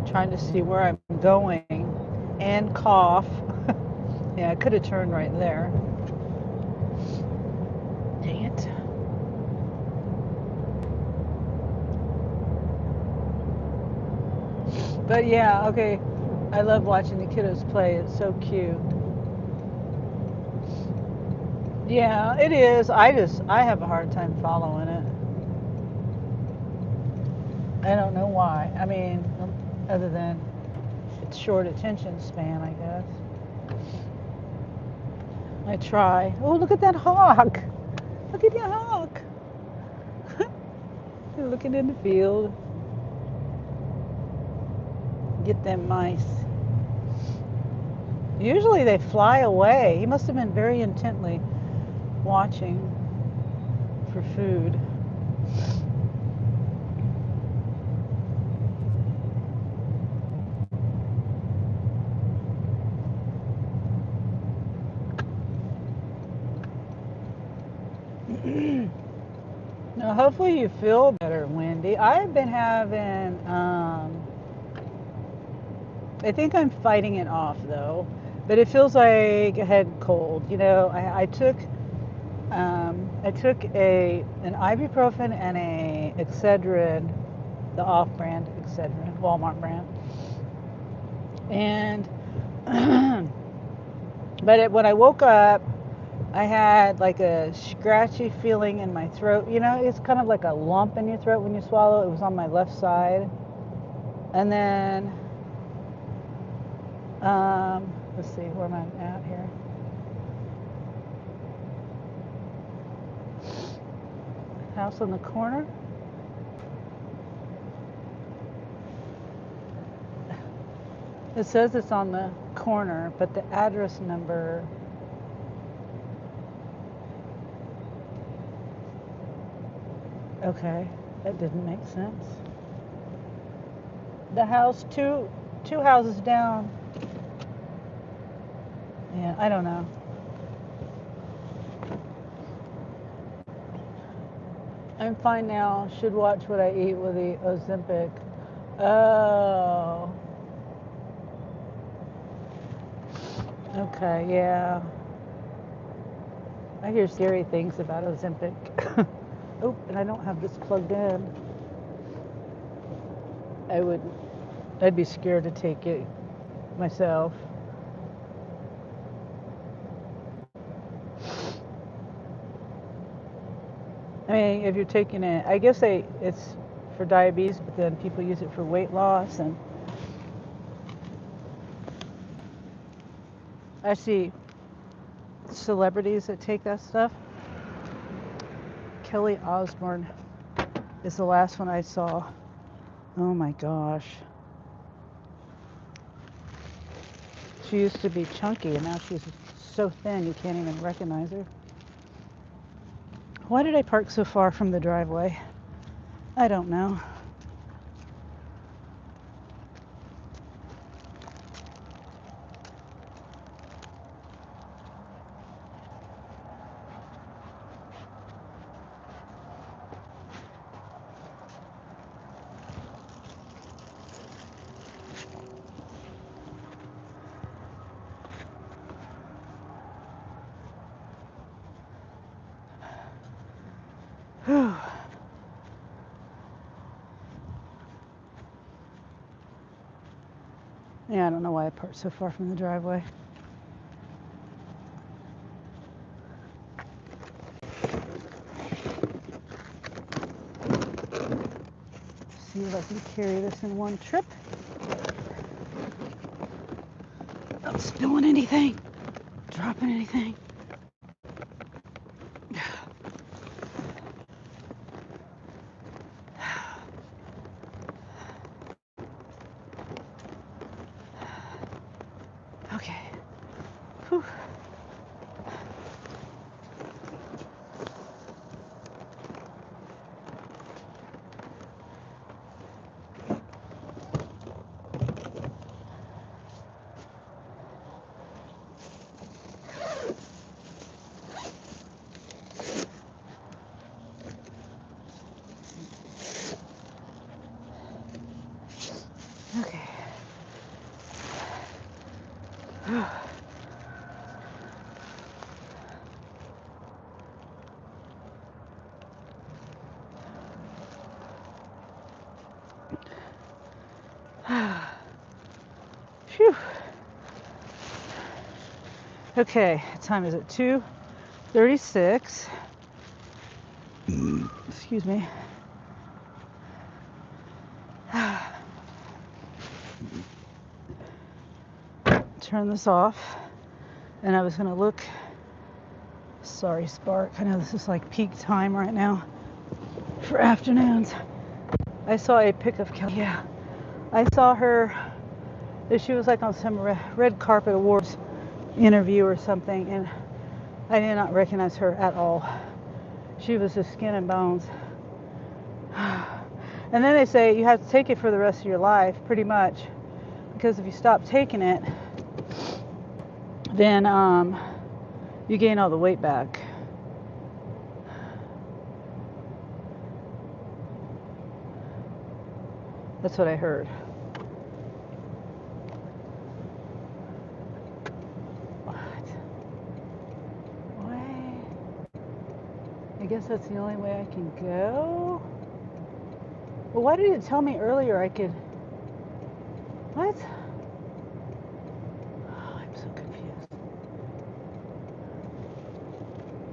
Trying to see where I'm going and cough. Yeah, I could have turned right there. Dang it. But yeah, okay. I love watching the kiddos play. It's so cute. Yeah, it is. I have a hard time following it. I don't know why. I mean, other than it's short attention span, I guess. I try. Oh, look at that hawk. Look at the hawk. They're looking in the field. Get them mice. Usually they fly away. He must have been very intently watching for food. Now, hopefully you feel better, Wendy. I've been having, I think I'm fighting it off though, but it feels like a head cold. You know, I took an ibuprofen and a Excedrin, the off-brand Excedrin, Walmart brand, and when I woke up, I had like a scratchy feeling in my throat. You know, it's kind of like a lump in your throat when you swallow. It was on my left side, and then let's see where am I at here. House on the corner. It says it's on the corner, but the address number. Okay, that didn't make sense. The house two houses down. Yeah, I don't know. I'm fine now. Should watch what I eat with the Ozempic. Oh. Okay, yeah. I hear scary things about Ozempic. Oh, and I don't have this plugged in. I'd be scared to take it myself. I mean, if you're taking it, I guess it's for diabetes, but then people use it for weight loss, and I see celebrities that take that stuff. Kelly Osbourne is the last one I saw. Oh my gosh. She used to be chunky, and now she's so thin you can't even recognize her. Why did I park so far from the driveway? I don't know. Whew. Yeah, I don't know why I parked so far from the driveway. See if I can carry this in one trip. Not spilling anything, dropping anything. Okay. Whew. Okay. Okay, what time is it? 2:36. Excuse me. Turn this off. And I was going to look. Sorry, Spark. I know this is like peak time right now for afternoons. I saw a pic of Kelly. Yeah. I saw her. She was like on some red carpet awards interview or something. And I did not recognize her at all. She was just skin and bones. And then they say you have to take it for the rest of your life, pretty much. Because if you stop taking it, then you gain all the weight back. That's what I heard. What? I guess that's the only way I can go? Well, why did it tell me earlier I could... What? Oh, I'm so confused.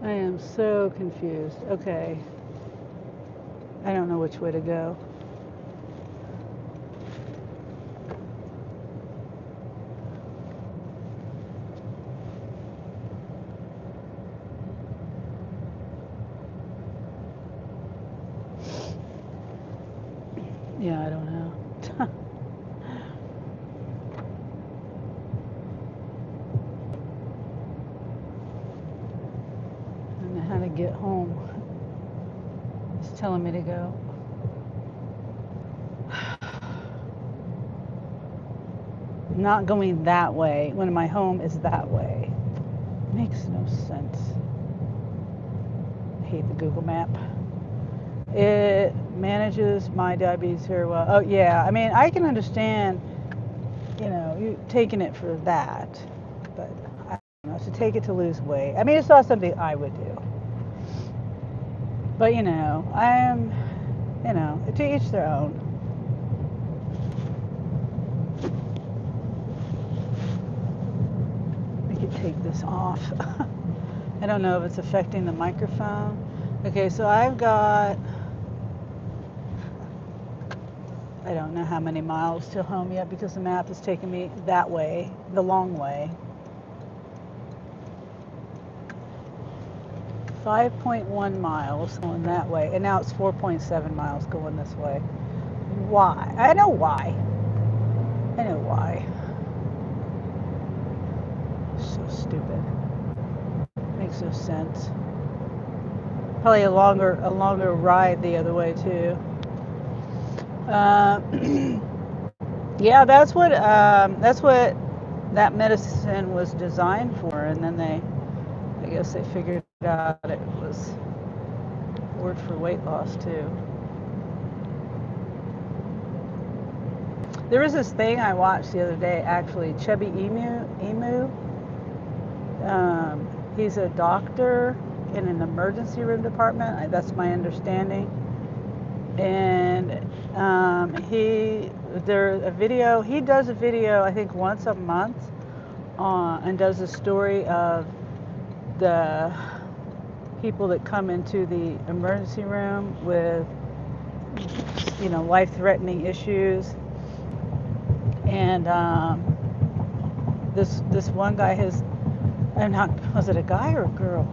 I am so confused. Okay. I don't know which way to go. Yeah, I don't know. I don't know how to get home. It's telling me to go. Not going that way when my home is that way. Makes no sense. I hate the Google map. It manages my diabetes very well. Oh yeah, I mean I can understand, you taking it for that, but I don't know, to take it to lose weight. I mean it's not something I would do. But I'm, to each their own. I could take this off. I don't know if it's affecting the microphone. Okay, so I've got, I don't know how many miles till home yet because the map is taking me that way, the long way. 5.1 miles going that way, and now it's 4.7 miles going this way. Why? I know why. I know why. So stupid. Makes no sense. Probably a longer ride the other way too. Yeah, that's what that medicine was designed for, and then I guess they figured out it was worked for weight loss too. There was this thing I watched the other day, actually, Chubby Emu. He's a doctor in an emergency room department. That's my understanding. And he does a video I think once a month and does a story of the people that come into the emergency room with life-threatening issues. And this one guy was it a guy or a girl?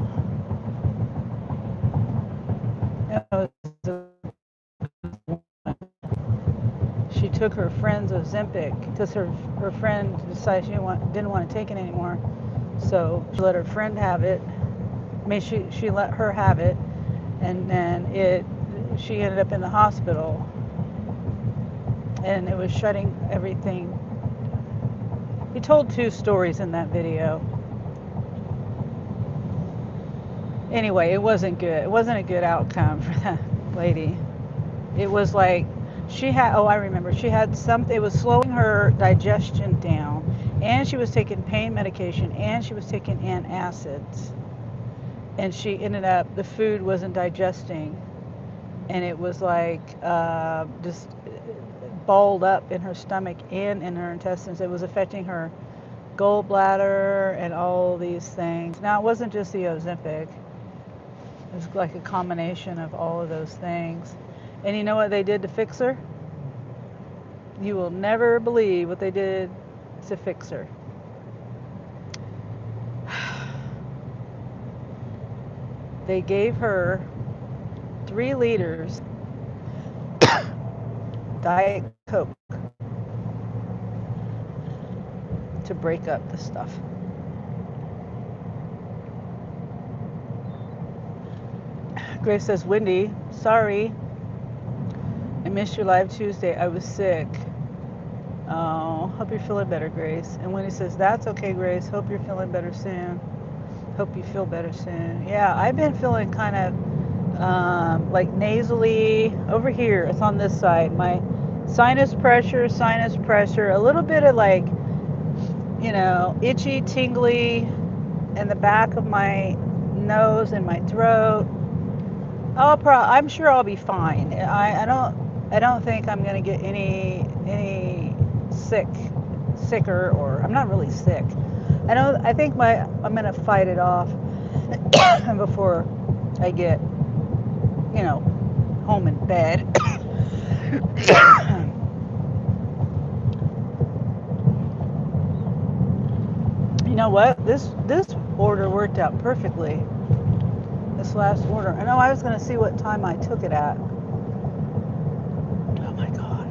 She took her friend's Ozempic because her friend decided she didn't want to take it anymore. So she let her friend have it. I mean, she let her have it, and then she ended up in the hospital, and it was shutting everything. He told two stories in that video. Anyway, it wasn't good. It wasn't a good outcome for that lady. It was like I remember, she had something, it was slowing her digestion down, and she was taking pain medication, and she was taking antacids. And she ended up, the food wasn't digesting, and it was like just balled up in her stomach and in her intestines. It was affecting her gallbladder and all these things. Now, it wasn't just the Ozempic. It was like a combination of all of those things. And you know what they did to fix her? You will never believe what they did to fix her. They gave her 3 liters Diet Coke to break up the stuff. Grace says, Wendy, sorry, I missed your live Tuesday. I was sick. Oh, hope you're feeling better, Grace. And Wendy says, that's okay, Grace. Hope you're feeling better soon. Hope you feel better soon. Yeah, I've been feeling kind of like nasally over here. It's on this side. My sinus pressure, a little bit of like, itchy, tingly in the back of my nose and my throat. I'm sure I'll be fine. I don't think I'm gonna get any sicker, or I'm not really sick. I think I'm gonna fight it off before I get, home in bed. You know what? This order worked out perfectly. This last order. I know I was gonna see what time I took it at. Oh my God.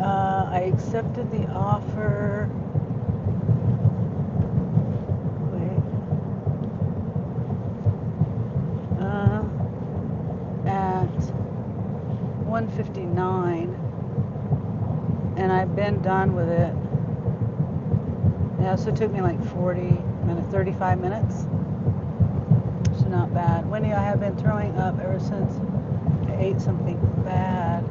I accepted the offer. Wait. At 1:59, and I've been done with it. Yeah, so it took me like 40 minutes, 35 minutes. It's not bad. Wendy, I have been throwing up ever since I ate something bad.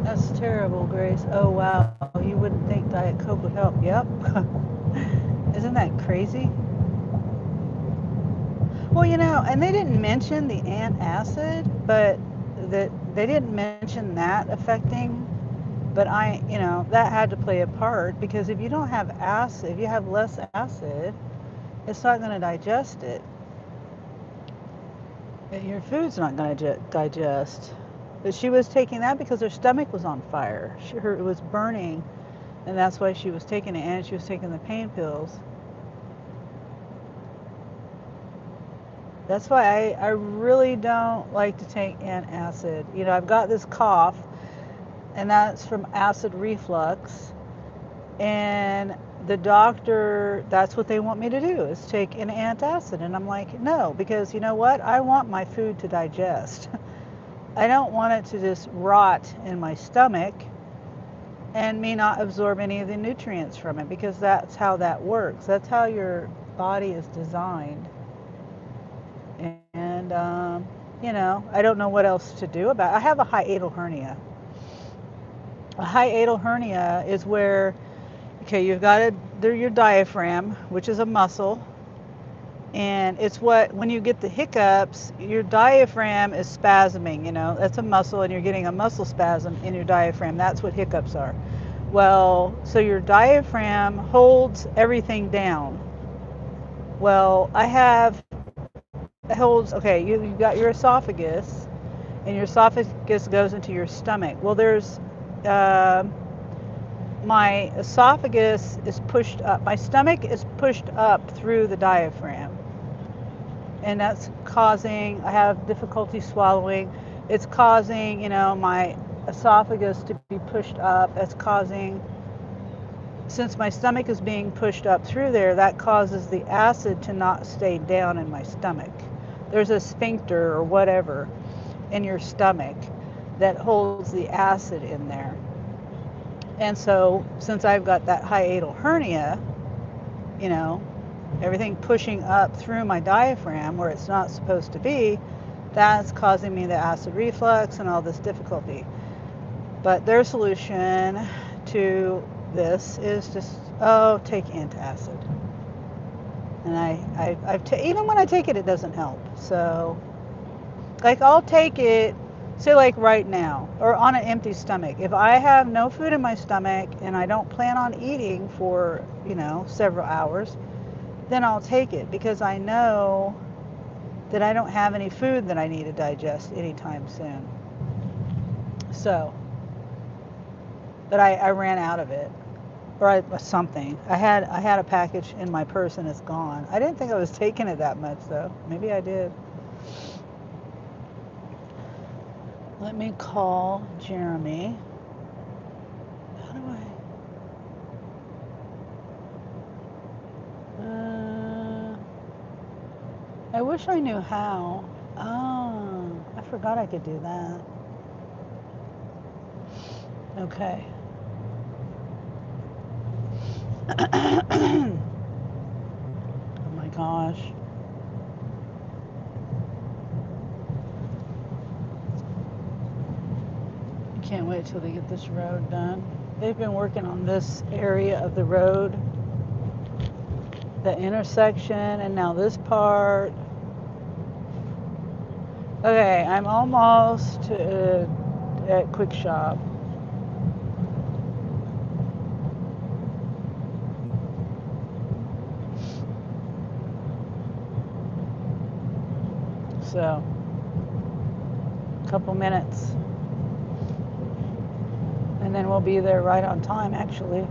That's terrible, Grace. Oh, wow. You wouldn't think Diet Coke would help. Yep. Isn't that crazy? Well, and they didn't mention the antacid, but they didn't mention that affecting, but that had to play a part, because if you don't have acid, if you have less acid, it's not going to digest it. Your food's not going to digest. But she was taking that because her stomach was on fire. It was burning, and that's why she was taking it, and she was taking the pain pills. That's why I really don't like to take antacid. I've got this cough, and that's from acid reflux. And the doctor, that's what they want me to do, is take an antacid. And I'm like, no, because you know what? I want my food to digest. I don't want it to just rot in my stomach and me not absorb any of the nutrients from it, because that's how that works. That's how your body is designed. And, I don't know what else to do about it. I have a hiatal hernia. A hiatal hernia is where, okay, you've got your diaphragm, which is a muscle. And it's when you get the hiccups, your diaphragm is spasming, that's a muscle, and you're getting a muscle spasm in your diaphragm. That's what hiccups are. Well, so your diaphragm holds everything down. Well, you've got your esophagus, and your esophagus goes into your stomach. Well, there's, my esophagus is pushed up. My stomach is pushed up through the diaphragm. And that's causing, I have difficulty swallowing. It's causing, my esophagus to be pushed up. It's causing, since my stomach is being pushed up through there, that causes the acid to not stay down in my stomach. There's a sphincter or whatever in your stomach that holds the acid in there. And so, since I've got that hiatal hernia, everything pushing up through my diaphragm where it's not supposed to be, that's causing me the acid reflux and all this difficulty. But their solution to this is just, take antacid. And even when I take it, it doesn't help. So, like, I'll take it say like right now, or on an empty stomach. If I have no food in my stomach and I don't plan on eating for, several hours, then I'll take it because I know that I don't have any food that I need to digest anytime soon. So, but I ran out of it, or something. I had a package in my purse and it's gone. I didn't think I was taking it that much though. Maybe I did. Let me call Jeremy. How do I wish I knew how. Oh, I forgot I could do that. Okay. Oh my gosh. I can't wait till they get this road done. They've been working on this area of the road, the intersection, and now this part. Okay, I'm almost at Quick Shop. So, a couple minutes. And then we'll be there right on time, actually.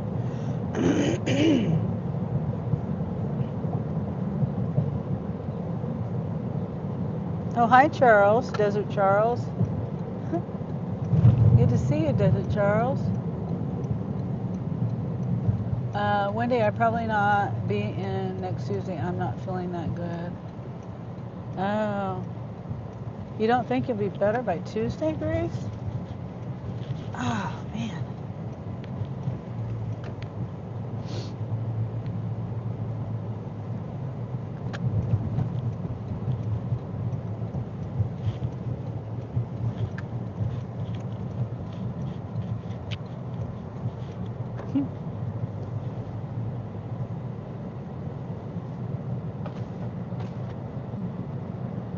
Oh, hi, Charles. Desert Charles. Good to see you, Desert Charles. Wendy, I'll probably not be in next Tuesday. I'm not feeling that good. Oh. You don't think you'll be better by Tuesday, Grace? Oh, man.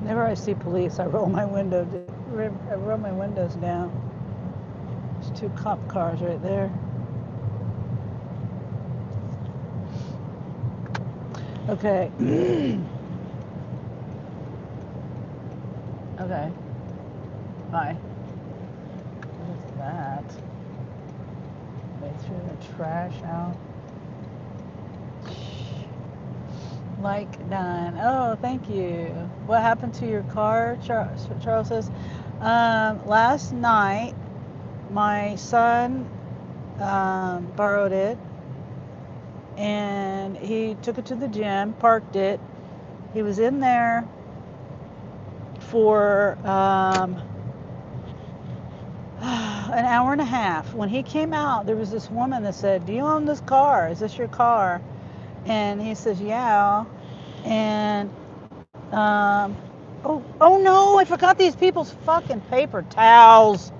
Whenever I see police, I roll my windows down. There's 2 cop cars right there. Okay. Okay. Bye. What is that? They threw the trash out. Like done. Oh, thank you. What happened to your car? Charles says, last night my son borrowed it and he took it to the gym, parked it. He was in there for an hour and a half. When he came out, there was this woman that said, "Do you own this car? Is this your car?" And he says, "Yeah." And oh no, I forgot these people's fucking paper towels.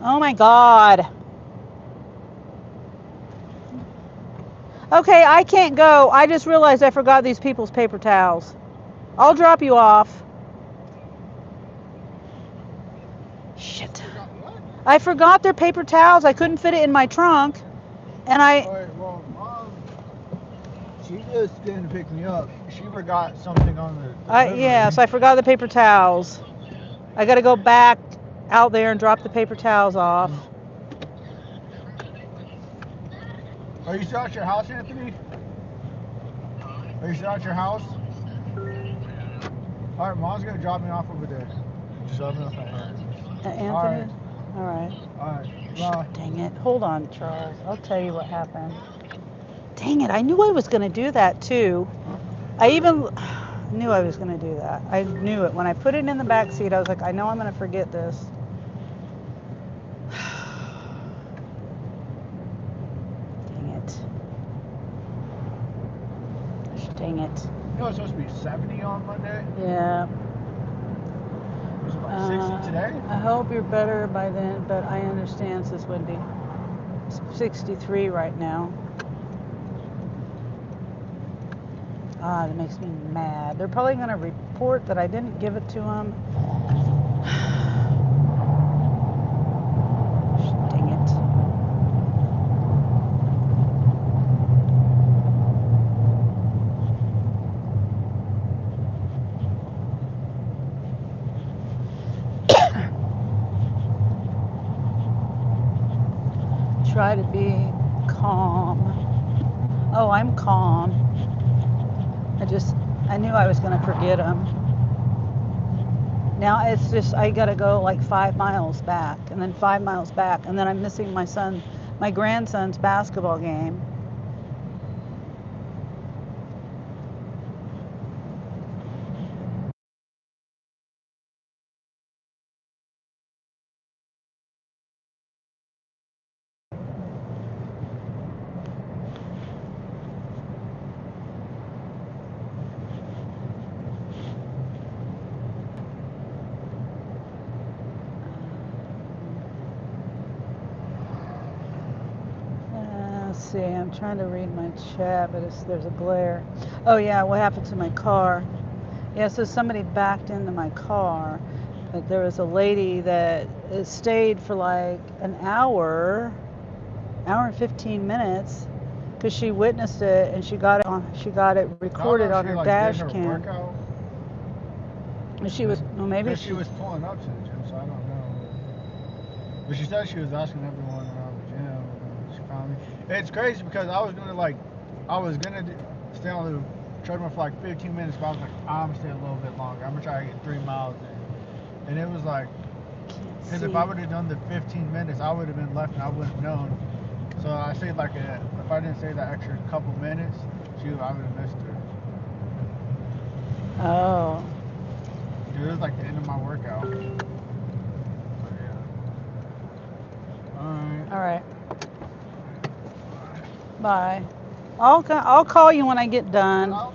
Oh my god. Okay, I can't go. I just realized I forgot these people's paper towels. I'll drop you off. Shit. I forgot their paper towels. I couldn't fit it in my trunk. And All right, well, Mom, she just didn't pick me up. She forgot something on the delivery. Yes, I forgot the paper towels. I got to go back out there and drop the paper towels off. Are you still at your house, Anthony? Are you still at your house? All right, Mom's gonna drop me off over there. Just let me know if I heard. Anthony? All right. All right. Bye. Dang it. Hold on, Charles. I'll tell you what happened. Dang it. I knew I was going to do that too. I even knew I was going to do that. I knew it. When I put it in the back seat, I was like, I know I'm going to forget this. Dang it. Dang it. You know it's supposed to be 70 on Monday? Yeah. It was about 60 today? I hope you're better by then, but I understand, Sis Wendy. It's 63 right now. Ah, that makes me mad. They're probably going to report that I didn't give it to them. try to be calm. Oh, I'm calm. I knew I was going to forget them. Now it's just, I got to go like 5 miles back and then 5 miles back. And then I'm missing my grandson's basketball game. Let's see, I'm trying to read my chat, but there's a glare. Oh yeah, what happened to my car? Yeah, so somebody backed into my car, but there was a lady that stayed for like an hour and 15 minutes, because she witnessed it and she got it recorded on her dash cam. Workout? And she was, well, maybe she was pulling up to the gym, so I don't know. But she said she was asking everyone around the gym, and she found me. It's crazy because I was gonna stay on the treadmill for like 15 minutes, but I was like, I'm gonna stay a little bit longer. I'm gonna try to get 3 miles in. And it was like, because if I would have done the 15 minutes, I would have been left and I wouldn't have known. So I stayed like if I didn't stay that extra couple minutes, I would have missed her. Oh. Dude, it was like the end of my workout. But yeah. All right. Bye. I'll call you when I get done. On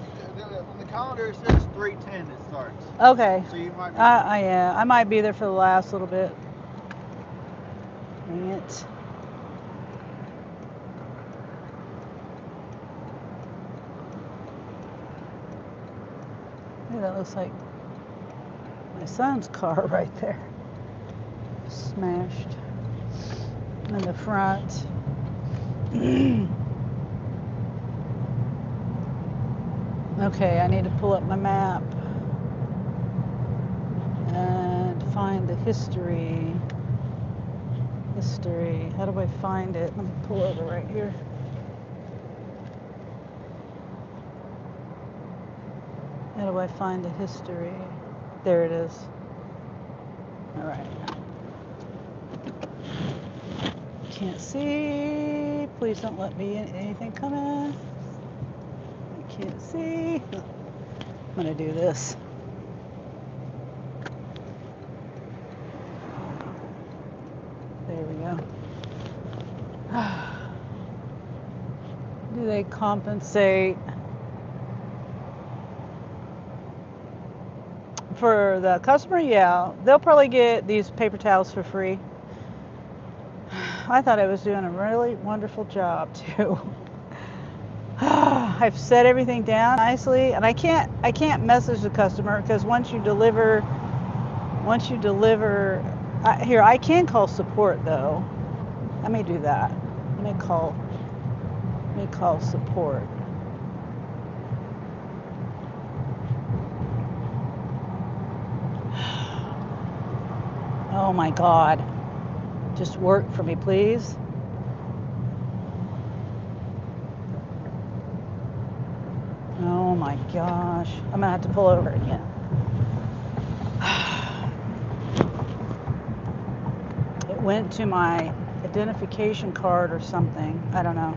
the calendar it says 3:10 it starts. Okay. So you might be yeah, I might be there for the last little bit. Dang it. Hey, that looks like my son's car right there. Smashed in the front. Okay, I need to pull up my map and find the history. How do I find it? Let me pull over right here. How do I find the history? There it is. All right. Can't see. Please don't let me anything come in. I can't see. I'm gonna do this. There we go. Do they compensate for the customer? Yeah, they'll probably get these paper towels for free. I thought I was doing a really wonderful job too. I've set everything down nicely, and I can't message the customer because once you deliver, here I can call support though. Let me do that. Let me call support. Oh my God. Just work for me, please. Oh my gosh. I'm gonna have to pull over again. It went to my identification card or something. I don't know.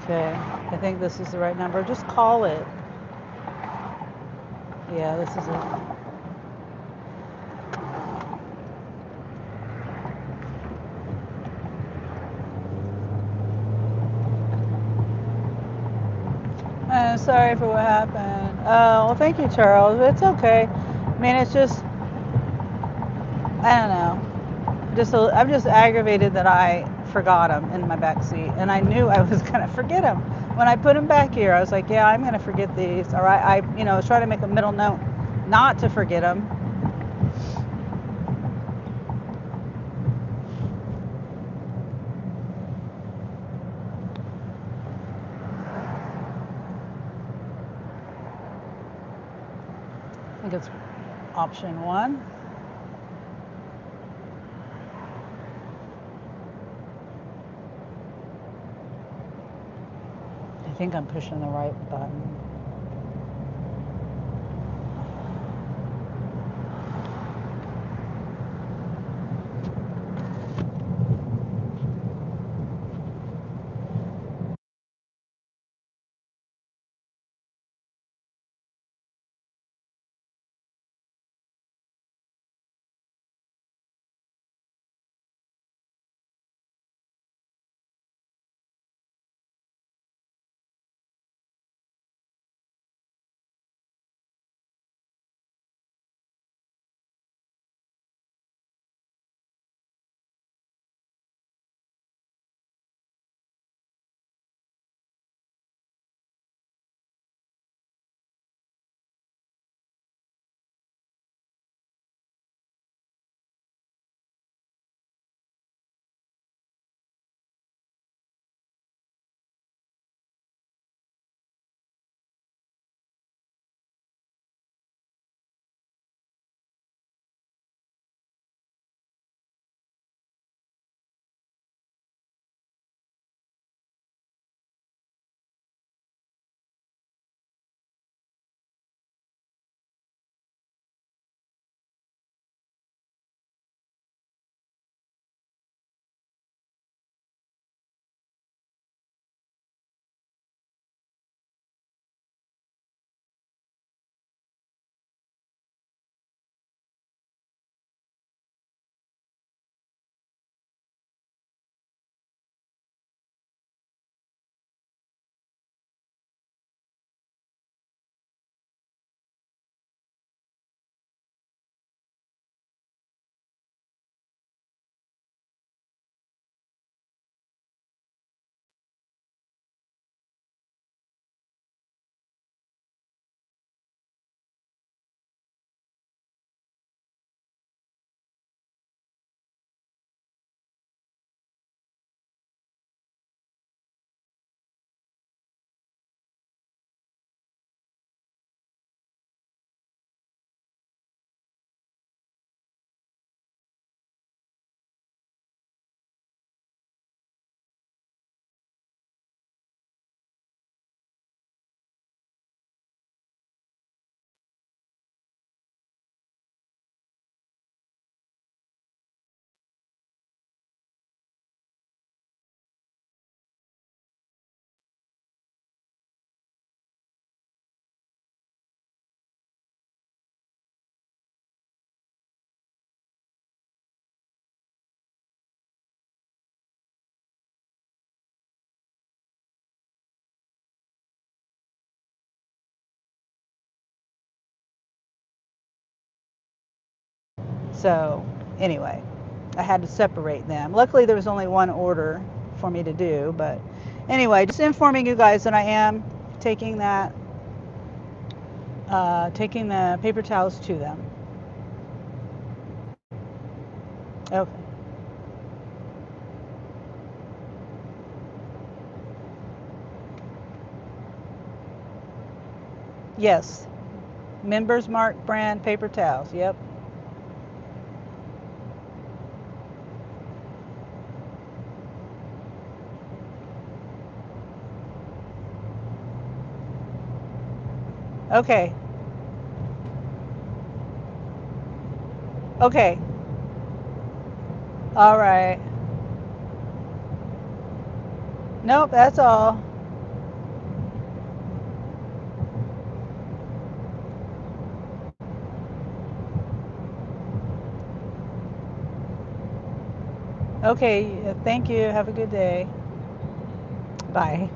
Okay, I think this is the right number. Just call it. Yeah, this is it. Sorry for what happened. Oh, well, thank you, Charles. It's okay. I mean, it's just, I don't know. I'm just aggravated that I forgot him in my back seat, and I knew I was gonna forget him when I put him back here. I was like, yeah, I'm gonna forget these. All right, I was trying to make a middle note not to forget him. think it's option 1. I think I'm pushing the right button. So anyway, I had to separate them. Luckily, there was only one order for me to do, but anyway, just informing you guys that I am taking taking the paper towels to them. Okay. Yes. Members Mark brand paper towels. Yep. Okay. Okay. All right. Nope, that's all. Okay. Thank you. Have a good day. Bye.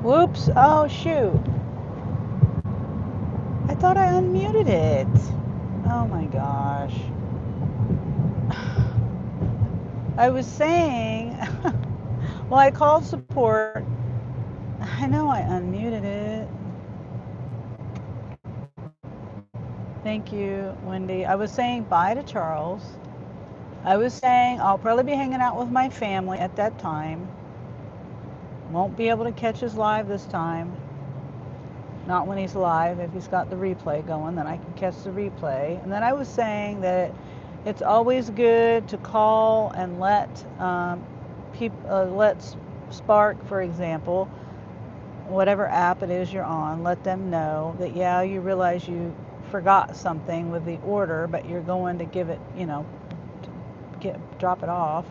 Whoops. Oh, shoot. I thought I unmuted it. Oh my gosh. I was saying, well, I called support. I know I unmuted it. Thank you, Wendy. I was saying bye to Charles. I was saying I'll probably be hanging out with my family at that time. Won't be able to catch his live this time. Not when he's live. If he's got the replay going, then I can catch the replay. And then I was saying that it's always good to call and let let Spark, for example, whatever app it is you're on, let them know that, yeah, you realize you forgot something with the order, but you're going to give it, drop it off.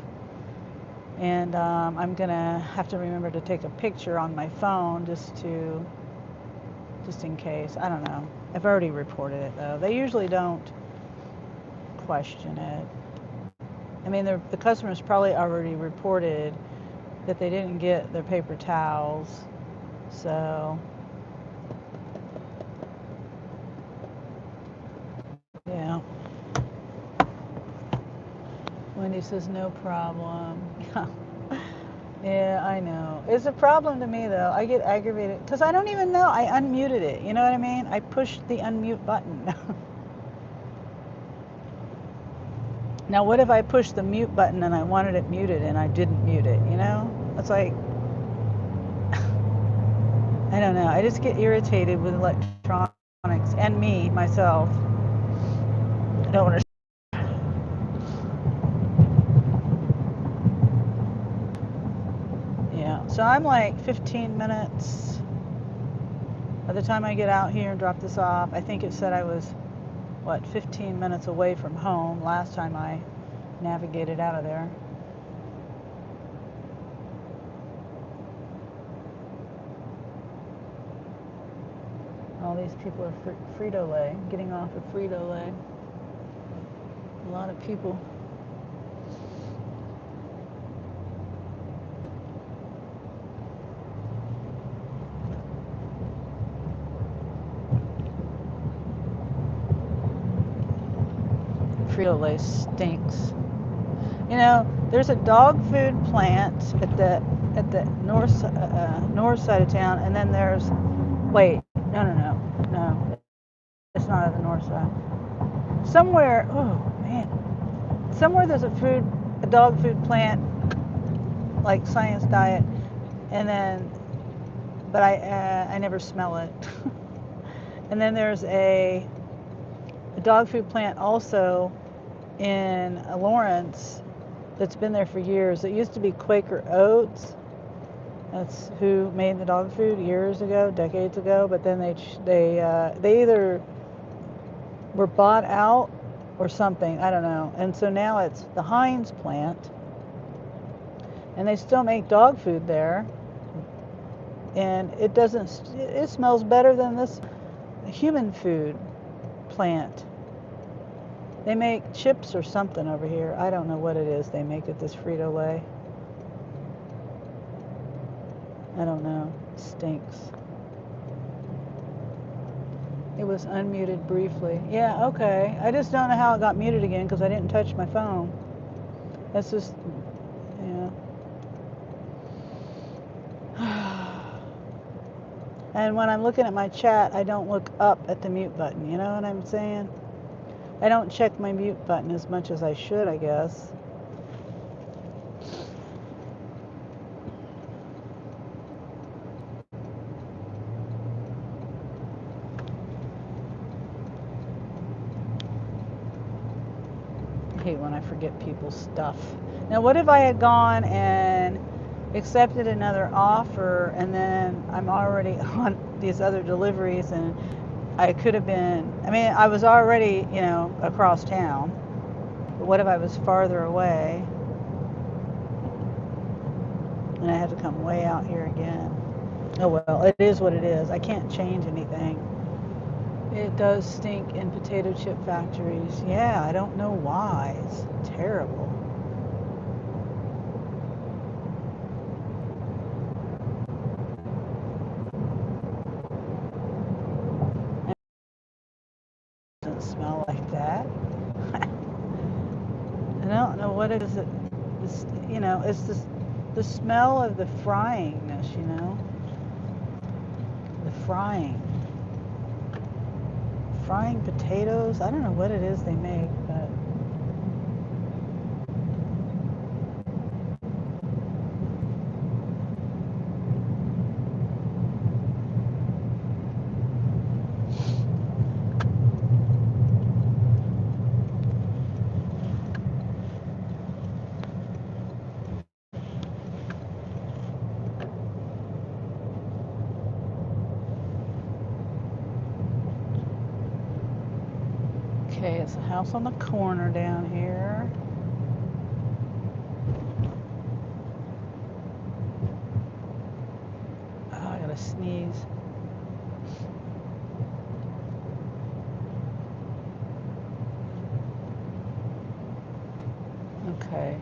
And I'm gonna have to remember to take a picture on my phone just in case. I don't know. I've already reported it though. They usually don't question it. I mean, the customers probably already reported that they didn't get their paper towels. So, yeah. Wendy says no problem. Yeah, I know. It's a problem to me though. I get aggravated because I don't even know. I unmuted it. You know what I mean? I pushed the unmute button. Now, what if I pushed the mute button and I wanted it muted and I didn't mute it? It's like, I don't know. I just get irritated with electronics and me, myself. I don't want to. Yeah. So I'm like 15 minutes. By the time I get out here and drop this off, I think it said I was, 15 minutes away from home last time I navigated out of there. All these people are Frito-Lay, getting off of Frito-Lay. A lot of people. Frito-Lay stinks. There's a dog food plant at the north side of town, and then there's, wait, no, it's not at the north side. Somewhere, oh man, somewhere there's a dog food plant, like Science Diet, and then, but I never smell it. And then there's a dog food plant also in Lawrence that's been there for years. It used to be Quaker Oats. That's who made the dog food years ago, decades ago. But then they either were bought out or something. I don't know. And so now it's the Heinz plant, and they still make dog food there. And it doesn't. It smells better than this human food plant. They make chips or something over here. I don't know what it is they make at this Frito-Lay. I don't know. It stinks. It was unmuted briefly. Yeah, okay. I just don't know how it got muted again because I didn't touch my phone. That's just, yeah. And when I'm looking at my chat, I don't look up at the mute button. You know what I'm saying? I don't check my mute button as much as I should, I guess. I hate when I forget people's stuff. Now, what if I had gone and accepted another offer and then I'm already on these other deliveries and I could have been, I was already, across town. But what if I was farther away and I had to come way out here again? Oh well, it is what it is. I can't change anything. It does stink in potato chip factories. Yeah, I don't know why. It's terrible. don't know what it is. This, it's the smell of the fryingness, the frying potatoes. I don't know what it is they make, but okay, it's a house on the corner down here. Oh, I gotta sneeze. Okay.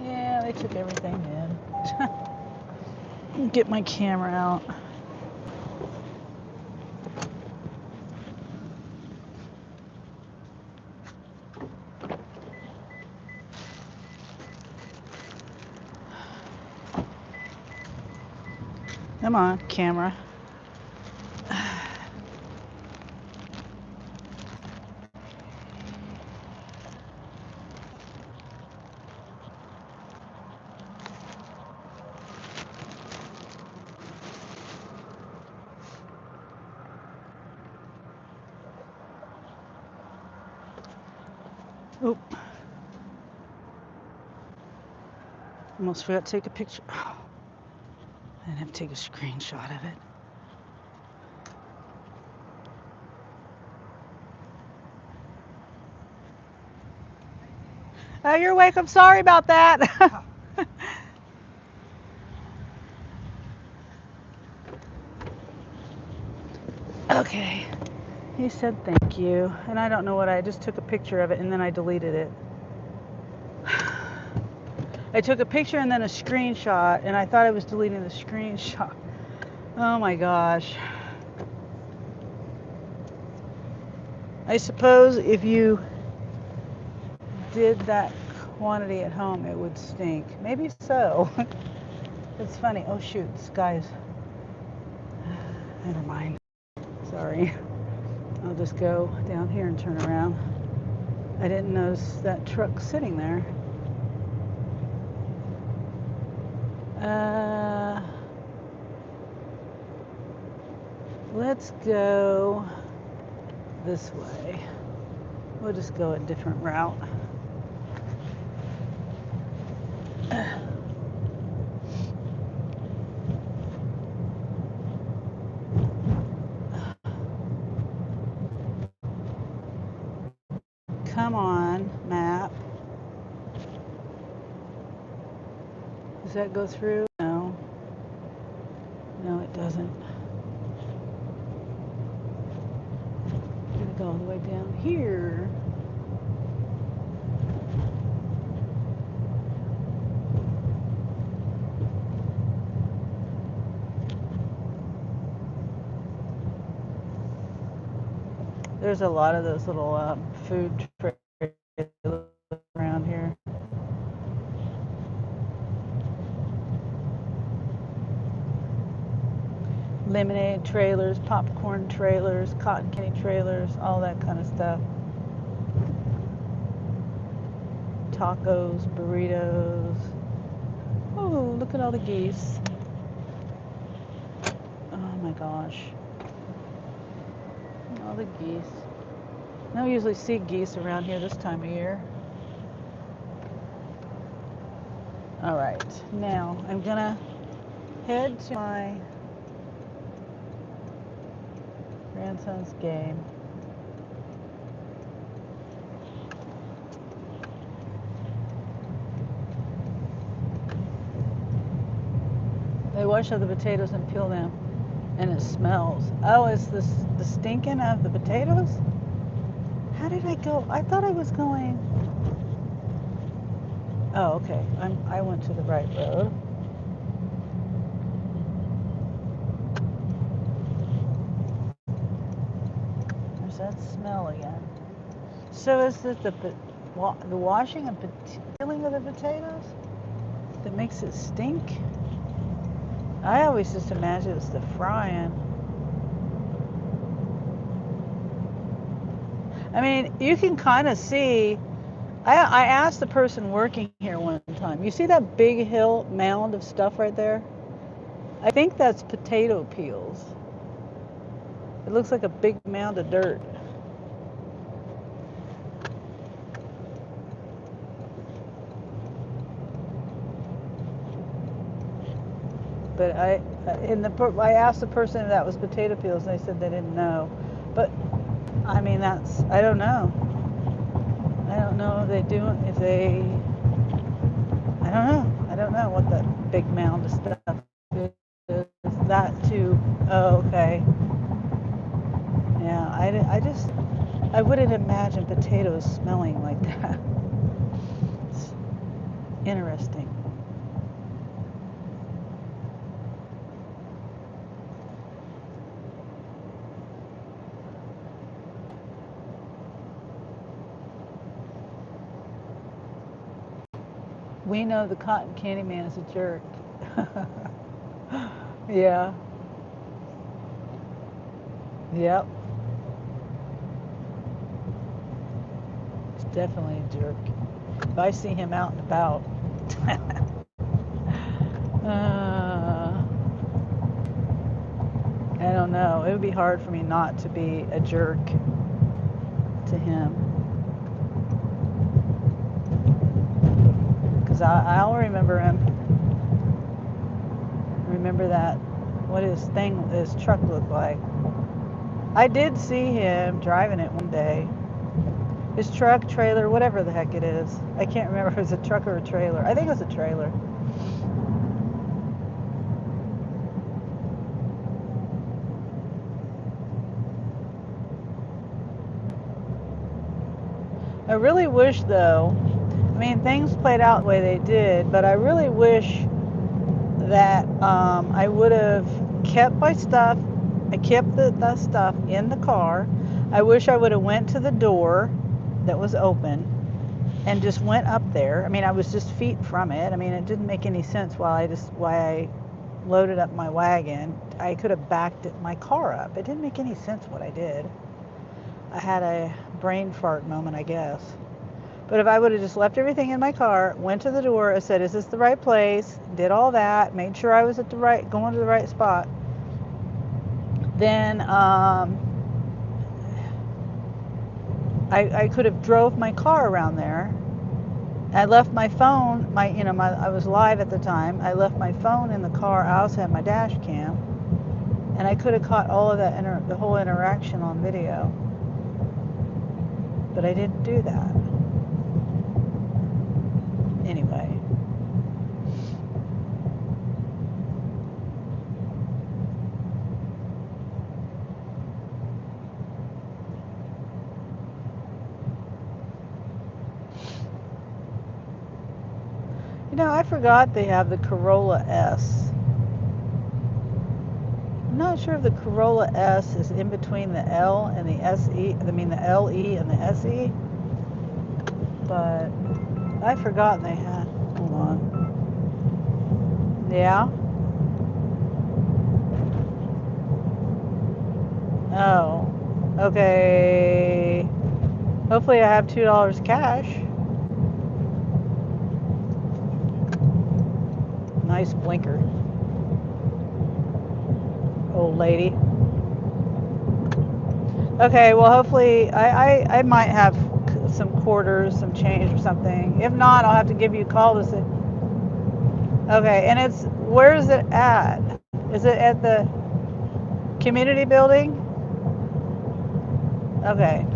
Yeah, they took everything in. Get my camera out. Come on, camera. Oop. Almost forgot to take a picture. Oh, I didn't have to take a screenshot of it. Oh, you're awake. I'm sorry about that. Okay. He said thank you. And I don't know what I just took a picture of it and then I deleted it. I took a picture and then a screenshot and I thought I was deleting the screenshot. Oh my gosh. I suppose if you did that quantity at home, it would stink. Maybe so. It's funny. Oh shoot, guys. Never mind. Sorry. I'll just go down here and turn around. I didn't notice that truck sitting there. Let's go this way. We'll just go a different route. Come on, map. Does that go through? No. No, it doesn't. I'm gonna go all the way down here. There's a lot of those little food trailers around here. Lemonade trailers, popcorn trailers, cotton candy trailers, all that kind of stuff. Tacos, burritos. Oh, look at all the geese. Oh my gosh. All the geese. I don't usually see geese around here this time of year. All right, now I'm gonna head to my grandson's game. They wash up the potatoes and peel them, and it smells. Oh, is this the stinking of the potatoes? How did I go? I thought I was going. Oh, okay. I went to the right road. that smell again. So is it the washing and peeling of the potatoes that makes it stink? I always just imagine it's the frying. I mean, you can kind of see. I asked the person working here one time, you see that big hill mound of stuff right there? I think that's potato peels. It looks like a big mound of dirt. But I asked the person if that was potato peels, and they said they didn't know. But I mean, I don't know. I don't know if they do, I don't know what that big mound of stuff is. That too. Oh, okay. Yeah, I wouldn't imagine potatoes smelling like that. It's interesting. We know the cotton candy man is a jerk. Yeah. Yep. He's definitely a jerk. If I see him out and about. I don't know. It would be hard for me not to be a jerk to him. Because I'll remember him. Remember that, what his truck looked like. I did see him driving it one day. His truck, trailer, whatever the heck it is. I can't remember if it was a truck or a trailer. I think it was a trailer. I really wish, though, I mean, things played out the way they did, but I really wish that I would have kept my stuff. I kept the stuff in the car. I wish I would have went to the door that was open and just went up there. I mean, I was just feet from it. I mean, it didn't make any sense why I loaded up my wagon. I could have backed my car up. It didn't make any sense what I did. I had a brain fart moment, I guess. But if I would have just left everything in my car, went to the door, I said, is this the right place? Did all that, made sure I was going to the right spot. Then I could have drove my car around there. I left my phone, I was live at the time. I left my phone in the car. I also had my dash cam. And I could have caught all of that, the whole interaction on video. But I didn't do that. Anyway. I forgot they have the Corolla S. I'm not sure if the Corolla S is in between the L and the SE. I mean, the LE and the SE. But I've forgotten they had. Hold on. Yeah? Oh. Okay. Hopefully I have $2 cash. Nice blinker. Old lady. Okay, well, hopefully I might have some quarters, some change or something. If not, I'll have to give you a call to say. Okay, and where is it at? Is it at the community building? Okay.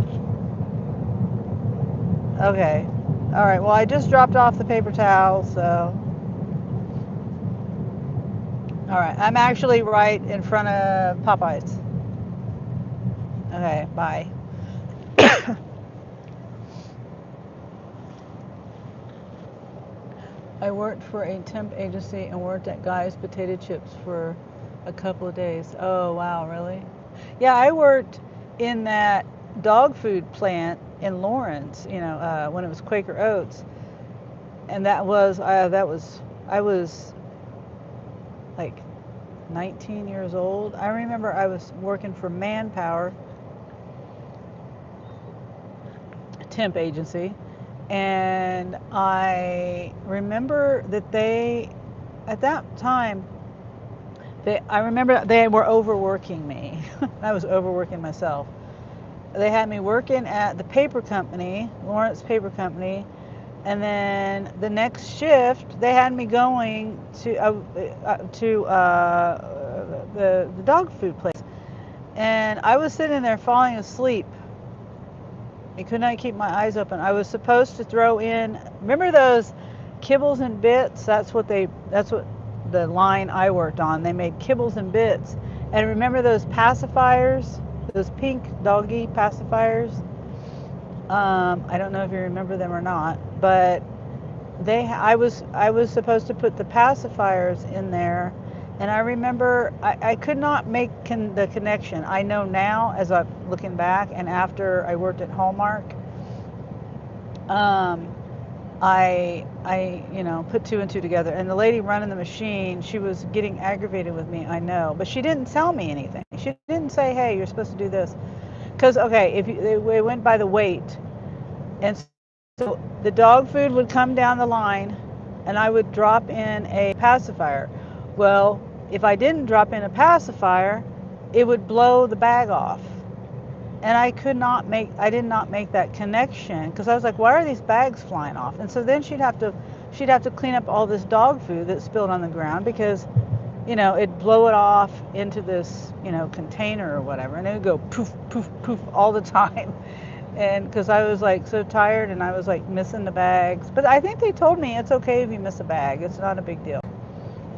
Okay. All right, well, I just dropped off the paper towel, so. All right, I'm actually right in front of Popeyes. Okay, bye. I worked for a temp agency and worked at Guy's Potato Chips for a couple of days. Oh, wow, really? Yeah, I worked in that dog food plant in Lawrence, when it was Quaker Oats, and that was I was like 19 years old. I remember I was working for Manpower, a temp agency, and I remember that at that time, I remember they were overworking me. I was overworking myself. They had me working at the paper company, Lawrence Paper Company, and then the next shift they had me going to the dog food place, and I was sitting there falling asleep. I could not keep my eyes open. I was supposed to throw in. Remember those kibbles and bits? That's what the line I worked on. They made kibbles and bits. And remember those pacifiers? Those pink doggy pacifiers? I don't know if you remember them or not, but I was supposed to put the pacifiers in there, and I remember I could not make the connection. I know now, as I'm looking back, and after I worked at Hallmark, I put two and two together. And the lady running the machine, she was getting aggravated with me. I know, but she didn't tell me anything. She didn't say, "Hey, you're supposed to do this," because okay, it went by the weight, and so the dog food would come down the line, and I would drop in a pacifier. Well, if I didn't drop in a pacifier, it would blow the bag off. And I did not make that connection, because I was like, why are these bags flying off? And so then she'd have to clean up all this dog food that spilled on the ground, because it'd blow it off into this, container or whatever, and it would go poof, poof, poof all the time. And because I was like so tired, and I was like missing the bags. But I think they told me it's okay if you miss a bag, it's not a big deal.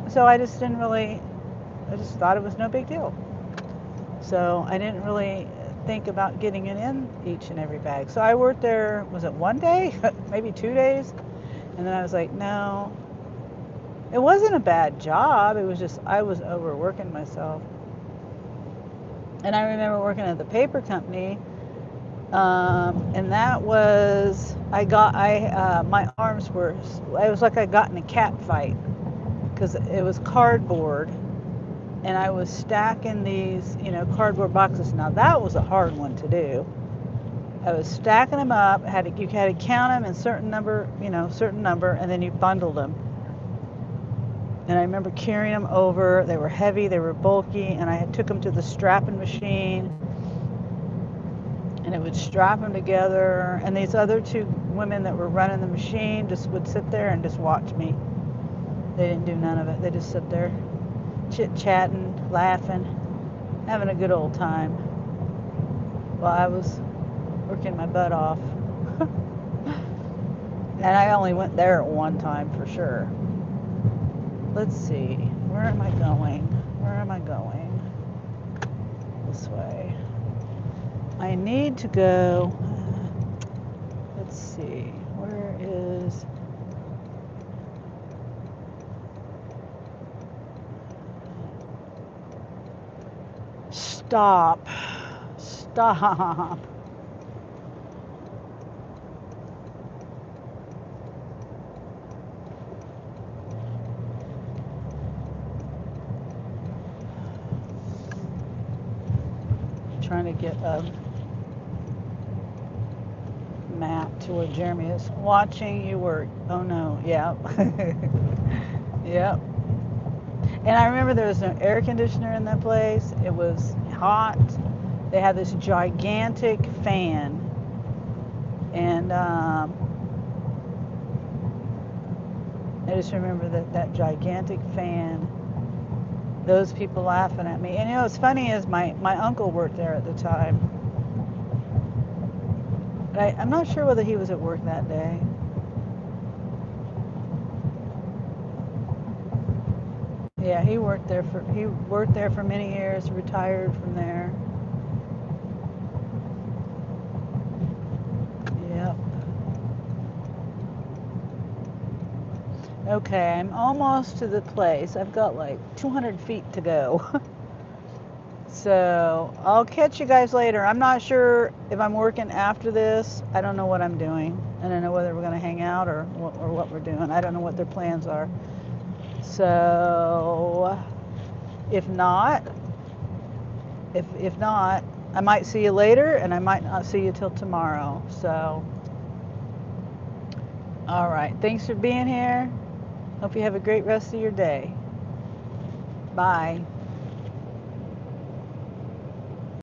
So I just thought it was no big deal. So I didn't really think about getting it in each and every bag. So I worked there, was it one day? Maybe 2 days? And then I was like, no. It wasn't a bad job, it was just I was overworking myself. And I remember working at the paper company, and that was, my arms were, it was like I got in a cat fight, because it was cardboard, and I was stacking these, cardboard boxes. Now that was a hard one to do. I was stacking them up, you had to count them in certain number, and then you bundled them. And I remember carrying them over. They were heavy, they were bulky, and I took them to the strapping machine, and it would strap them together. And these other two women that were running the machine just would sit there and just watch me. They didn't do none of it. They just sit there chit-chatting, laughing, having a good old time while I was working my butt off. And I only went there at one time for sure. Let's see, where am I going? Where am I going? This way. I need to go, let's see, where is, stop. Trying to get a map to where Jeremy is watching you work. Oh no, yeah. Yep. And I remember there was no air conditioner in that place. It was hot. They had this gigantic fan. And I just remember that gigantic fan, those people laughing at me. And what's funny is my uncle worked there at the time. But I'm not sure whether he was at work that day. Yeah, he worked there for many years, retired from there. Yep. Okay, I'm almost to the place. I've got like 200 feet to go. So I'll catch you guys later. I'm not sure if I'm working after this. I don't know what I'm doing. I don't know whether we're going to hang out or what we're doing. I don't know what their plans are. So if not, if not, I might see you later, and I might not see you till tomorrow. So, all right. Thanks for being here. Hope you have a great rest of your day. Bye.